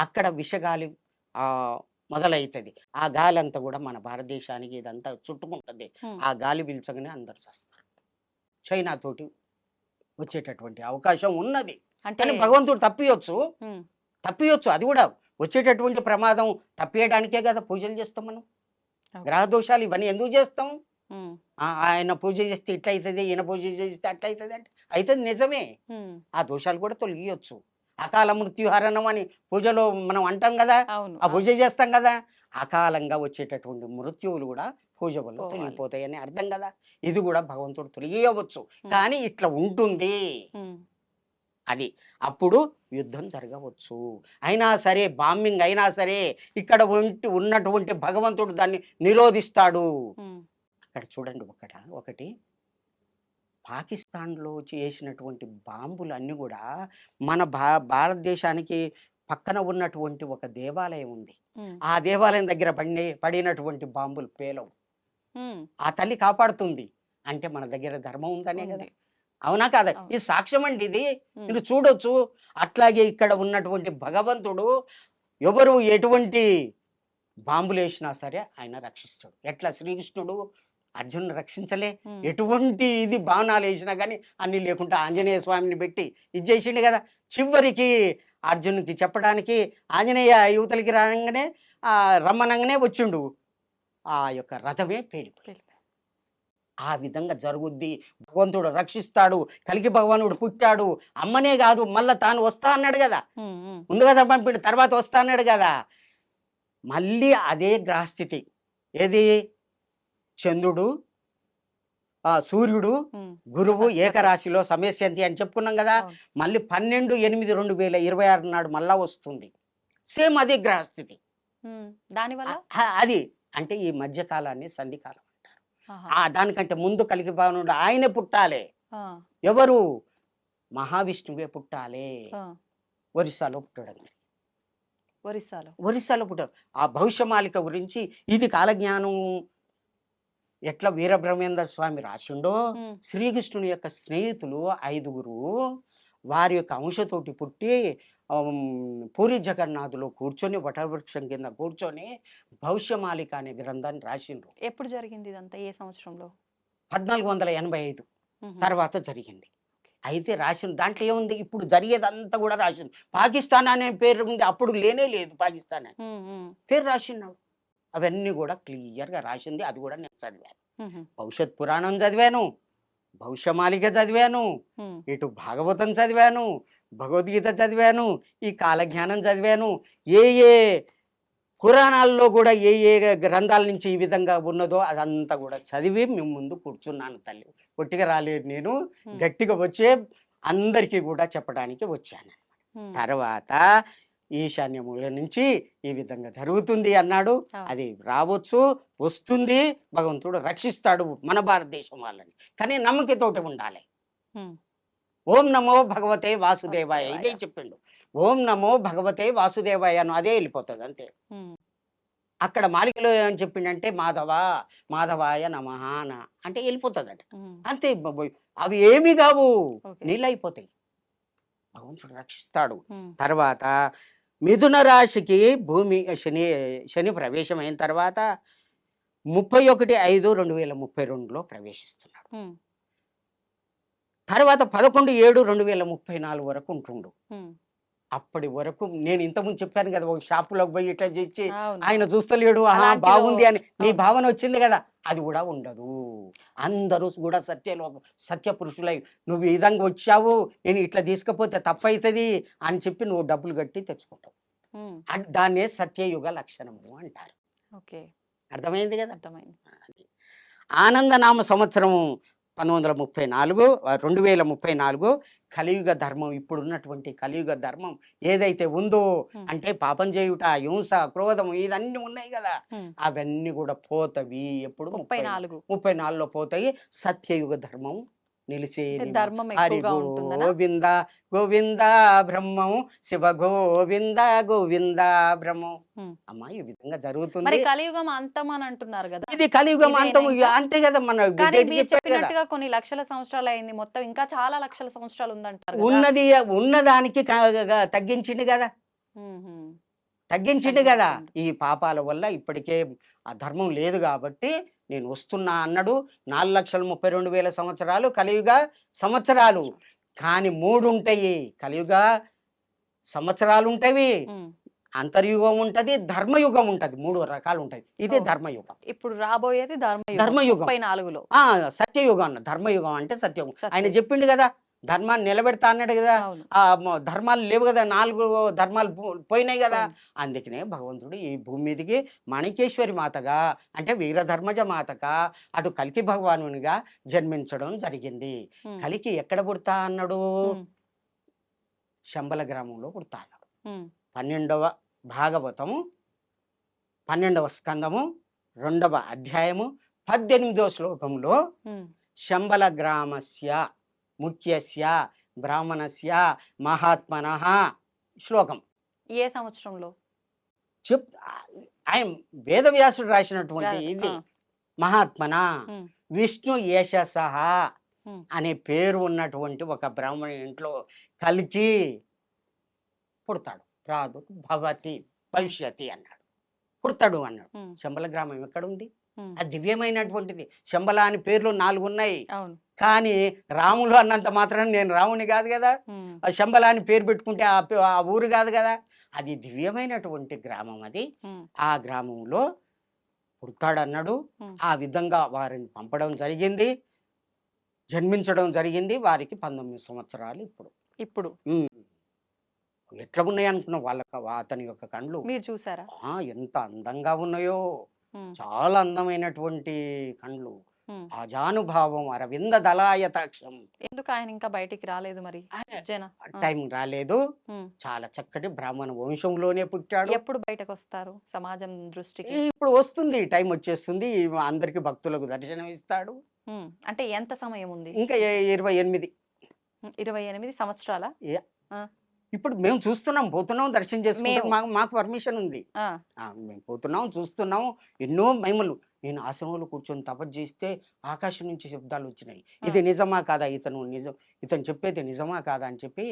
అక్కడ విషగాలి మొదలవుతుంది. ఆ గాలి అంతా కూడా మన భారతదేశానికి ఇదంతా చుట్టుకుంటుంది. ఆ గాలి పీల్చగానే అందరు చేస్తారు. చైనా తోటి వచ్చేటటువంటి అవకాశం ఉన్నది. అంటే కానీ భగవంతుడు తప్పియొచ్చు. అది కూడా వచ్చేటటువంటి ప్రమాదం తప్పియడానికే కదా పూజలు చేస్తాం మనం. గ్రహ దోషాలు ఇవన్నీ ఎందుకు చేస్తాం? ఆయన పూజ చేస్తే ఇట్లా అవుతుంది, ఈయన పూజ చేస్తే అట్లా అవుతుంది అంటే అవుతుంది, నిజమే. ఆ దోషాలు కూడా తొలగియొచ్చు. అకాల మృత్యుహరణం అని పూజలో మనం అంటాం కదా, ఆ పూజ చేస్తాం కదా. అకాలంగా వచ్చేటటువంటి మృత్యువులు కూడా పూజ వల్ల తొలగిపోతాయని అర్థం కదా. ఇది కూడా భగవంతుడు తొలగియవచ్చు. కానీ ఇట్లా ఉంటుంది అది. అప్పుడు యుద్ధం జరగవచ్చు. అయినా సరే బాంబింగ్ అయినా సరే ఇక్కడ ఉన్నటువంటి భగవంతుడు దాన్ని నిరోధిస్తాడు. అక్కడ చూడండి ఒకటి పాకిస్తాన్లో చేసినటువంటి బాంబులు అన్నీ కూడా మన భారతదేశానికి పక్కన ఉన్నటువంటి ఒక దేవాలయం ఉంది. ఆ దేవాలయం దగ్గర పడినటువంటి బాంబులు పేలవు. ఆ తల్లి కాపాడుతుంది. అంటే మన దగ్గర ధర్మం ఉందనే కదా. అవునా కాదా? ఈ సాక్ష్యం అండి ఇది. మీరు చూడొచ్చు. అట్లాగే ఇక్కడ ఉన్నటువంటి భగవంతుడు ఎవరు ఎటువంటి బాంబులు వేసినా సరే ఆయన రక్షిస్తాడు. ఎట్లా శ్రీకృష్ణుడు అర్జునుడు రక్షించలే? ఎటువంటి ఇది బాణాలు వేసినా కానీ అన్ని లేకుండా ఆంజనేయ స్వామిని పెట్టి ఇది చేసిండు కదా. చివరికి అర్జునుడికి చెప్పడానికి ఆంజనేయ యువతలకి రాగానే రమ్మనంగానే వచ్చిండు. ఆ యొక్క రథమే పేలిపోయింది. ఆ విధంగా జరుగుద్ది. భగవంతుడు రక్షిస్తాడు. కలికి భగవానుడు పుట్టాడు. అమ్మనే కాదు, మళ్ళా తాను వస్తా అన్నాడు కదా. ముందు కదా పంపిడు, తర్వాత వస్తా అన్నాడు కదా. మళ్ళీ అదే గ్రహస్థితి. ఏది? చంద్రుడు, సూర్యుడు, గురువు ఏకరాశిలో సమయశాంతి అని చెప్పుకున్నాం కదా. మళ్ళీ 12/8/2026 నాడు మళ్ళా వస్తుంది. సేమ్ అదే గ్రహస్థితి. దానివల్ల అది అంటే ఈ మధ్యకాలాన్ని సంధికాలం అంటారు. దానికంటే ముందు కలికి భగవానుడు ఆయనే పుట్టాలి. ఎవరు? మహావిష్ణువే పుట్టాలి. ఒరిస్సాలో పుట్టడం. ఒరిస్సాలో పుట్టాడు. ఆ భవిష్యమాలిక గురించి ఇది కాలజ్ఞానం ఎట్లా వీరబ్రహ్మేంద్ర స్వామి రాసిండో, శ్రీకృష్ణుని యొక్క స్నేహితులు 5గురు వారి యొక్క అంశతోటి పుట్టి పూరి జగన్నాథులో కూర్చొని వటవృక్షం కింద కూర్చొని భవిష్యమాలిక అనే గ్రంథాన్ని రాసిండ్రు. ఎప్పుడు జరిగింది ఇదంతా? ఏ సంవత్సరంలో? 1485 తర్వాత జరిగింది. అయితే రాసిన దాంట్లో ఏముంది? ఇప్పుడు జరిగేదంతా కూడా రాసింది. పాకిస్తాన్ అనే పేరు ఉంది, అప్పుడు లేనే లేదు పాకిస్తాన్ అని పేరు రాసినాడు. అవన్నీ కూడా క్లియర్గా రాసింది. అది కూడా నేను చదివాను. భవిష్యత్ పురాణం చదివాను, భవిష్యమాలిక చదివాను, ఇటు భాగవతం చదివాను, భగవద్గీత చదివాను, ఈ కాలజ్ఞానం చదివాను. ఏ ఏ పురాణాల్లో కూడా ఏ ఏ గ్రంథాల నుంచి ఈ విధంగా ఉన్నదో అదంతా కూడా చదివి మేము ముందు కూర్చున్నాను. తల్లి ఒట్టిగా రాలేదు, నేను గట్టిగా వచ్చే అందరికీ కూడా చెప్పడానికి వచ్చాను. తర్వాత ఈశాన్యముల నుంచి ఈ విధంగా జరుగుతుంది అన్నాడు. అది రావచ్చు, వస్తుంది. భగవంతుడు రక్షిస్తాడు మన భారతదేశం వాళ్ళని. కానీ నమ్మకతోటి ఉండాలి. ఓం నమో భగవతే వాసుదేవాయ ఇదే చెప్పిండు. ఓం నమో భగవతే వాసుదేవాయ అను అదే వెళ్ళిపోతుంది అంతే. అక్కడ మాలికలో ఏమని చెప్పిండంటే మాధవాయ నమః అంటే వెళ్ళిపోతుందట. అంతే అవి ఏమీ కావు, ఓకే. నీళ్ళు అయిపోతాయి. భగవంతుడు రక్షిస్తాడు. తర్వాత మిథున రాశికి శని ప్రవేశం అయిన తర్వాత 31/5/2032లో ప్రవేశిస్తున్నాడు. తర్వాత 11/7/2034 వరకు ఉంటుండు. అప్పటి వరకు నేను ఇంతకుముందు చెప్పాను కదా, ఒక షాపులోకి పోయి ఇట్లా చేసి ఆయన చూస్తలేడు, ఆహా అలాంటిదో- బాగుంది అని నీ అవును. భావన వచ్చింది కదా, అది కూడా ఉండదు. అందరూ కూడా సత్య పురుషులై నువ్వు ఈ విధంగా వచ్చావు, నేను ఇట్లా తీసుకపోతే తప్పవుతుంది అని చెప్పి నువ్వు డబ్బులు కట్టి తెచ్చుకుంటావు. దాన్నే సత్యయుగ లక్షణము అంటారు. ఓకే, అర్థమైంది కదా. అర్థమైంది. అది ఆనందనామ సంవత్సరము 2034 కలియుగ ధర్మం, ఇప్పుడున్నటువంటి కలియుగ ధర్మం ఏదైతే ఉందో అంటే పాపం చేయుట, హింస, క్రోధం ఇదన్నీ ఉన్నాయి కదా, అవన్నీ కూడా పోతవి. ఎప్పుడు 34లో పోతాయి. సత్యయుగ ధర్మం నిలిసే ధర్మం హరి ఎక్కువగా ఉంటుందనా? గోవింద గోవింద బ్రహ్మం శివ గోవింద గోవింద బ్రహ్మం. అమ్మా ఈ విధంగా మరి జరుగుతుంది. కలియుగం అంతం అని అంటున్నారు కదా, ఇది కలియుగం ఇదేనా అంతము. ఇంకా? అంతే కదా, మన కానీ డేట్ మీరు చెప్పాడు కదా. చెప్పినట్టుగా కొన్ని లక్షల సంవత్సరాలు అయింది, మొత్తం ఇంకా చాలా లక్షల సంవత్సరాలు ఉందంటారు కదా. ఉన్నదానికి తగ్గించిండు కదా, మ్మ్. తగ్గించిండు కదా. తగ్గించిండు. ఈ పాపాల వల్ల ఇప్పటికే ఆ ధర్మం లేదు కాబట్టి నేను వస్తున్నా అన్నాడు. 4,32,000 సంవత్సరాలు కలియుగ సంవత్సరాలు. కానీ 3 ఉంటాయి కలియుగ సంవత్సరాలు ఉంటాయి, మ్మ్. అంతర్యుగం ఉంటది, ధర్మయుగం ఉంటది. 3 రకాలు ఉంటాయి. ఇదే ఓ. ధర్మయుగం. ఇప్పుడు రాబోయేది ధర్మయుగం ధర్మయుగం. 34లో. సత్యయుగం అన్న. ధర్మయుగం అంటే సత్యయుగం. ఆయన సత్యయుగం. చెప్పిండు కదా, ధర్మాన్ని నిలబెడతా అన్నాడు కదా. అవును. ధర్మాలు లేవు కదా, 4 ధర్మాలు పోయినాయి కదా. పోయినాయి. అందుకనే భగవంతుడు ఈ భూమి మీదకి మాణికేశ్వరి మాతగా అంటే వీరధర్మజ మాతగా అటు కల్కి భగవానునిగా జన్మించడం జరిగింది. మ్మ్. కలికి ఎక్కడ పుడతా అన్నాడు? మ్మ్. శంబల గ్రామంలో పుడతా అన్నాడు. మ్మ్. 12వ భాగవతము 12వ స్కందము 2వ అధ్యాయము 18వ శ్లోకంలో మ్మ్. శంబల గ్రామస్య ముఖ్యస్య బ్రాహ్మణస్య మహాత్మనః శ్లోకం ఏ సంవత్సరంలో? ఆయన వేదవ్యాసుడు రాసినటువంటి ఇది. ఆ. మహాత్మన మ్మ్. విష్ణు యశసః మ్మ్. అనే పేరు ఉన్నటువంటి ఒక బ్రాహ్మణ ఇంట్లో కలికి పుడతాడు. రాదు భవతి భవిష్యతి అన్నాడు, పుడతాడు అన్నాడు. మ్మ్. శంబల గ్రామం ఎక్కడ ఉంది? మ్మ్. అది దివ్యమైనటువంటిది. శంబల అని పేర్లు 4 ఉన్నాయి. అవును. కానీ రాములు అన్నంత మాత్రం నేను రాముని కాదు కదా, మ్మ్. ఆ శంబల అని పేరు పెట్టుకుంటే ఆ ఊరు కాదు కదా. అది దివ్యమైనటువంటి గ్రామం. అది మ్మ్. ఆ గ్రామంలో పుడతాడన్నాడు. మ్మ్. ఆ విధంగా వారిని పంపడం జరిగింది, జన్మించడం జరిగింది. వారికి 19 సంవత్సరాలు ఇప్పుడు. ఇప్పుడు ఉమ్. ఎట్లా ఉన్నాయి అనుకున్నావు వాళ్ళకి అతని యొక్క కండ్లు? మీరు చూసారా? ఎంత అందంగా ఉన్నాయో, మ్మ్. చాలా అందమైనటువంటి కండ్లు. మ్మ్. అజానుభావం అరవింద దళాయతాక్షం. ఎందుకు ఆయన ఇంకా బయటికి రాలేదు మరి? జన టైం రాలేదు. మ్మ్. చాలా చక్కటి బ్రాహ్మణ వంశంలోనే పుట్టాడు. ఎప్పుడు బయటకు వస్తారు సమాజం దృష్టికి? ఇప్పుడు వస్తుంది, టైం వచ్చేస్తుంది. అందరికి భక్తులకు దర్శనం ఇస్తాడు. మ్మ్. అంటే ఎంత సమయం ఉంది? ఇంకా 28. 28 సంవత్సరాల? ఇప్పుడు మేము చూస్తున్నాం, పోతున్నాం, దర్శనం చేసుకుంటాం. మాకు పర్మిషన్ ఉంది. ఆ. మేము పోతున్నాం, చూస్తున్నాం. ఎన్నో మహిమలు. నేను ఆశ్రమంలో కూర్చొని తపస్సు చేస్తే ఆకాశం నుంచి శబ్దాలు వచ్చినాయి. ఇది నిజమా కాదా, ఇతను చెప్పేది నిజమా కాదా అని చెప్పి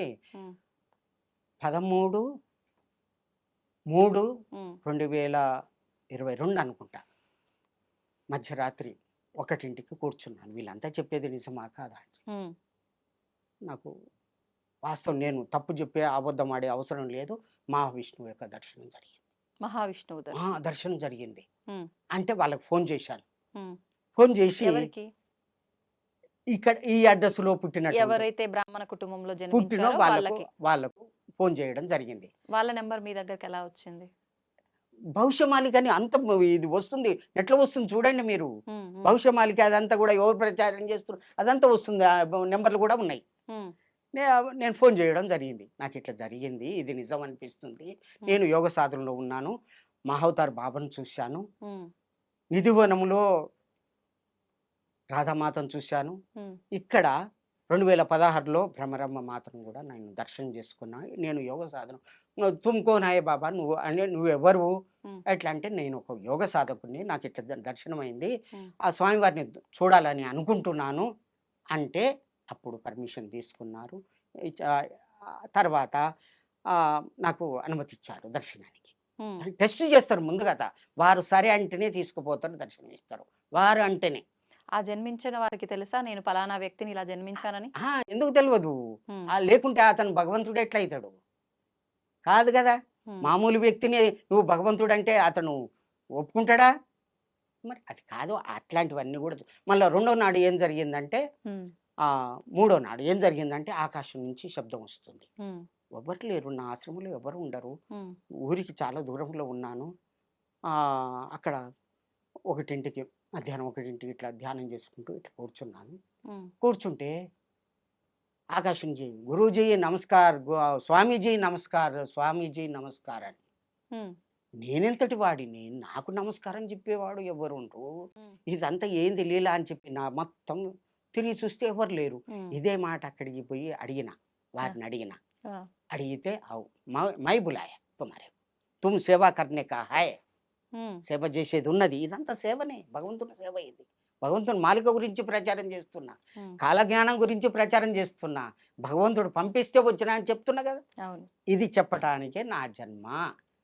13/3/2022 అనుకుంటా మధ్యరాత్రి 1ంటికి కూర్చున్నాను. వీళ్ళంతా చెప్పేది నిజమా కాదా అని. మ్మ్. నాకు వాస్తవం, నేను తప్పు చెప్పే అబద్ధం ఆడే అవసరం లేదు. మహావిష్ణువు యొక్క దర్శనం జరిగింది. మహావిష్ణువు దర్శనం జరిగింది. మ్మ్. అంటే వాళ్ళకి ఫోన్ చేశాను. మ్మ్. ఫోన్ చేసి ఎవరికి? ఇక్కడ ఈ అడ్రస్ లో పుట్టిన ఎవరైతే బ్రాహ్మణ కుటుంబంలో పుట్టిన జన్మించారో వాళ్ళకు ఫోన్ చేయడం జరిగింది. వాళ్ళ నెంబర్ మీ దగ్గరికి ఎలా వచ్చింది? భవిష్యమాలిక అని అంత ఇది వస్తుంది, ఎట్లా వస్తుంది చూడండి మీరు. మ్మ్. మ్మ్. భవిష్యమాలిక అదంతా కూడా ఎవరు ప్రచారం చేస్తున్నారు అదంతా వస్తుంది. నెంబర్లు కూడా ఉన్నాయి. మ్మ్. నేను ఫోన్ చేయడం జరిగింది. నాకు ఇట్లా జరిగింది, ఇది నిజం అనిపిస్తుంది. నేను యోగ సాధనలో ఉన్నాను, మహావతార్ బాబాను చూశాను, మ్మ్. నిధివనంలో రాధామాతను చూశాను, మ్మ్. ఇక్కడ 2016లో భ్రమరమ్మ మాతను కూడా నేను దర్శనం చేసుకున్నా. నేను యోగ సాధన తుమ్ కౌన్ హై బాబా నువ్వు అని నువ్వెవరు? హ్మ్. ఎట్లా అంటే నేను ఒక యోగ సాధకుడిని. నాకు ఇట్లా దర్శనమైంది. హ్మ్. ఆ స్వామివారిని చూడాలని అనుకుంటున్నాను అంటే అప్పుడు పర్మిషన్ తీసుకున్నారు. ఇచ్ ఆహ్, తర్వాత నాకు అనుమతిచ్చారు దర్శనానికి. హ్మ్. టెస్ట్ చేస్తారు ముందుగత. వారు సరే అంటేనే తీసుకుపోతారు, దర్శనం ఇస్తారు. వారు అంటేనే. ఆ జన్మించిన వారికి తెలుసా నేను పలానా వ్యక్తిని ఇలా జన్మించానని? ఎందుకు తెలవదు? హ్మ్. లేకుంటే అతను భగవంతుడు ఎట్లయితాడు? కాదు గదా! హ్మ్. మామూలు వ్యక్తిని నువ్వు భగవంతుడంటే అతను ఒప్పుకుంటాడా? మరి అది కాదు. అట్లాంటివన్నీ గూడా మళ్ళా రెండో నాడు ఏం జరిగిందంటే హ్మ్. మూడో నాడు ఏం జరిగిందంటే ఆకాశం నుంచి శబ్దం వస్తుంది. హ్మ్. ఎవ్వరు లేరు. నా ఆశ్రమంలో ఎవరు ఉండరు. హ్మ్. ఊరికి చాలా దూరంలో ఉన్నాను. అక్కడ 1కి మధ్యాహ్నం 1కి ఇట్లా ధ్యానం చేసుకుంటూ ఇట్లా కూర్చున్నాను. హ్మ్. కూర్చుంటే ఆకాశం జీ గురూజీ నమస్కార్ స్వామీజీ నమస్కార్ స్వామీజీ నమస్కార్ అని. హ్మ్. నేనెంతటి వాడిని? నాకు నమస్కారం చెప్పేవాడు ఎవ్వరుండ్రు? హ్మ్. ఇదంతా ఏంది లీల అని చెప్పి నా మొత్తం తిరిగి చూస్తే ఎవరు లేరు. హ్మ్. ఇదే మాట అక్కడికి పోయి అడిగిన. ఆ! వారిని అడిగిన. ఆ! అడిగితే మై బులాయా తుమారే. తుమ్ సేవా కర్నే కా హై. హ్మ్. సేవ చేసేది ఉన్నది. ఇదంతా సేవనే. భగవంతుని సేవ ఇది. భగవంతుని మాలిక గురించి ప్రచారం చేస్తున్నా. హ్మ్. కాలజ్ఞానం గురించి ప్రచారం చేస్తున్నా. భగవంతుడు పంపిస్తే వచ్చినా అని చెప్తున్నా కదా! అవును. ఇది చెప్పటానికే నా జన్మ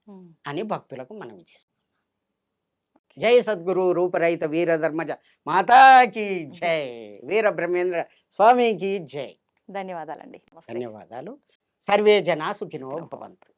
హ్మ్. అని భక్తులకు మనవి చేస్తున్నా. జై సద్గురు రూపరహిత వీర ధర్మజ మాతాకి జై. వీర బ్రహ్మేంద్ర స్వామికి జై. ధన్యవాదాలండి. నమస్తే. ధన్యవాదాలు. సర్వే జనా సుఖినో సుఖినో భవంతు.